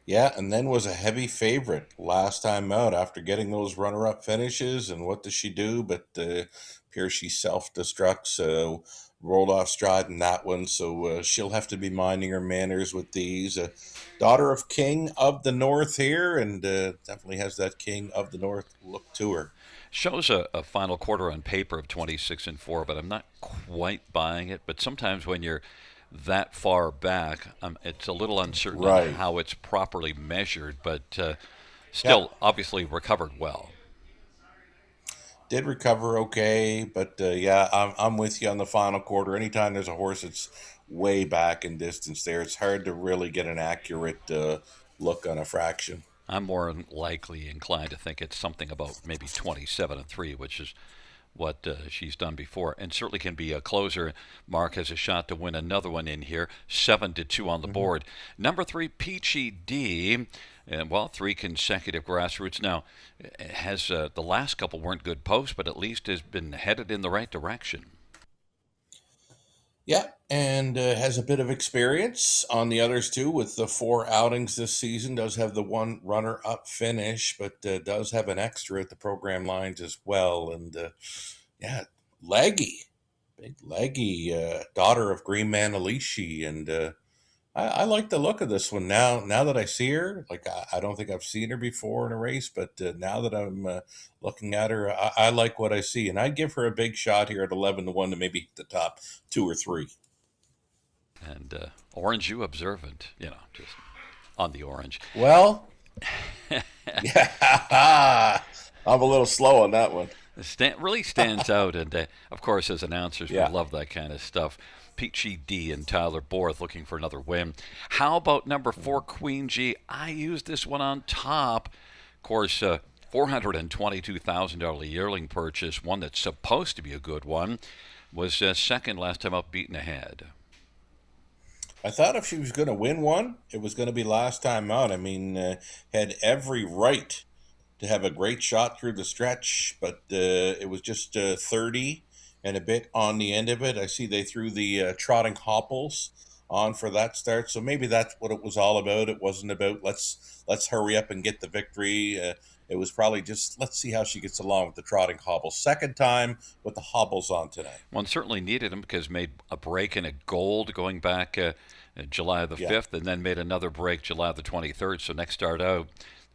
Yeah, and then was a heavy favorite last time out after getting those runner-up finishes. And what does she do? But appears she self-destructs, rolled off stride in that one. So she'll have to be minding her manners with these. Daughter of King of the North here, and definitely has that King of the North look to her. Shows a final quarter on paper of 26 and 4, but I'm not quite buying it. But sometimes when you're that far back, it's a little uncertain Right. on how it's properly measured, but still obviously recovered well. Did recover okay, but I'm with you on the final quarter. Anytime there's a horse that's way back in distance there, it's hard to really get an accurate look on a fraction. I'm more likely inclined to think it's something about maybe 27 and 3, which is what she's done before, and certainly can be a closer. Mark has a shot to win another one in here. 7-2 on the board. Number 3, Peachy D. And, 3 consecutive Grassroots. Now, has the last couple weren't good posts, but at least has been headed in the right direction. Yeah, and has a bit of experience on the others too with the 4 outings this season. Does have the 1 runner-up finish, but does have an extra at the program lines as well. And leggy, big leggy, daughter of Green Manalishi, and I like the look of this one now. Now that I see her, like I don't think I've seen her before in a race, but now that I'm looking at her, I like what I see, and I'd give her a big shot here at 11-1 to maybe the top 2 or 3. And Orange, you observant, just on the orange. Well, yeah, I'm a little slow on that one. Really stands out, and of course, as announcers, Yeah. we love that kind of stuff. Peachy D and Tyler Borth looking for another win. How about number 4, Queen G? I used this one on top. Of course, $422,000 yearling purchase, one that's supposed to be a good one, was second last time up, beaten ahead. I thought if she was going to win one, it was going to be last time out. I mean, had every right to have a great shot through the stretch, but it was just 30 and a bit on the end of it. I see they threw the trotting hopples on for that start, so maybe that's what it was all about. It wasn't about let's hurry up and get the victory. It was probably just, let's see how she gets along with the trotting hobbles. Second time with the hobbles on tonight. One certainly needed him because made a break in a gold going back July the Yeah. 5th, and then made another break July the 23rd. So next start out,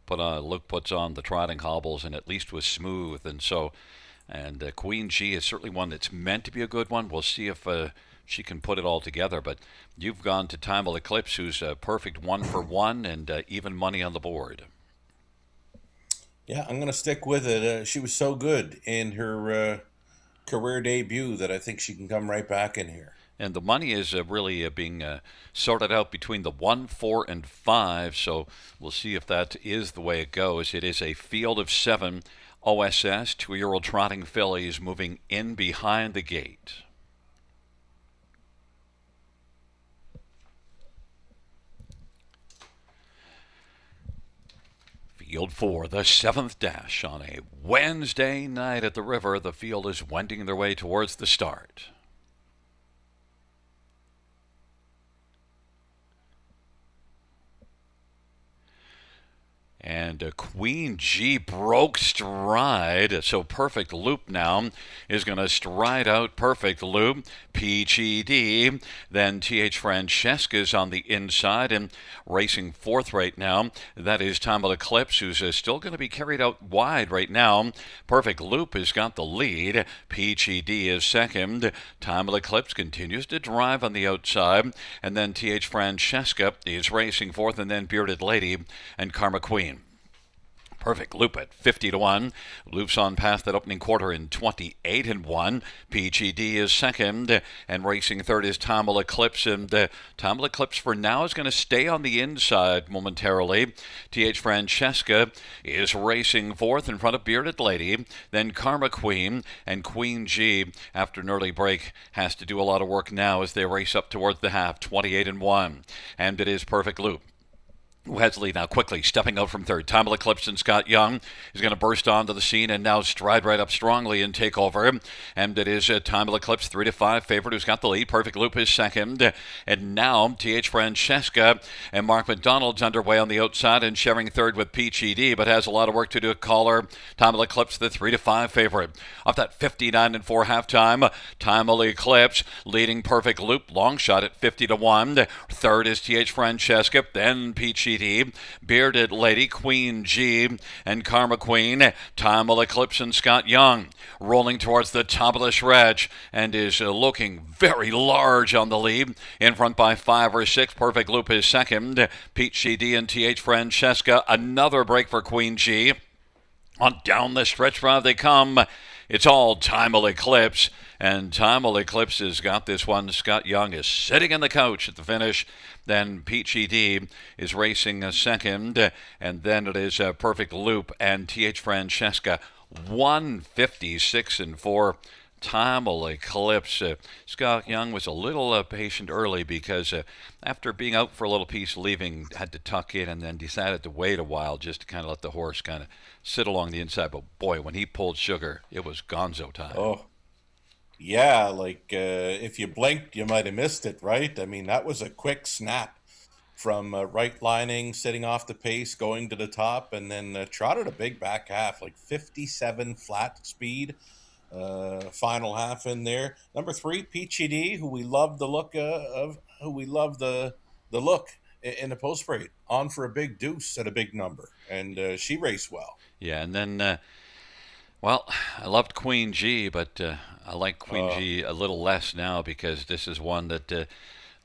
Luke puts on the trotting hobbles and at least was smooth. And Queen G is certainly one that's meant to be a good one. We'll see if she can put it all together. But you've gone to Time of Eclipse, who's a perfect 1-for-1 and even money on the board. Yeah, I'm going to stick with it. She was so good in her career debut that I think she can come right back in here. And the money is really being sorted out between the 1, 4, and 5. So we'll see if that is the way it goes. It is a field of 7 OSS, 2-year-old trotting fillies moving in behind the gate. Field 4, the 7th dash on a Wednesday night at the river. The field is wending their way towards the start. And Queen G broke stride. So Perfect Loop now is going to stride out Perfect Loop. Peachy D. Then T.H. Francesca's on the inside and racing fourth right now. That is Time of Eclipse, who's still going to be carried out wide right now. Perfect Loop has got the lead. Peachy D is second. Time of Eclipse continues to drive on the outside. And then T.H. Francesca is racing fourth, and then Bearded Lady and Karma Queen. Perfect Loop at 50-1. Loops on past that opening quarter in 28-1. PGD is second, and racing third is Tamil Eclipse. And Tamil Eclipse for now is going to stay on the inside momentarily. T.H. Francesca is racing fourth in front of Bearded Lady. Then Karma Queen and Queen G, after an early break, has to do a lot of work now as they race up towards the half, 28-1. And it is Perfect Loop Wesley now quickly stepping out from third. Time of Eclipse and Scott Young is going to burst onto the scene and now stride right up strongly and take over. And it is Time of Eclipse 3-5 favorite who's got the lead. Perfect Loop is second. And now T.H. Francesca and Mark McDonald's underway on the outside and sharing third with PGD, but has a lot of work to do at caller. Time of Eclipse the 3-5 favorite. Off that 59-4 halftime, Time of Eclipse leading Perfect Loop. Long shot at 50-1. Third is T.H. Francesca. Then PGD. Bearded Lady, Queen G, and Karma Queen. Time of Eclipse and Scott Young rolling towards the top of the stretch and is looking very large on the lead. In front by 5 or 6. Perfect Loop is second. Peachy D and T.H. Francesca. Another break for Queen G. On down the stretch drive they come. It's all Time of Eclipse. And Time of Eclipse has got this one. Scott Young is sitting in the couch at the finish. Then Peachy D is racing second. And then it is Perfect Loop and T.H. Francesca. 156-4. Time of Eclipse. Scott Young was a little patient early because after being out for a little piece, leaving, had to tuck in and then decided to wait a while just to kind of let the horse kind of sit along the inside. But boy, when he pulled sugar, it was gonzo time. Oh, yeah, like if you blinked, you might have missed it, right? I mean, that was a quick snap from right lining, sitting off the pace, going to the top, and then trotted a big back half, like 57 flat speed. Final half in there. Number 3, Peachy D, who we love the look who we love the look in the post parade, on for a big deuce at a big number, and she raced well. Yeah, and then. Well, I loved Queen G, but I like Queen G a little less now because this is one that they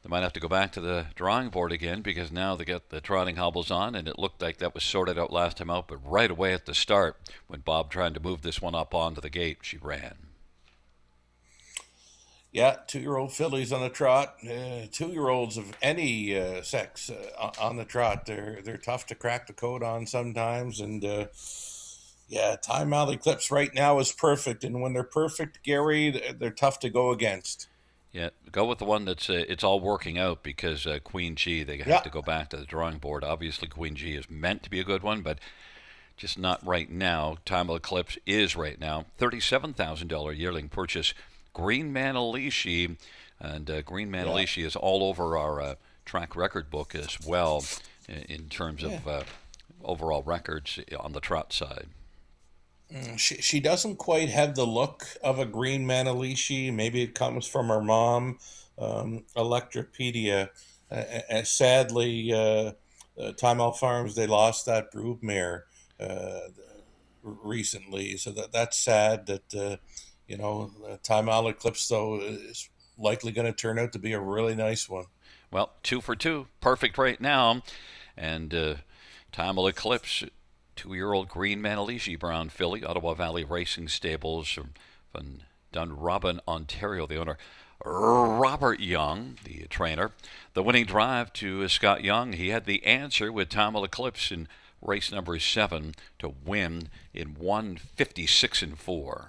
might have to go back to the drawing board again because now they got the trotting hobbles on, and it looked like that was sorted out last time out, but right away at the start, when Bob tried to move this one up onto the gate, she ran. Yeah, 2-year-old fillies on the trot. 2-year-olds of any sex on the trot. They're tough to crack the code on sometimes, and yeah, Time Alley Eclipse right now is perfect, and when they're perfect, Gary, they're tough to go against. Yeah, go with the one that's it's all working out because Queen G, they have to go back to the drawing board. Obviously, Queen G is meant to be a good one, but just not right now. Time of Eclipse is right now. $37,000 yearling purchase. Green Manalishi, and Green Manalishi is all over our track record book as well in terms of overall records on the trot side. She doesn't quite have the look of a green Manalishi. Maybe it comes from her mom, Electropedia. Sadly, Time Out Farms, they lost that broodmare recently, so that's sad. That Time Out Eclipse though is likely going to turn out to be a really nice one. Well, 2 for 2, perfect right now. And Time will Eclipse, 2-year-old Green Manalishi Brown filly, Ottawa Valley Racing Stables from Dunrobin, Ontario. The owner, Robert Young, the trainer. The winning drive to Scott Young. He had the answer with Time will Eclipse in race number 7 to win in 1:56.4.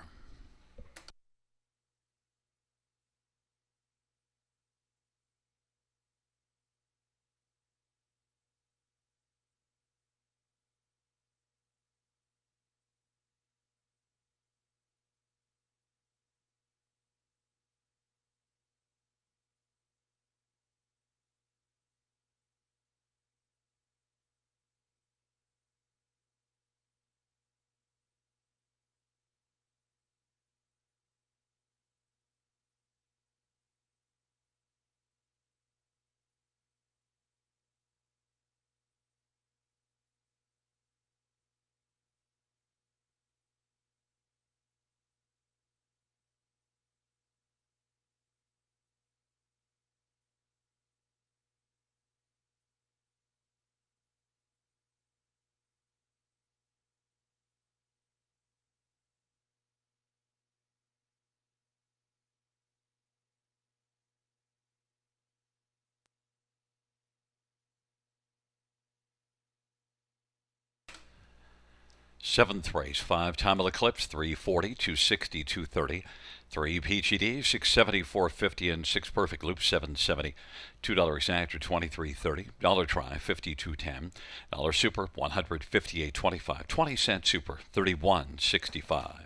Seventh race, 5 Time Eclipse, 340, 260, 230. 3 PGD, 670, 450, and 6 Perfect Loop, 770. $2 exact or 23.30. Dollar Try, 52.10. Dollar Super, 158.25. 20-cent Super, 31.65.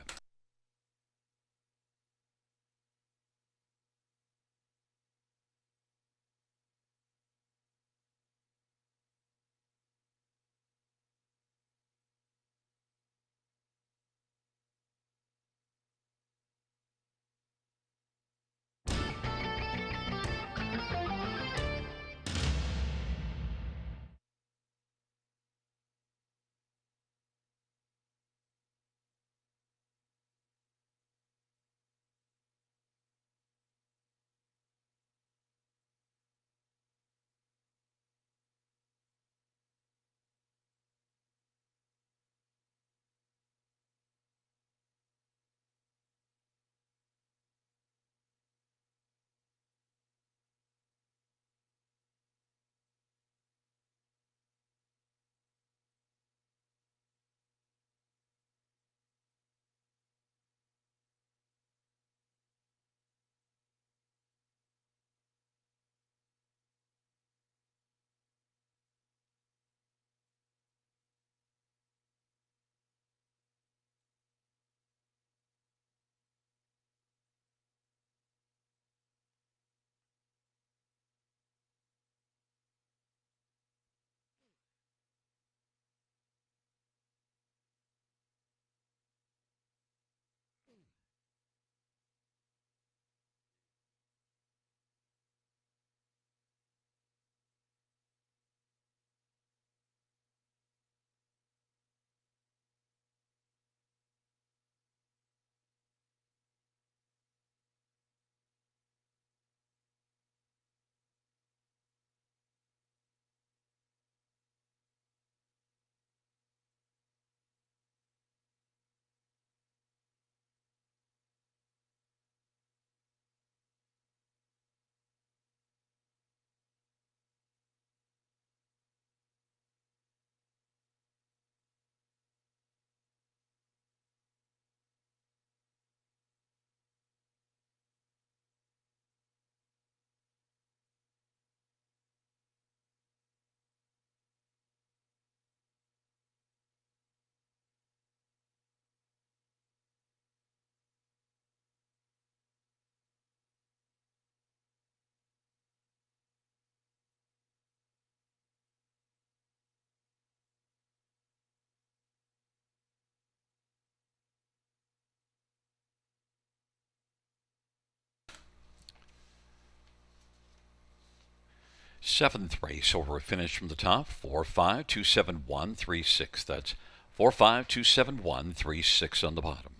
Seventh race over finish from the top, 4527136. That's 4527136 on the bottom.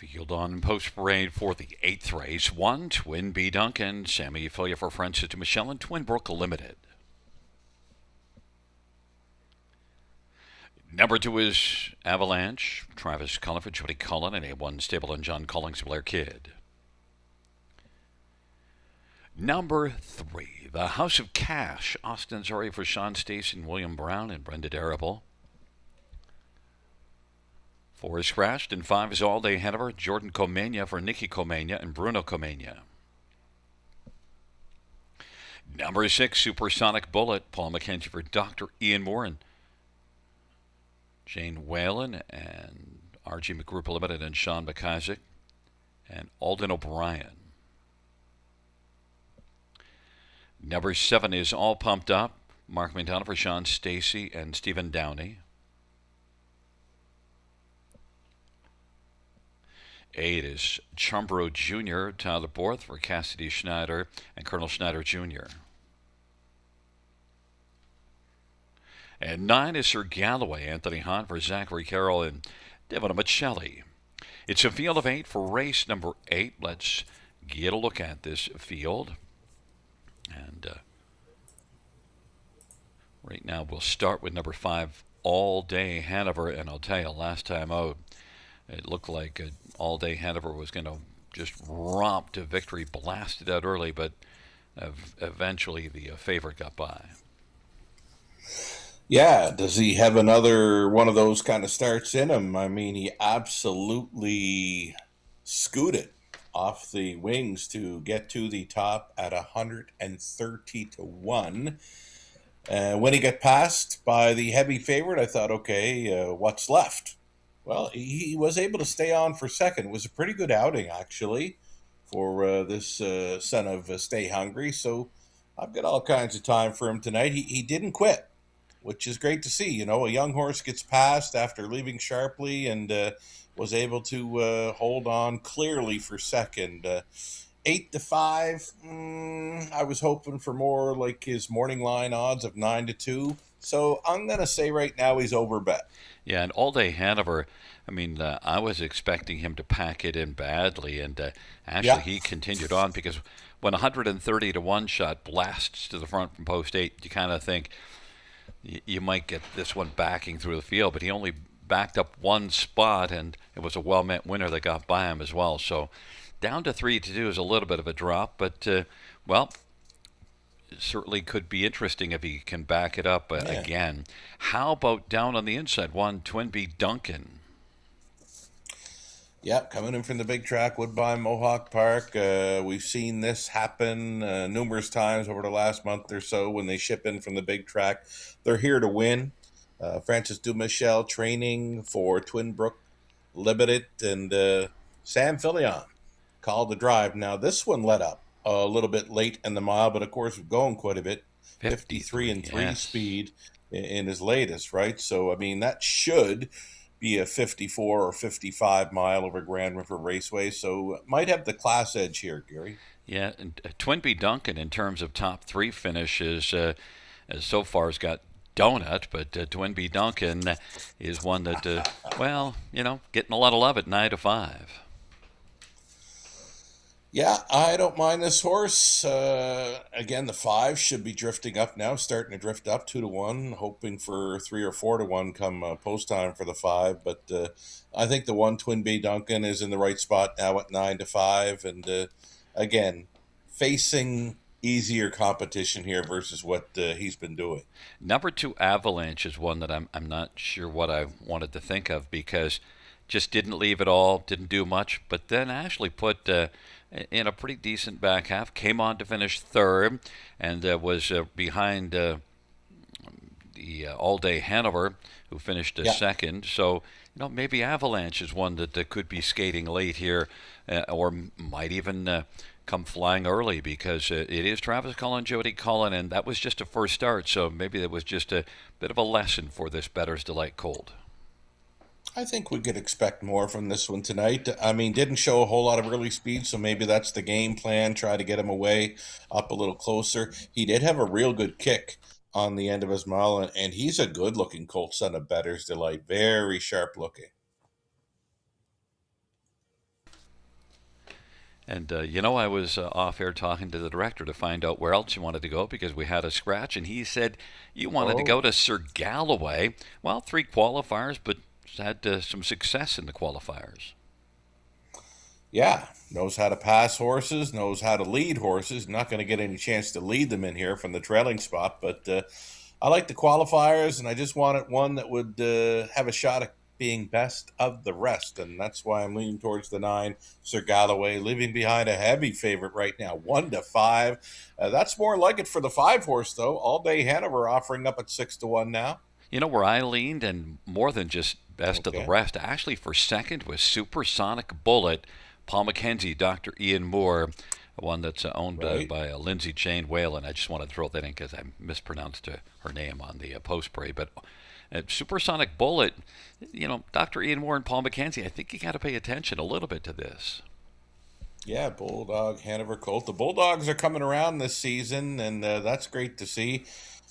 Field on post parade for the 8th race. 1, Twin B Duncan, Sammy Ophelia for Francis to Michelle and Twinbrook Limited. Number 2 is Avalanche, Travis Cullen for Jody Cullen, and A1 Stable and John Collins Blair Kidd. Number 3, the House of Cash, Austin Zori for Sean Stacy and William Brown and Brenda Darrable. 4 is Scratched, and 5 is All Day Hanover, Jordan Comania for Nikki Comania and Bruno Comania. Number 6, Supersonic Bullet, Paul McKenzie for Dr. Ian Moore and Jane Whalen and R.G. McGroup Limited and Sean McIsaac and Alden O'Brien. Number 7 is All Pumped Up, Mark McDonough for Sean Stacy and Stephen Downey. 8 is Chumbro Jr., Tyler Borth for Cassidy Schneider and Colonel Schneider Jr. And 9 is Sir Galloway, Anthony Hahn for Zachary Carroll and Devon Michelli. It's a field of 8 for race number 8. Let's get a look at this field. And right now we'll start with number 5, All Day Hanover. And I'll tell you, last time out, it looked like All Day Hanover was going to just romp to victory, blasted out early, but eventually the favorite got by. Yeah, does he have another one of those kind of starts in him? I mean, he absolutely scooted off the wings to get to the top at 130 to 1. When he got passed by the heavy favorite, I thought, okay, what's left? Well, he was able to stay on for second. It was a pretty good outing, actually, for this son of Stay Hungry. So I've got all kinds of time for him tonight. He didn't quit, which is great to see. You know, a young horse gets passed after leaving sharply and was able to hold on clearly for second. 8 to 5. I was hoping for more like his morning line odds of 9 to 2. So I'm going to say right now he's overbet. Yeah, and All Day Hanover, I mean, I was expecting him to pack it in badly, and actually he continued on because when 130 to 1 shot blasts to the front from post 8, you kind of think you might get this one backing through the field, but he only backed up one spot, and it was a well-met winner that got by him as well. So down to 3 to 2 is a little bit of a drop, but, well, it certainly could be interesting if he can back it up again. How about down on the inside, 1, Twin B Duncan? Yeah, coming in from the big track, Woodbine Mohawk Park. We've seen this happen numerous times over the last month or so when they ship in from the big track. They're here to win. Francis Dumichel training for Twinbrook Limited, and Sam Fillion called the drive. Now, this one let up a little bit late in the mile, but of course, going quite a bit. 53 and 3 speed in his latest, right? So, I mean, that should be a 54 or 55 mile over Grand River Raceway. So, might have the class edge here, Gary. Yeah, and Twin B Duncan, in terms of top 3 finishes, so far has got donut, but Twin B Duncan is one that, well, you know, getting a lot of love at 9 to 5. Yeah, I don't mind this horse. Again, the 5 should be drifting up now, starting to drift up 2 to 1, hoping for 3 or 4 to 1 come post time for the 5. But I think the 1, Twin B Duncan, is in the right spot now at 9 to 5. And again, facing easier competition here versus what he's been doing. Number 2, Avalanche, is one that I'm not sure what I wanted to think of because just didn't leave at all, didn't do much, but then actually put in a pretty decent back half, came on to finish 3rd, and was behind the All Day Hanover, who finished 2nd. So, you know, maybe Avalanche is one that could be skating late here, or might even come flying early because it is Travis Cullen, Jody Cullen, and that was just a first start. So maybe it was just a bit of a lesson for this Bettor's Delight Colt. I think we could expect more from this one tonight. I mean, didn't show a whole lot of early speed, so maybe that's the game plan, try to get him away up a little closer. He did have a real good kick on the end of his mile, and he's a good-looking colt, son of Bettor's Delight. Very sharp-looking. And, I was off air talking to the director to find out where else he wanted to go because we had a scratch, and he said you wanted to go Oh, to Sir Galloway. Well, 3 qualifiers, but had some success in the qualifiers. yeah. Knows how to pass horses, knows how to lead horses. Not going to get any chance to lead them in here from the trailing spot, but I like the qualifiers, and I just wanted one that would have a shot at being best of the rest, and that's why I'm leaning towards the 9, Sir Galloway, leaving behind a heavy favorite right now, 1-5. That's more like it for the 5 horse, though. All Day Hanover offering up at 6-1 now. You know where I leaned, and more than just best of the Okay, rest, actually for second was Supersonic Bullet, Paul McKenzie, Dr. Ian Moore, one that's owned right. by Lindsay Jane Whalen. I just want to throw that in because I mispronounced her name on the post spray. But Supersonic Bullet, Dr. Ian Moore and Paul McKenzie, I think you got to pay attention a little bit to this. Yeah, Bulldog, Hanover Colt. The Bulldogs are coming around this season, and that's great to see.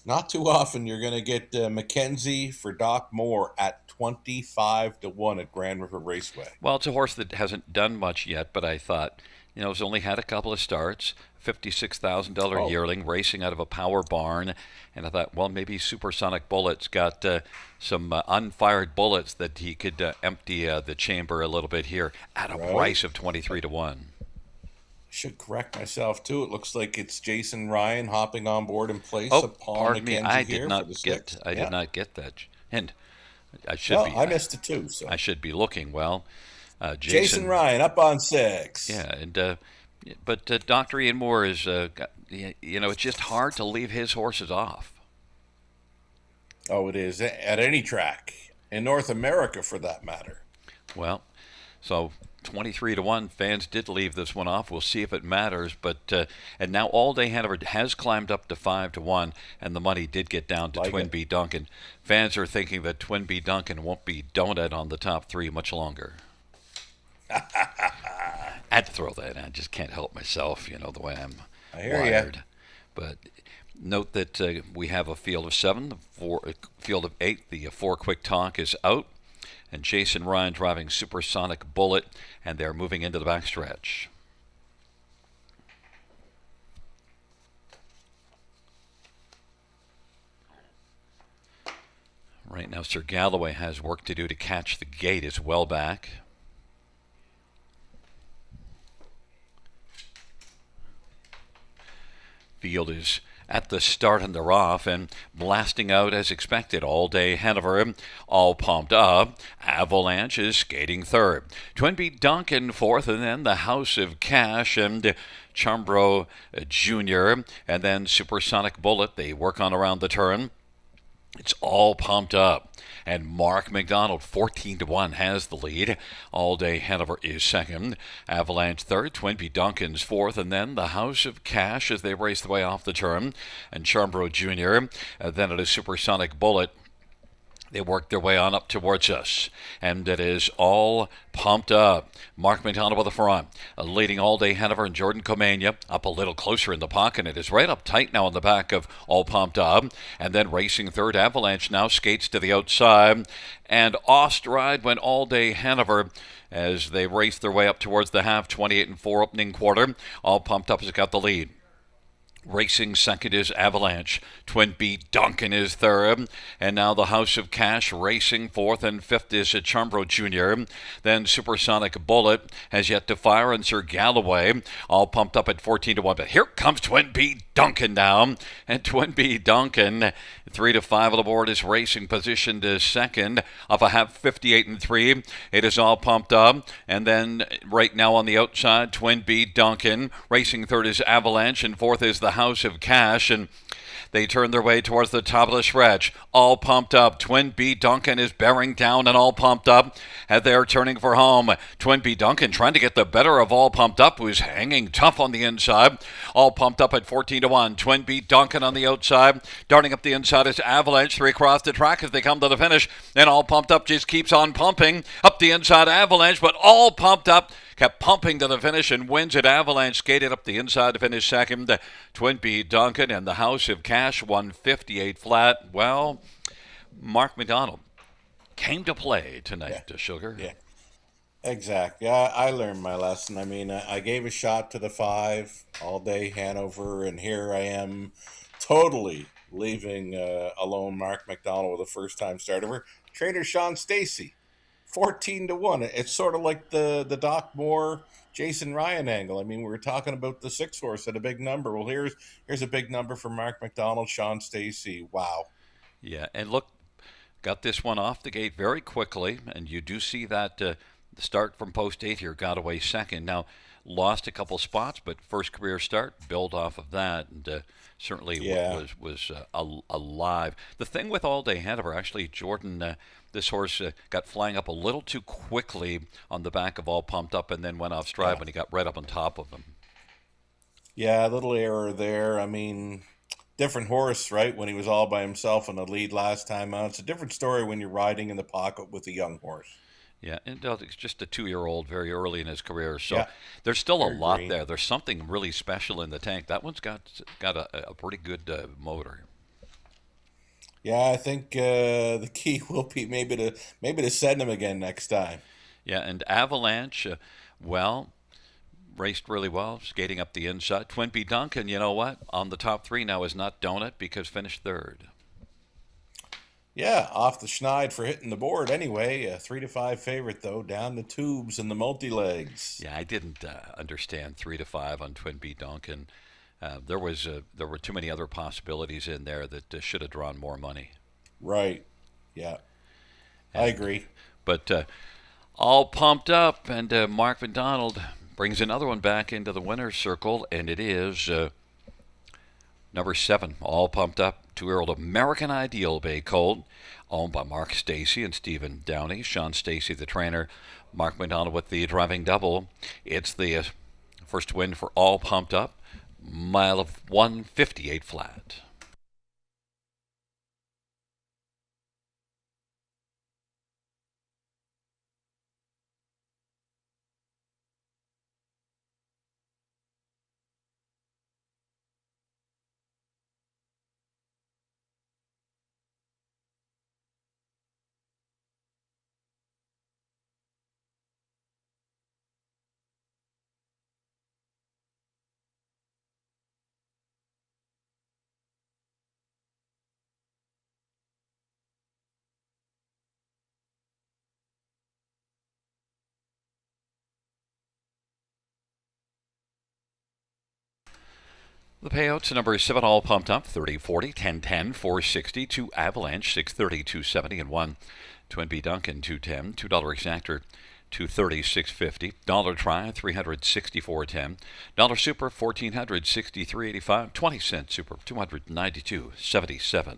Not too often you're going to get Mackenzie for Doc Moore at 25-1 at Grand River Raceway. Well, it's a horse that hasn't done much yet, but I thought, it's only had a couple of starts, $56,000 Oh, yearling, racing out of a power barn. And I thought, well, maybe Supersonic Bullet's got some unfired bullets that he could empty the chamber a little bit here at a right. price of 23-1. Should correct myself too. It looks like it's Jason Ryan hopping on board in place Oh, of Paul pardon me, McKenzie here for the six. I did Yeah. not get that. And I should No, be, I missed it too. I So should be looking. Well, Jason Jason. Ryan up on 6. Yeah, but Dr. Ian Moore is, it's just hard to leave his horses off. Oh, it is at any track in North America for that matter. Well, so 23-1, fans did leave this one off. We'll see if it matters. But and now All Day Hanover has climbed up to 5-1, and the money did get down to Like Twin it. B Duncan. Fans are thinking that Twin B Duncan won't be donut on the top 3 much longer. I had to throw that in. I just can't help myself, the way I'm I hear you. wired. But note that we have a field of 7, field of 8. The 4 quick talk is out. And Jason Ryan driving Supersonic Bullet, and they're moving into the backstretch. Right now, Sir Galloway has work to do to catch the gate as well back. Field is at the start and they're off and blasting out as expected. All Day Hanover, all pumped up. Avalanche is skating third. Twin B Duncan fourth, and then the House of Cash and Chambro Jr. And then Supersonic Bullet. They work on around the turn. It's all pumped up. And Mark McDonald, 14-1, has the lead. All Day Hanover is second. Avalanche third. Twin B Duncan's fourth. And then the House of Cash as they race the way off the turn. And Chambro Jr. Then it is Supersonic Bullet. They work their way on up towards us, and it is all pumped up. Mark McDonald with the front, leading All Day Hanover and Jordan Comania up a little closer in the pocket. It is right up tight now on the back of All Pumped Up, and then racing third. Avalanche now skates to the outside, and off stride went All Day Hanover as they race their way up towards the half. 28-4 opening quarter. All Pumped Up has got the lead. Racing second is Avalanche. Twin B Duncan is third. And now the House of Cash racing fourth, and fifth is Chambro Jr. Then Supersonic Bullet has yet to fire, and Sir Galloway all pumped up at 14-1. But here comes Twin B Duncan now. And Twin B Duncan, 3-5 on the board, is racing positioned as second off a half 58-3. It is all pumped up. And then right now on the outside, Twin B Duncan. Racing third is Avalanche, and fourth is the House of Cash, and they turn their way towards the top of the stretch. All pumped up. Twin B Duncan is bearing down and all pumped up as they're turning for home. Twin B Duncan trying to get the better of All Pumped Up, who's hanging tough on the inside. All pumped up at 14-1. Twin B Duncan on the outside. Darting up the inside is Avalanche. 3 across the track as they come to the finish. And All Pumped Up just keeps on pumping. Up the inside Avalanche, but All Pumped Up kept pumping to the finish and wins it. Avalanche skated up the inside to finish second. Twin B Duncan and the House of Cash 158 flat. Well, Mark McDonald came to play tonight, Yeah. Sugar. Yeah. Exactly. I learned my lesson. I mean, I gave a shot to the five all day Hanover, and here I am, totally leaving alone Mark McDonald with a first time start over. Trainer Sean Stacy, 14-1. It's sort of like the Doc Moore Jason Ryan angle. I mean, we were talking about the six horse at a big number. Well, here's a big number for Mark McDonald, Sean Stacy. Wow. Yeah, and look, got this one off the gate very quickly, and you do see that the start from post 8 here got away second. Now, lost a couple spots, but first career start, build off of that, and certainly Yeah. was alive. The thing with All Day Hanover, actually, Jordan, this horse got flying up a little too quickly on the back of All Pumped Up, and then went off stride Yeah. when he got right up on top of him. Yeah, a little error there. I mean, different horse, right? When he was all by himself in the lead last time out. It's a different story when you're riding in the pocket with a young horse. Yeah, and it's just a 2-year-old very early in his career, so Yeah, there's still a very lot green. there. There's something really special in the tank. That one's got a pretty good motor. Yeah, I think the key will be maybe to send him again next time. Yeah, and Avalanche, well, raced really well, skating up the inside. Twimpy Duncan, you know what? On the top three now is not Donut because finished third. Yeah, off the schneid for hitting the board anyway. A 3-5 favorite though, down the tubes and the multi legs. Yeah, I didn't understand 3 to 5 on Twimpy Duncan. There were too many other possibilities in there that should have drawn more money. Right. Yeah, I And agree. but all pumped up, and Mark McDonald brings another one back into the winner's circle, and it is number 7, all pumped up. 2-year-old American Ideal Bay Colt, owned by Mark Stacy and Stephen Downey. Sean Stacy, the trainer. Mark McDonald with the driving double. It's the first win for all pumped up. Mile of 158 flat. The payouts number 7 all pumped up 30, 40, 10, 10, 460, 2 Avalanche 630, 270, and 1 Twin B Duncan 210, $2 exactor 230, 650, dollar try 364.10, dollar super 1463.85, 20-cent super 292.77.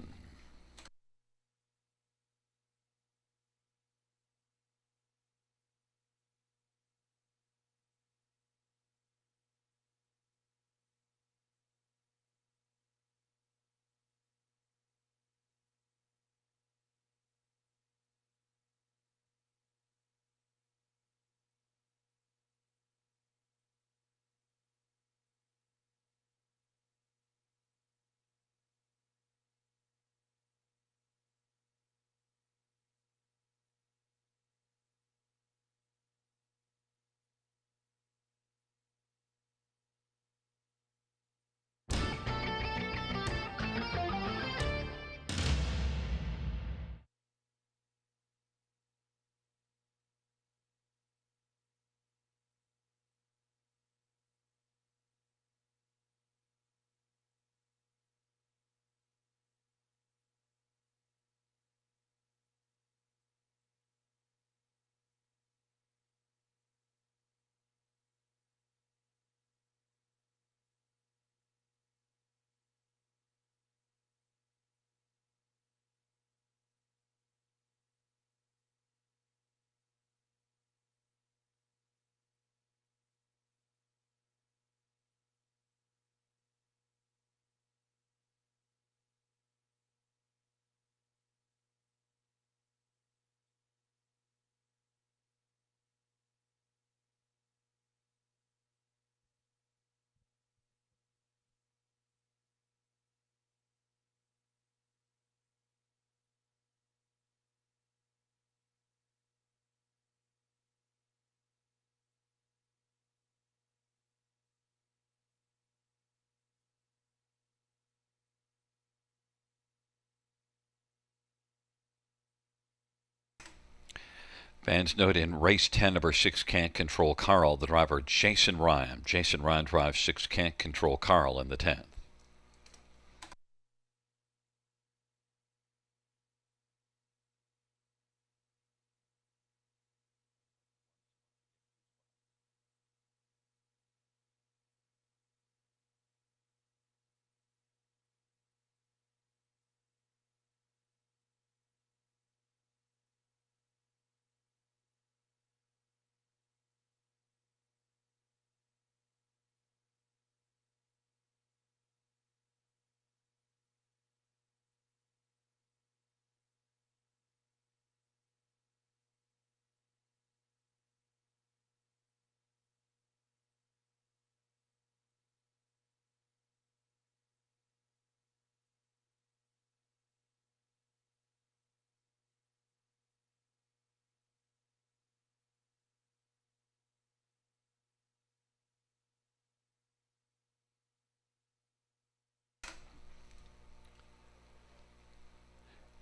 Fans note in race 10, number 6 Can't Control Carl, the driver Jason Ryan. Jason Ryan drives 6 Can't Control Carl in the 10th.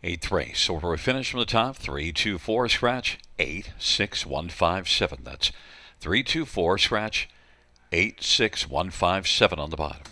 Eighth race. Order of finish from the top. 3, 2, 4, scratch 8, 6, 1, 5, 7. That's 3, 2, 4, scratch 8, 6, 1, 5, 7 on the bottom.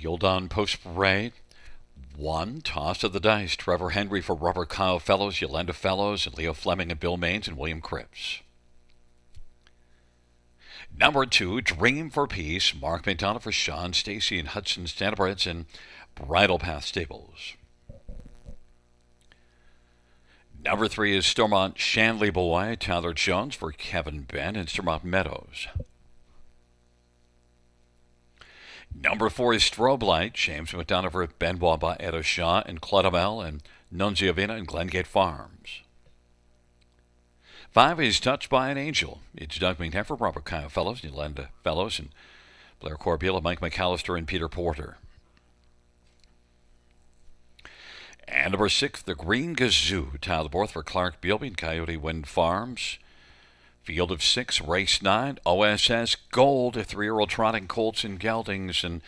Field on Post Parade. 1. Toss of the dice. Trevor Henry for Robert Kyle Fellows, Yolanda Fellows, and Leo Fleming and Bill Maines and William Cripps. Number 2, Dream for Peace. Mark McDonough for Sean Stacy and Hudson Standardbreds and Bridle Path Stables. Number 3 is Stormont Shanley Boy. Tyler Jones for Kevin Ben and Stormont Meadows. Number 4 is Strobe Light. James McDonough for Benoit by Etta Shaw and Clodamel and Nunziavina and Glengate Farms. 5 is Touched by an Angel. It's Doug McNair for Robert Kyle Fellows, Yolanda Fellows, and Blair Corbeil, Mike McAllister, and Peter Porter. And number 6, the Green Gazoo. Tyler Borth for Clark Bealby and Coyote Wind Farms. Field of 6, race 9, OSS Gold, 3-year-old trotting colts and geldings. And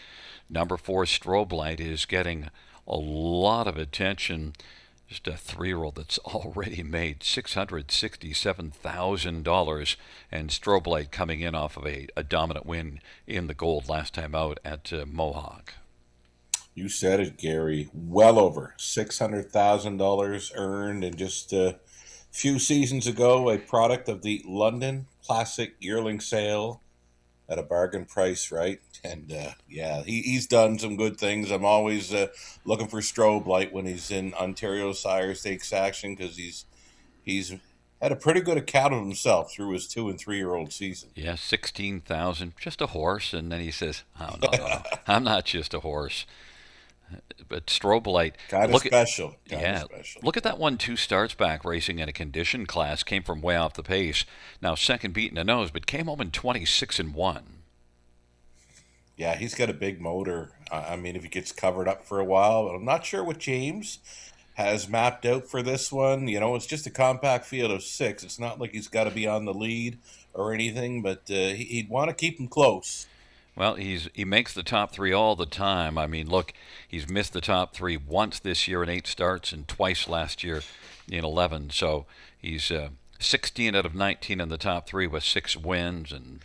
number 4, Strobe Light, is getting a lot of attention. Just a 3-year-old that's already made $667,000. And Strobe Light coming in off of a dominant win in the Gold last time out at Mohawk. You said it, Gary. Well over $600,000 earned in just a few seasons ago, a product of the London Classic Yearling Sale at a bargain price, right? And yeah, he's done some good things. I'm always looking for Strobe Light when he's in Ontario Sire Stakes action because he's had a pretty good account of himself through his 2- and 3-year-old season. Yeah, 16,000, just a horse, and then he says, "Oh no, I'm not just a horse." But Strobe Light, Kind of special. Look at that one 2 starts back racing in a condition class, came from way off the pace. Now second beat in the nose, but came home in 26-1. Yeah, he's got a big motor. I mean, if he gets covered up for a while, I'm not sure what James has mapped out for this one. You know, it's just a compact field of 6. It's not like he's got to be on the lead or anything, but he'd want to keep him close. Well, he makes the top 3 all the time. I mean, look, he's missed the top 3 once this year in 8 starts and twice last year in 11. So he's 16 out of 19 in the top 3 with 6 wins and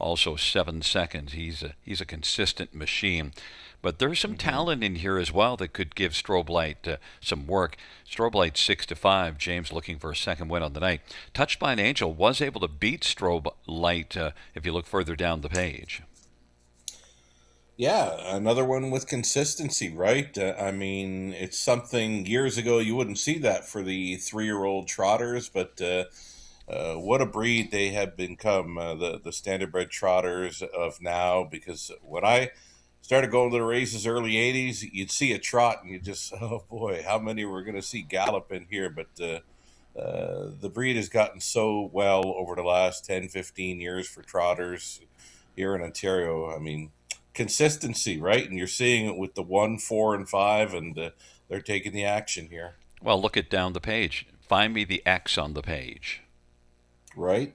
also 7 seconds. He's a consistent machine. But there's some talent in here as well that could give Strobe Light some work. Strobe Light 6-5. James looking for a second win on the night. Touched by an Angel was able to beat Strobe Light if you look further down the page. Yeah, another one with consistency, right? I mean, it's something years ago you wouldn't see that for the 3-year-old trotters, but what a breed they have become, the standardbred trotters of now. Because when I started going to the races early 80s, you'd see a trot and you just, oh boy, how many we're going to see gallop in here. But the breed has gotten so well over the last 10, 15 years for trotters here in Ontario. I mean, consistency, right? And you're seeing it with the 1, 4, and 5, and they're taking the action here. Well, look at down the page. Find me the X on the page. Right?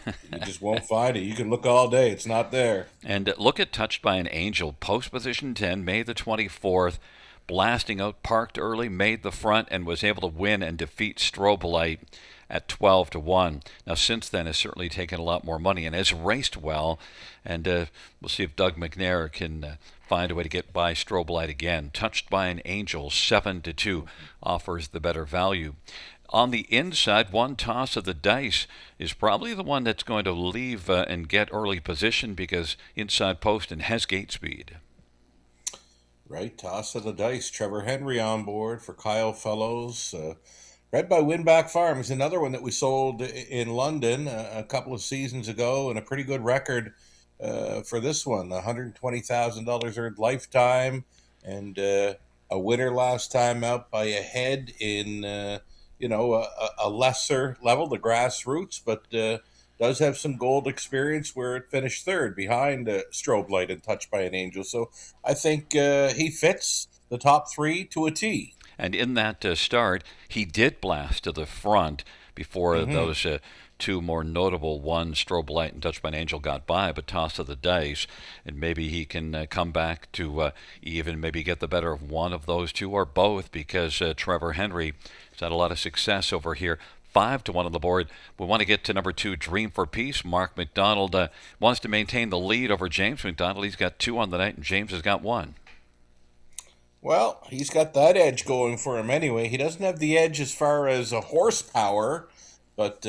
You just won't find it. You can look all day. It's not there. And look at Touched by an Angel. Post position 10, May the 24th. Blasting out, parked early, made the front, and was able to win and defeat Strobe Light at 12-1. Now, since then, has certainly taken a lot more money and has raced well. And we'll see if Doug McNair can find a way to get by Strobe Light again. Touched by an Angel, 7-2, offers the better value. On the inside, one toss of the dice is probably the one that's going to leave and get early position because inside post and has gate speed. Right, toss of the dice. Trevor Henry on board for Kyle Fellows. Bred by Winback Farms, another one that we sold in London a couple of seasons ago, and a pretty good record for this one. $120,000 earned lifetime, and a winner last time out by a head in a lesser level, the grassroots, but does have some gold experience where it finished 3rd behind Strobe Light and Touched by an Angel. So I think he fits the top 3 to a T. And in that start, he did blast to the front before those 2 more notable ones, Strobe Light and Touched by an Angel, got by, but toss of the dice, and maybe he can come back to even maybe get the better of one of those 2 or both, because Trevor Henry has had a lot of success over here. 5-1 on the board. We want to get to number 2, Dream for Peace. Mark McDonald wants to maintain the lead over James McDonald. He's got 2 on the night, and James has got 1. Well, he's got that edge going for him anyway. He doesn't have the edge as far as a horsepower, but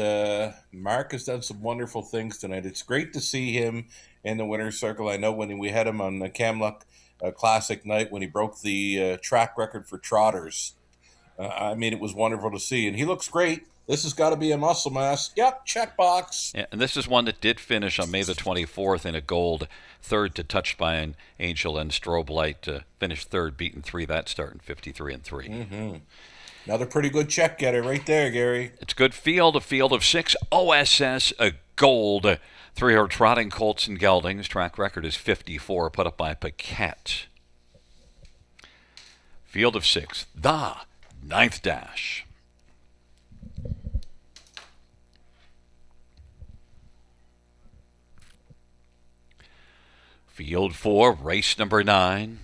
Mark has done some wonderful things tonight. It's great to see him in the winner's circle. I know when we had him on the Kamlook Classic night when he broke the track record for trotters. I mean, it was wonderful to see, and he looks great. This has got to be a muscle mass. Yep, check box. Yeah, and this is one that did finish on May the 24th in a gold, third to Touched by an Angel and Strobe Light finished third, beaten 3 that start in 53 and 3. Mm-hmm. Another pretty good check getter right there, Gary. It's good field, a field of 6. OSS, a gold. 3 are trotting colts and geldings. Track record is 54, put up by Paquette. Field of 6, the 9th dash. Field 4, race number 9.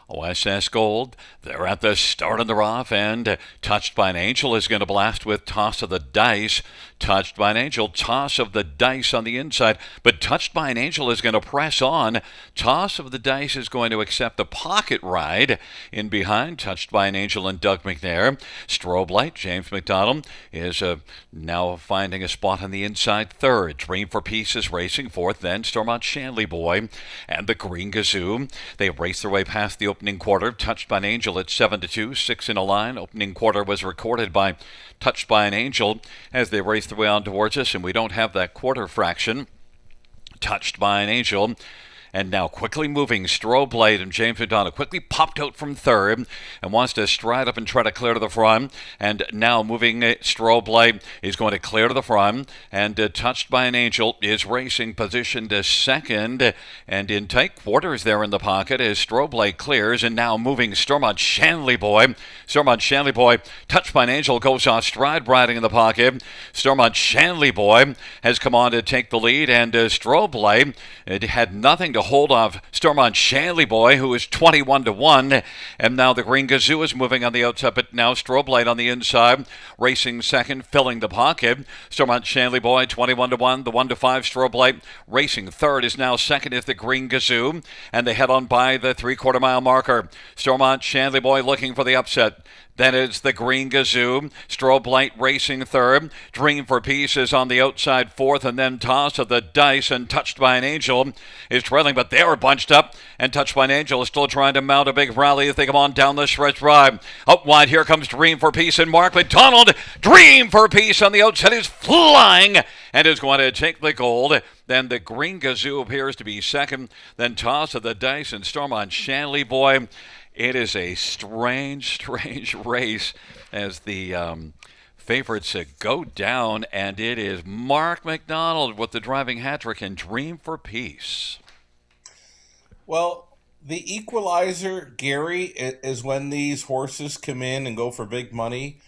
OSS Gold, they're at the start of the rough, and Touched by an Angel is going to blast with Toss of the Dice. Touched by an Angel, Toss of the Dice on the inside, but Touched by an Angel is going to press on. Toss of the Dice is going to accept the pocket ride in behind Touched by an Angel and Doug McNair. Strobe Light, James McDonald, is now finding a spot on the inside third. Dream for Peace is racing fourth, then Stormont Shanley Boy and the Green Gazoo. They race their way past the opening quarter. Touched by an Angel at 7-2, 6 in a line. Opening quarter was recorded by Touched by an Angel as they race their way on towards us, and we don't have that quarter fraction. Touched by an Angel. And now quickly moving, Strobe Light and James McDonald quickly popped out from third and wants to stride up and try to clear to the front. And now moving, Strobe Light is going to clear to the front. And Touched by an Angel is racing position to second. And in tight quarters there in the pocket as Strobe Light clears. And now moving, Stormont Shanley Boy. Stormont Shanley Boy, Touched by an Angel goes off stride riding in the pocket. Stormont Shanley Boy has come on to take the lead. And Strobe Light, it had nothing to hold off Stormont Shanley Boy, who is 21-1, and now the Green Gazoo is moving on the outside, but now Strobe Light on the inside, racing second, filling the pocket. Stormont Shanley Boy, 21-1, the 1-5 Strobe Light, racing third is now second is the Green Gazoo, and they head on by the 3/4 mile marker. Stormont Shanley Boy looking for the upset. Then it's the Green Gazoo. Strobe Light racing third. Dream for Peace is on the outside fourth, and then Toss of the Dice and Touched by an Angel is trailing, but they are bunched up, and Touched by an Angel is still trying to mount a big rally as they come on down the stretch drive. Up wide, here comes Dream for Peace and Mark McDonald. Dream for Peace on the outside is flying and is going to take the gold. Then the Green Gazoo appears to be second. Then Toss of the Dice and Stormont Shanley Boy. It is a strange race as the favorites go down, and it is Mark McDonald with the driving hat trick and Dream for Peace. Well, the equalizer, Gary, is when these horses come in and go for big money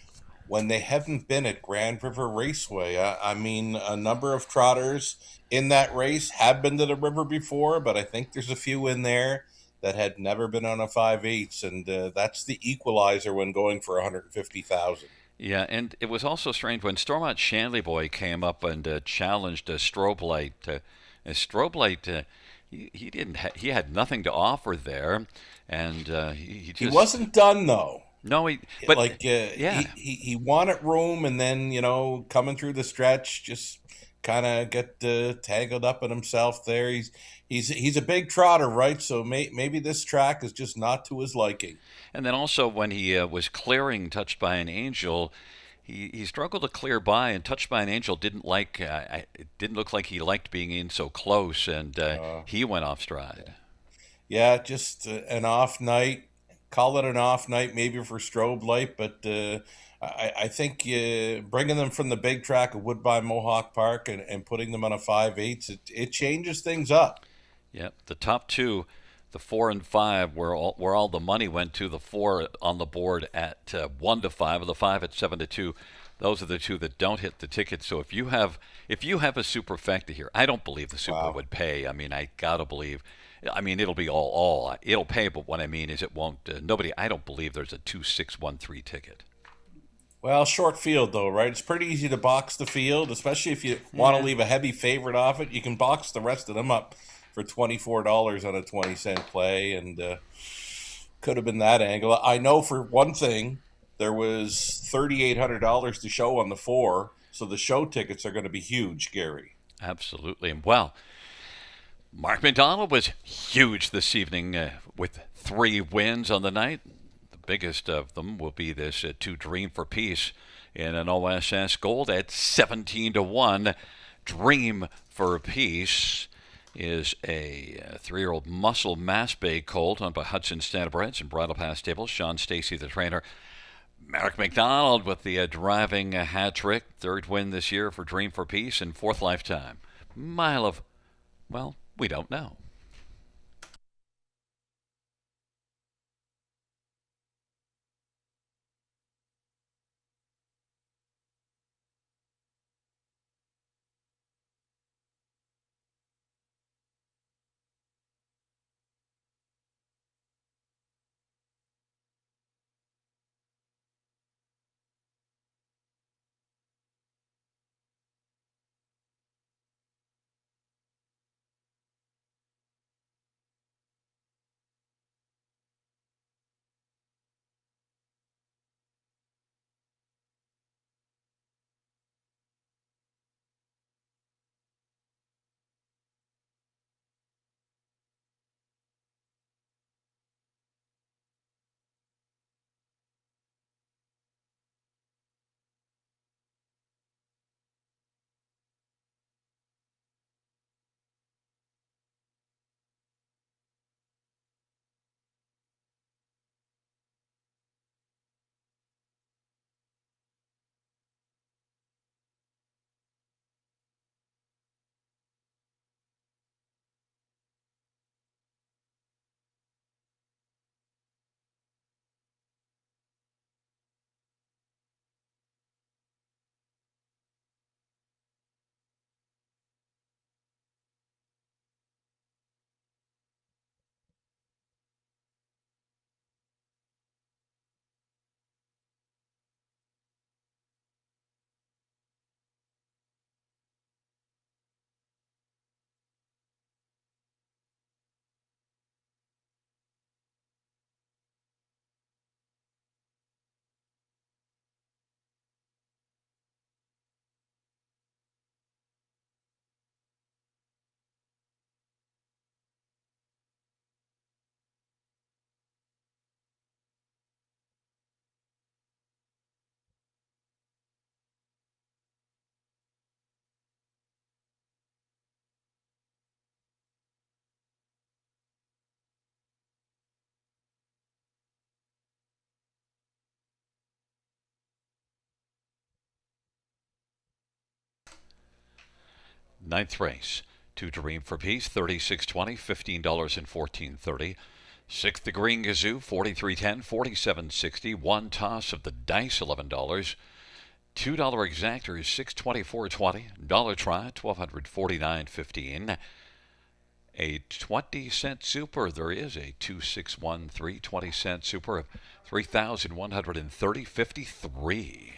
when they haven't been at Grand River Raceway. I mean, a number of trotters in that race have been to the river before, but I think there's a few in there that had never been on a 5/8, and that's the equalizer when going for 150,000. Yeah, and it was also strange when Stormont Shanley Boy came up and challenged Strobe Light. Strobe Light, he had nothing to offer there, and he wasn't done though. No, yeah, he wanted room, and then coming through the stretch, just kind of get tangled up in himself there. He's a big trotter, right? So maybe this track is just not to his liking. And then also when he was clearing Touched by an Angel, he struggled to clear by, and Touched by an Angel didn't like. It didn't look like he liked being in so close, and he went off stride. Yeah, just an off night. Call it an off night, maybe for Strobe Light, but I think bringing them from the big track of Woodbine Mohawk Park and putting them on a 5/8, it changes things up. Yep, the top two, the 4 and 5, where all the money went to. The 4 on the board at 1-5, and the 5 at 7-2. Those are the two that don't hit the ticket. So if you have a superfecta here, I don't believe the super would pay. I mean, I gotta believe I mean, it'll be all it'll pay, but what I mean is it won't. Nobody. I don't believe there's a 2613 ticket. Well, short field though, right? It's pretty easy to box the field, especially if you want to Yeah. leave a heavy favorite off it. You can box the rest of them up for $24 on a 20-cent play, and could have been that angle. I know for one thing, there was $3,800 to show on the four, so the show tickets are going to be huge, Gary. Absolutely. Well, Mark McDonald was huge this evening with 3 wins on the night. The biggest of them will be this two Dream for Peace in an OSS Gold at 17-1. Dream for Peace is a 3-year-old muscle mass bay colt owned by Hudson Standardbreds and Bridle Pass Stables. Sean Stacy, the trainer. Mark McDonald with the driving hat trick. 3rd win this year for Dream for Peace and 4th lifetime. Mile of, well, we don't know. Ninth race. Two Dream for Peace, 36.20, $15 and 14.30. Sixth, the Green Gazoo, 43.10, 47.60. One toss of the dice, $11. $2 exactor is 624.20. Dollar try, 1249.15. A 20-cent super, there is a 2613 20-cent super of 3,130.53.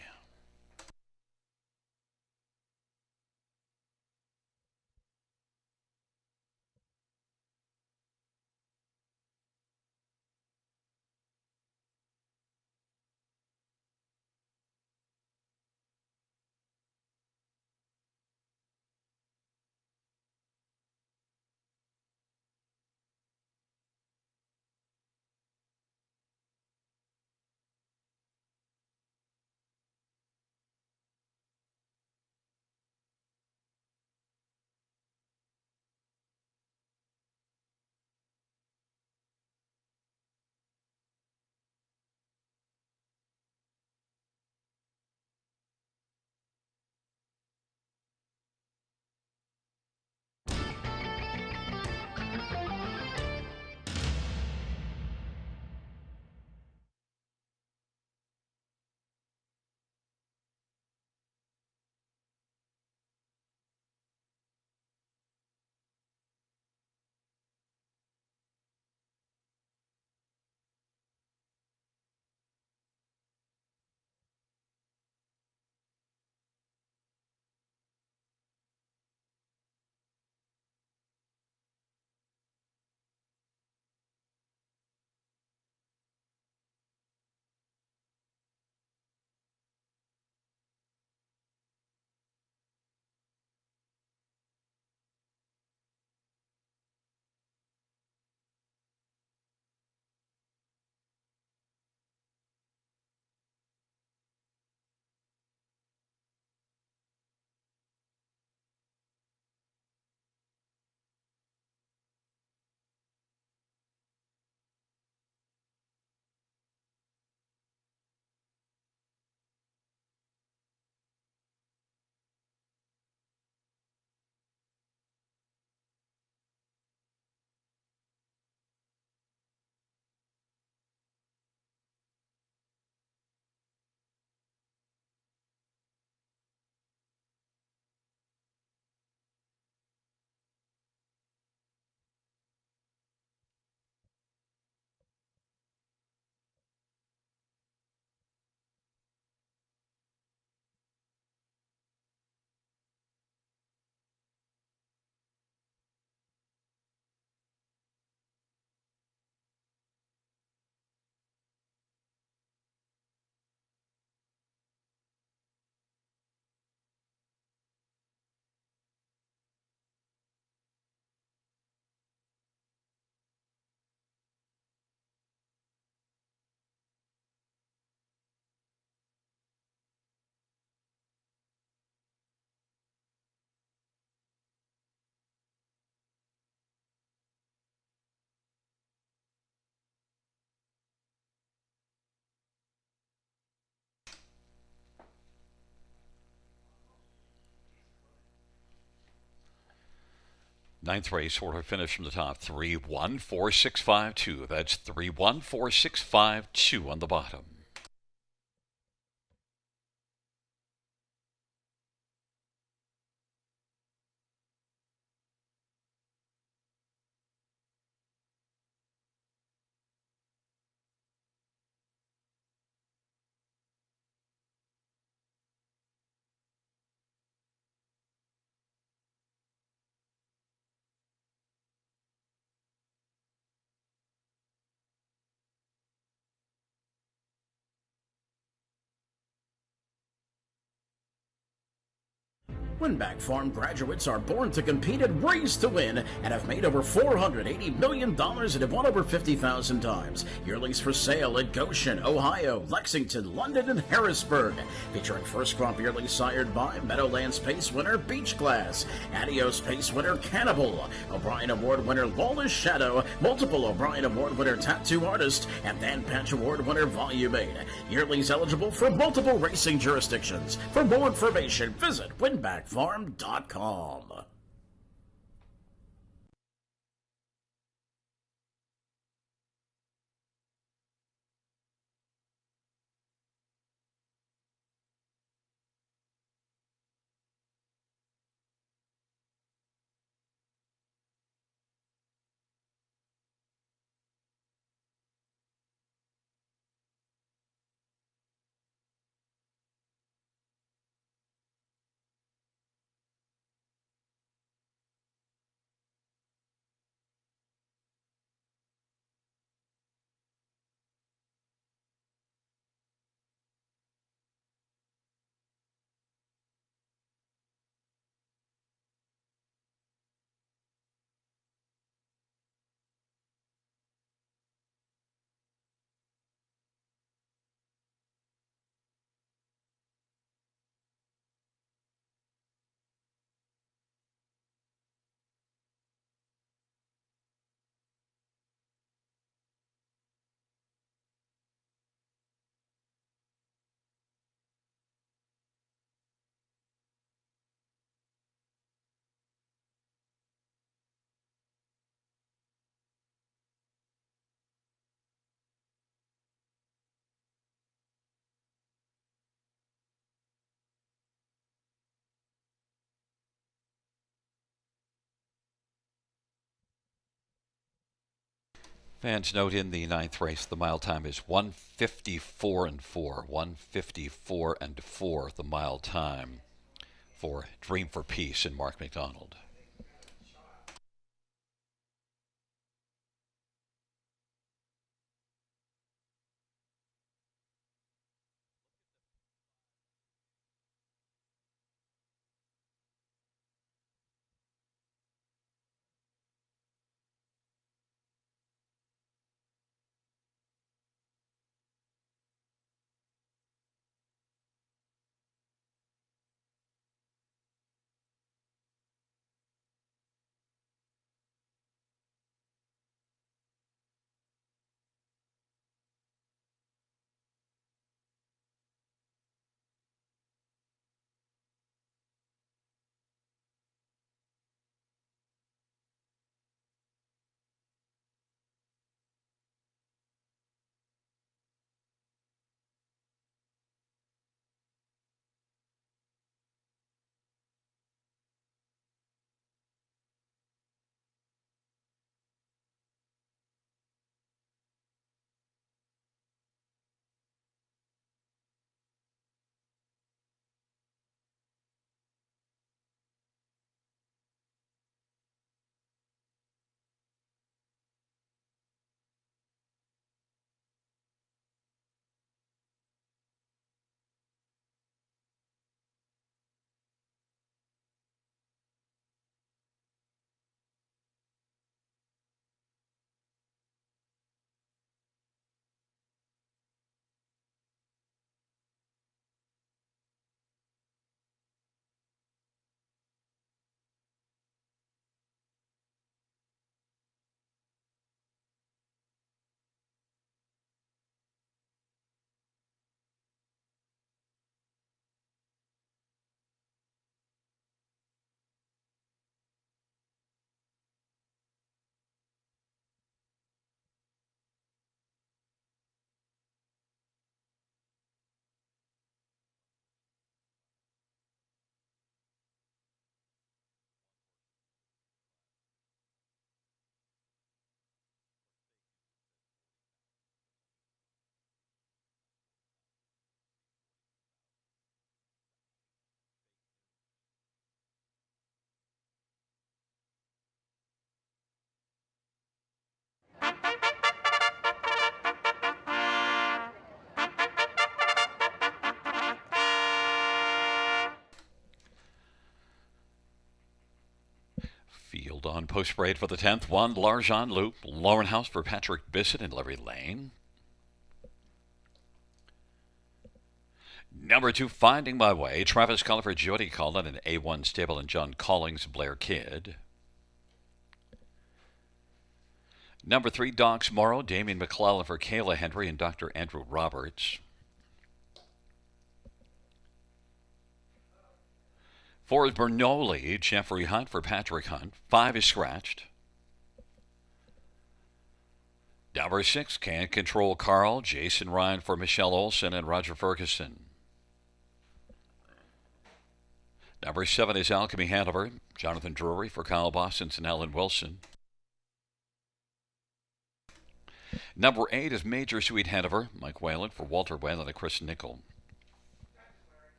Ninth race order finish from the top. 314652. That's 314652 on the bottom. Winback Farm graduates are born to compete and raised to win and have made over $480 million and have won over 50,000 times. Yearlings for sale at Goshen, Ohio, Lexington, London, and Harrisburg. Featuring first crop yearlings sired by Meadowlands Pace winner Beach Glass, Adios Pace winner Cannibal, O'Brien Award winner Lawless Shadow, multiple O'Brien Award winner Tattoo Artist, and Dan Patch Award winner Volume 8. Yearlings eligible for multiple racing jurisdictions. For more information, visit winbackfarm.com. Fans note in the ninth race, the mile time is 154 and 4. 154 and 4, the mile time for Dream for Peace and Mark McDonald. Field on post parade for the 10th. 1, L'Argent Loop, Lauren House for Patrick Bissett and Larry Lane. Number 2, Finding My Way, Travis Cullen for Jody Cullen and A1 Stable and John Collings, Blair Kidd. Number 3, Doc's Morrow, Damien McClellan for Kayla Henry and Dr. Andrew Roberts. 4 is Bernoulli, Jeffrey Hunt for Patrick Hunt. 5 is scratched. Number 6, Can't Control Carl, Jason Ryan for Michelle Olsen and Roger Ferguson. Number 7 is Alchemy Hanover, Jonathan Drury for Kyle Bostons and Alan Wilson. Number 8 is Major Sweet Hanover, Mike Whalen for Walter Whalen and Chris Nickel.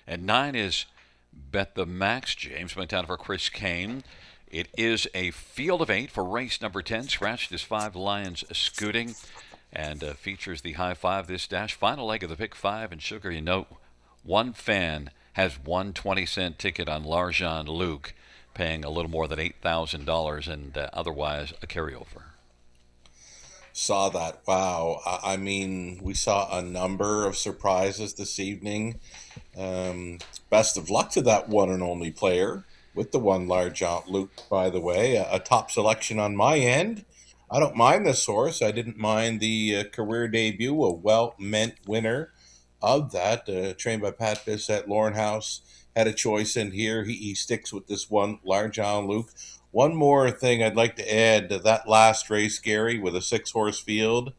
And 9 is Bet the Max, James McDonough for Chris Kane. It is a field of 8 for race number 10. Scratched is 5 Lions Scooting and features the high 5 this dash. Final leg of the pick 5. And Sugar, you know, one fan has one 20-cent ticket on L'Argent Luke, paying a little more than $8,000 and otherwise a carryover. Saw that. Wow. I mean, we saw a number of surprises this evening. Best of luck to that one and only player with the 1 L'Argent Luke, by the way. A top selection on my end. I don't mind this horse. I didn't mind the career debut, a well-meant winner of that. Trained by Pat Bissett, Lauren House had a choice in here. He sticks with this 1 L'Argent Luke. One more thing I'd like to add to that last race, Gary, with a 6-horse field.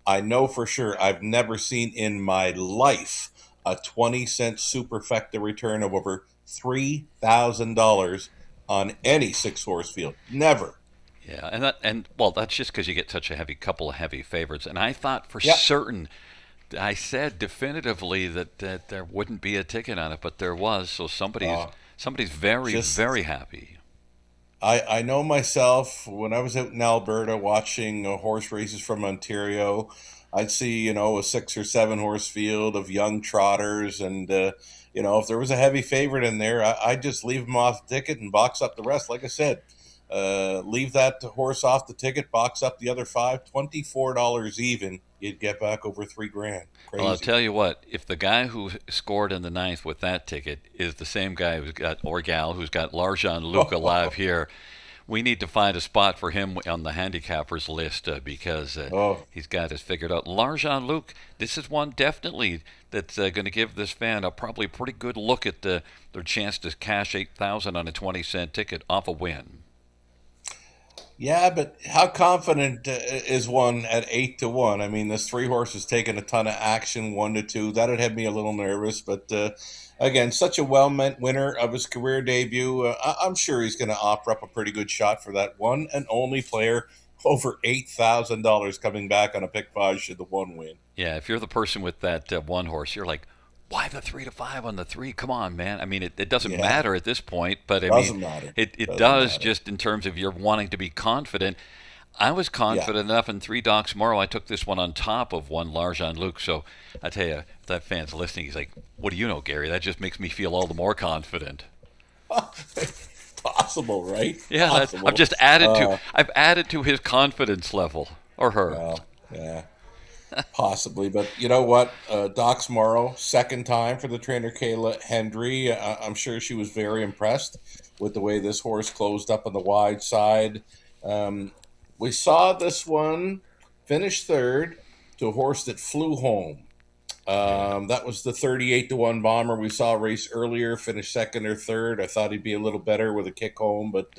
I know for sure I've never seen in my life a 20-cent superfecta return of over $3,000 on any 6-horse field. Never. Yeah, and that's just because you get such a couple of heavy favorites. And I thought for certain, I said definitively that there wouldn't be a ticket on it, but there was. So somebody's very happy. I know myself, when I was out in Alberta watching horse races from Ontario, I'd see, a 6 or 7 horse field of young trotters. And, if there was a heavy favorite in there, I'd just leave them off the ticket and box up the rest. Like I said, leave that horse off the ticket, box up the other 5, $24 even. You'd get back over $3,000. Crazy. Well, I'll tell you what, if the guy who scored in the 9th with that ticket is the same guy who's got L'Argent Luke alive here, we need to find a spot for him on the handicappers list because he's got this figured out. L'Argent Luke, this is one definitely that's going to give this fan a probably pretty good look at their chance to cash $8,000 on a 20-cent ticket off a win. Yeah, but how confident is one at 8-1? I mean, this 3 horses taking a ton of action, 1-2. That'd have me a little nervous. But again, such a well-meant winner of his career debut. I'm sure he's going to offer up a pretty good shot for that one and only player. Over $8,000 coming back on a pick 5 should the 1 win. Yeah, if you're the person with that 1 horse, you're like, why the 3-5 on the 3? Come on, man. I mean, it doesn't matter at this point, but it does just in terms of you're wanting to be confident. I was confident enough in 3 Doc's Morrow. I took this one on top of 1 L'Argent Luke. So I tell you, if that fan's listening, he's like, what do you know, Gary? That just makes me feel all the more confident. Possible, right? Yeah, Possible. I've added to his confidence level, or her. Well, yeah. Possibly, but you know what? Doc's Morrow, second time for the trainer Kayla Hendry. I'm sure she was very impressed with the way this horse closed up on the wide side. We saw this one finish 3rd to a horse that flew home. That was the 38-1 Bomber we saw race earlier, finished 2nd or 3rd. I thought he'd be a little better with a kick home, but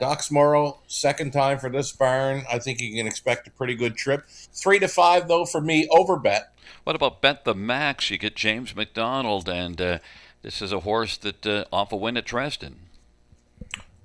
Doc's Morrow, second time for this barn. I think you can expect a pretty good trip. 3-5, though, for me, over bet. What about Bet the Max? You get James McDonald, and this is a horse that off a win at Dresden.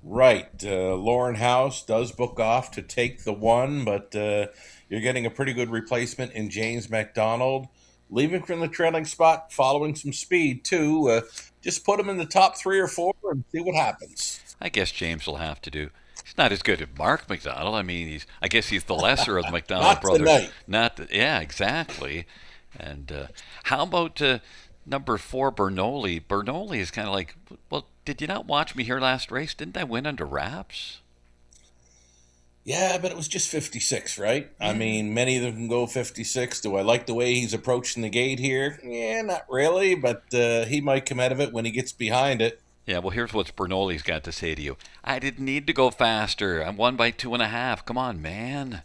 Right. Lauren House does book off to take the 1, but you're getting a pretty good replacement in James McDonald. Leaving from the trailing spot, following some speed, too. Just put him in the top 3 or 4 and see what happens. I guess James will have to do. He's not as good as Mark McDonald. I mean, I guess he's the lesser of the McDonald Not brothers. tonight. Yeah, exactly. And how about Number 4, Bernoulli. Bernoulli is kind of like, well, did you not watch me here last race? Didn't I win under wraps? Yeah, but it was just 56, right? I Yeah. mean, many of them can go 56. Do I like the way he's approaching the gate here? Yeah, not really, but he might come out of it when he gets behind it. Yeah, well, here's what Bernoulli's got to say to you. I didn't need to go faster. I'm 1 by 2.5. Come on, man.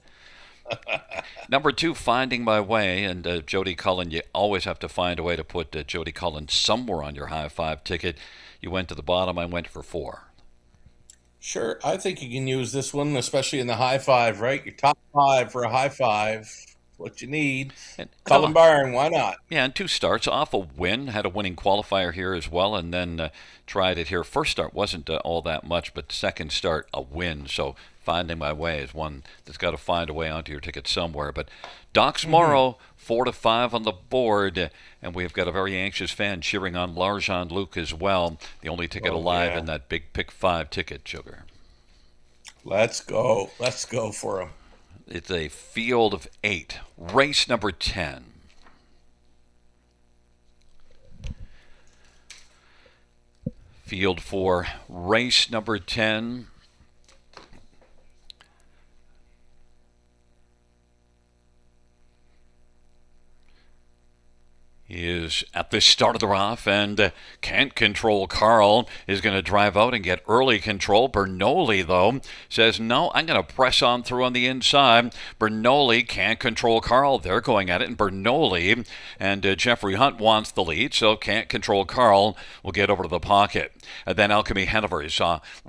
Number 2, Finding My Way. And Jody Cullen, you always have to find a way to put Jody Cullen somewhere on your high five ticket. You went to the bottom. I went for 4. Sure, I think you can use this one, especially in the high five, right? Your top five for a high five, what you need. And Cullen Barn, why not? yeah, and 2 starts off a win. Had a winning qualifier here as well, and then tried it here. First start wasn't all that much, but second start a win. So Finding My Way is one that's got to find a way onto your ticket somewhere. But Docs Morrow, 4 to 5 on the board, and we've got a very anxious fan cheering on Larjan Luke as well. The only ticket alive yeah. in that big pick 5 ticket, Sugar. Let's go. Let's go for him. It's a field of 8. Race number 10. Field 4, race number 10. Is at the start of the rough and can't control. Carl is going to drive out and get early control. Bernoulli, though, says, no, I'm going to press on through on the inside. Bernoulli can't control Carl. They're going at it, and Bernoulli and Jeffrey Hunt wants the lead, so can't control Carl will get over to the pocket. And then Alchemy Hanover is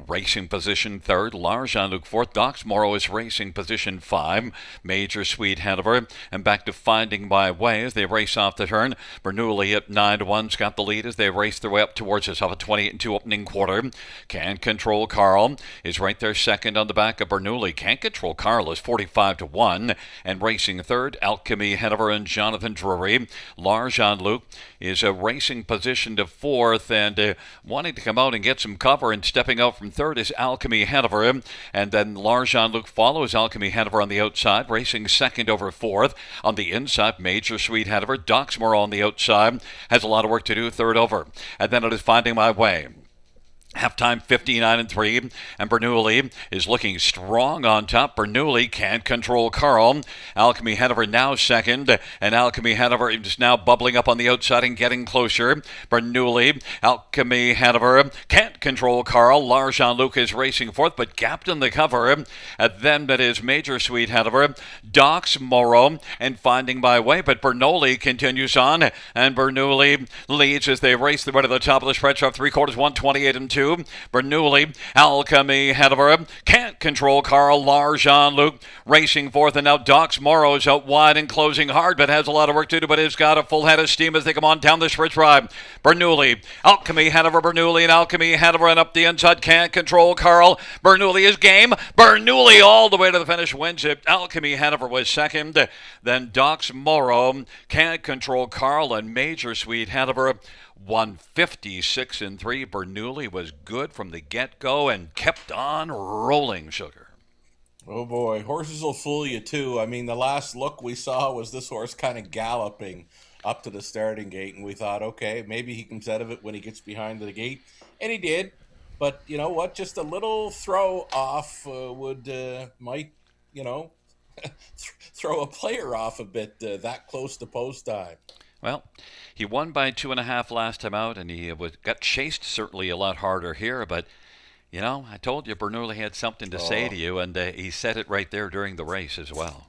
racing position 3rd. Lars Jean-Luc 4th. Docs Morrow is racing position 5. Major Sweet Hanover. And back to Finding My Way as they race off the turn. Bernoulli at 9-1's got the lead as they race their way up towards us off a 28-2 opening quarter. Can't control Carl is right there second on the back of Bernoulli. Can't control Carl is 45-1. And racing 3rd, Alchemy Hanover and Jonathan Drury. Lars Jean-Luc is racing position to 4th and wanting to come out and get some cover, and stepping out from 3rd is Alchemy Hanover. And then Lars Jean-Luc follows Alchemy Hanover on the outside, racing 2nd over 4th. On the inside, Major Sweet Hanover. Doxmore on the outside has a lot of work to do, 3rd over. And then it is Finding My Way. Halftime 59-3, and Bernoulli is looking strong on top. Bernoulli can't control Carl. Alchemy Hanover now second, and Alchemy Hanover is now bubbling up on the outside and getting closer. Bernoulli, Alchemy Hanover can't control Carl. Lars Jean-Luc is racing 4th, but gapped in the cover. And then that is Major Sweet Hanover, Docs Morrow, and Finding My Way. But Bernoulli continues on, and Bernoulli leads as they race the way to the top of the stretch off 3/4, 128-2. Bernoulli, Alchemy Hanover can't control Carl. Lars Jean-Luc racing 4th, and now Docs Morrow's out wide and closing hard, but has a lot of work to do, but has got a full head of steam as they come on down the stretch ride. Bernoulli, Alchemy Hanover, Bernoulli, and Alchemy Hanover, and up the inside, can't control Carl. Bernoulli is game. Bernoulli all the way to the finish, wins it. Alchemy Hanover was second. Then Docs Morrow can't control Carl, and Major Sweet Hanover 156-3. Bernoulli was good from the get-go and kept on rolling, Sugar. Oh boy, horses will fool you too. I mean, the last look we saw was this horse kind of galloping up to the starting gate, and we thought, okay, maybe he comes out of it when he gets behind the gate, and he did. But you know what? Just a little throw off might, throw a player off a bit that close to post time. Well, he won by 2.5 last time out, and he got chased certainly a lot harder here. But, I told you Bernoulli had something to say to you, and he said it right there during the race as well.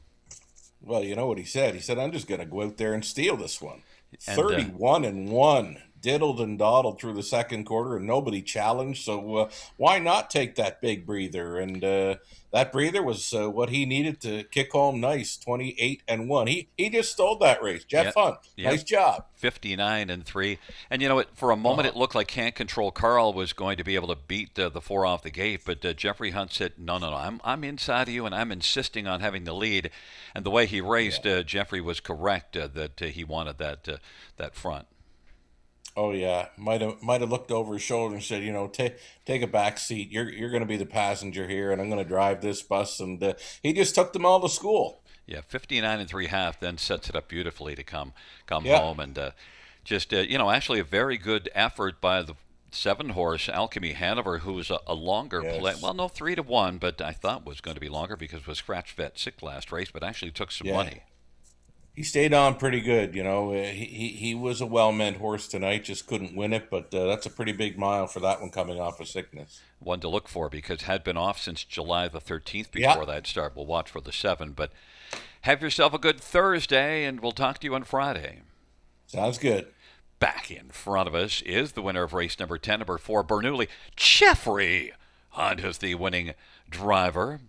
Well, you know what he said? He said, I'm just going to go out there and steal this one. And, 31-1. Diddled and dawdled through the second quarter, and nobody challenged. So why not take that big breather? And that breather was what he needed to kick home nice, 28-1. He just stole that race. Jeff Hunt, nice job. 59-3. And for a moment it looked like Can't Control Carl was going to be able to beat the 4 off the gate, but Jeffrey Hunt said, no, I'm inside of you, and I'm insisting on having the lead. And the way he raced, Jeffrey was correct that he wanted that front. Oh yeah, might have looked over his shoulder and said, take a back seat. You're going to be the passenger here, and I'm going to drive this bus. And he just took them all to school. Yeah, 59-3 half, then sets it up beautifully to come home. And Just, actually a very good effort by the 7-horse Alchemy Hanover, who was a longer play. Yes. Well, no, 3-1, but I thought was going to be longer because it was scratch vet sick last race, but actually took some Yeah. money. He stayed on pretty good. He was a well-meant horse tonight, just couldn't win it. But that's a pretty big mile for that one coming off of sickness. One to look for because had been off since July the 13th Yeah, before that start. We'll watch for the 7, but have yourself a good Thursday, and we'll talk to you on Friday. sounds good. Back in front of us is the winner of race number 10, number 4, Bernoulli. Jeffrey Hunt is the winning driver.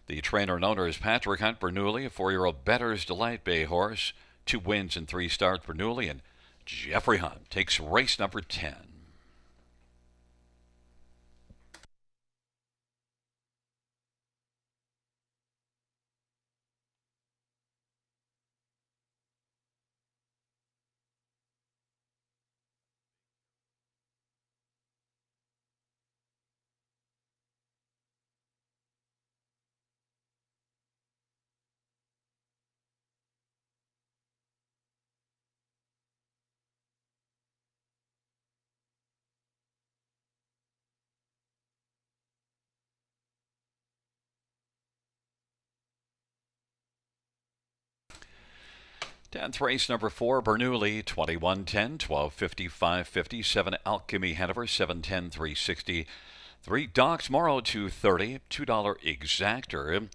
The trainer and owner is Patrick Hunt. Bernoulli, a 4-year-old Bettor's Delight Bay horse. 2 wins and 3 starts. Bernoulli, and Jeffrey Hunt takes race number 10. Tenth race number 4, Bernoulli, 21:10, 12:50, 5:50, 7 Alchemy Hanover, 7:10, 3:60, 3 Docs Morrow, 2:30, $2 Exactor,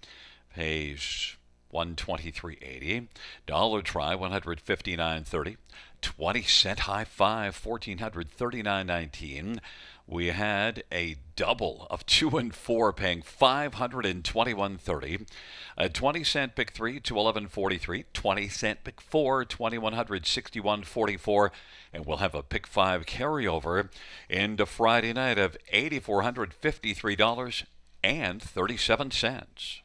pays 123.80. Dollar Try, 159.30. 20-cent High Five, 1,439.19. We had a double of 2 and 4 paying $521.30. A 20-cent pick 3, 211.43. 20-cent pick 4, 2,161.44. And we'll have a pick 5 carryover into Friday night of $8,453.37.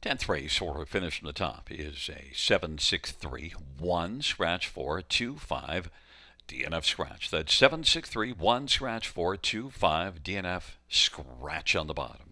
10th race, or finish from the top, is a 7-6-3-1 scratch 4-2-5 DNF scratch. That's 7-6-3-1 scratch 4-2-5 DNF scratch on the bottom.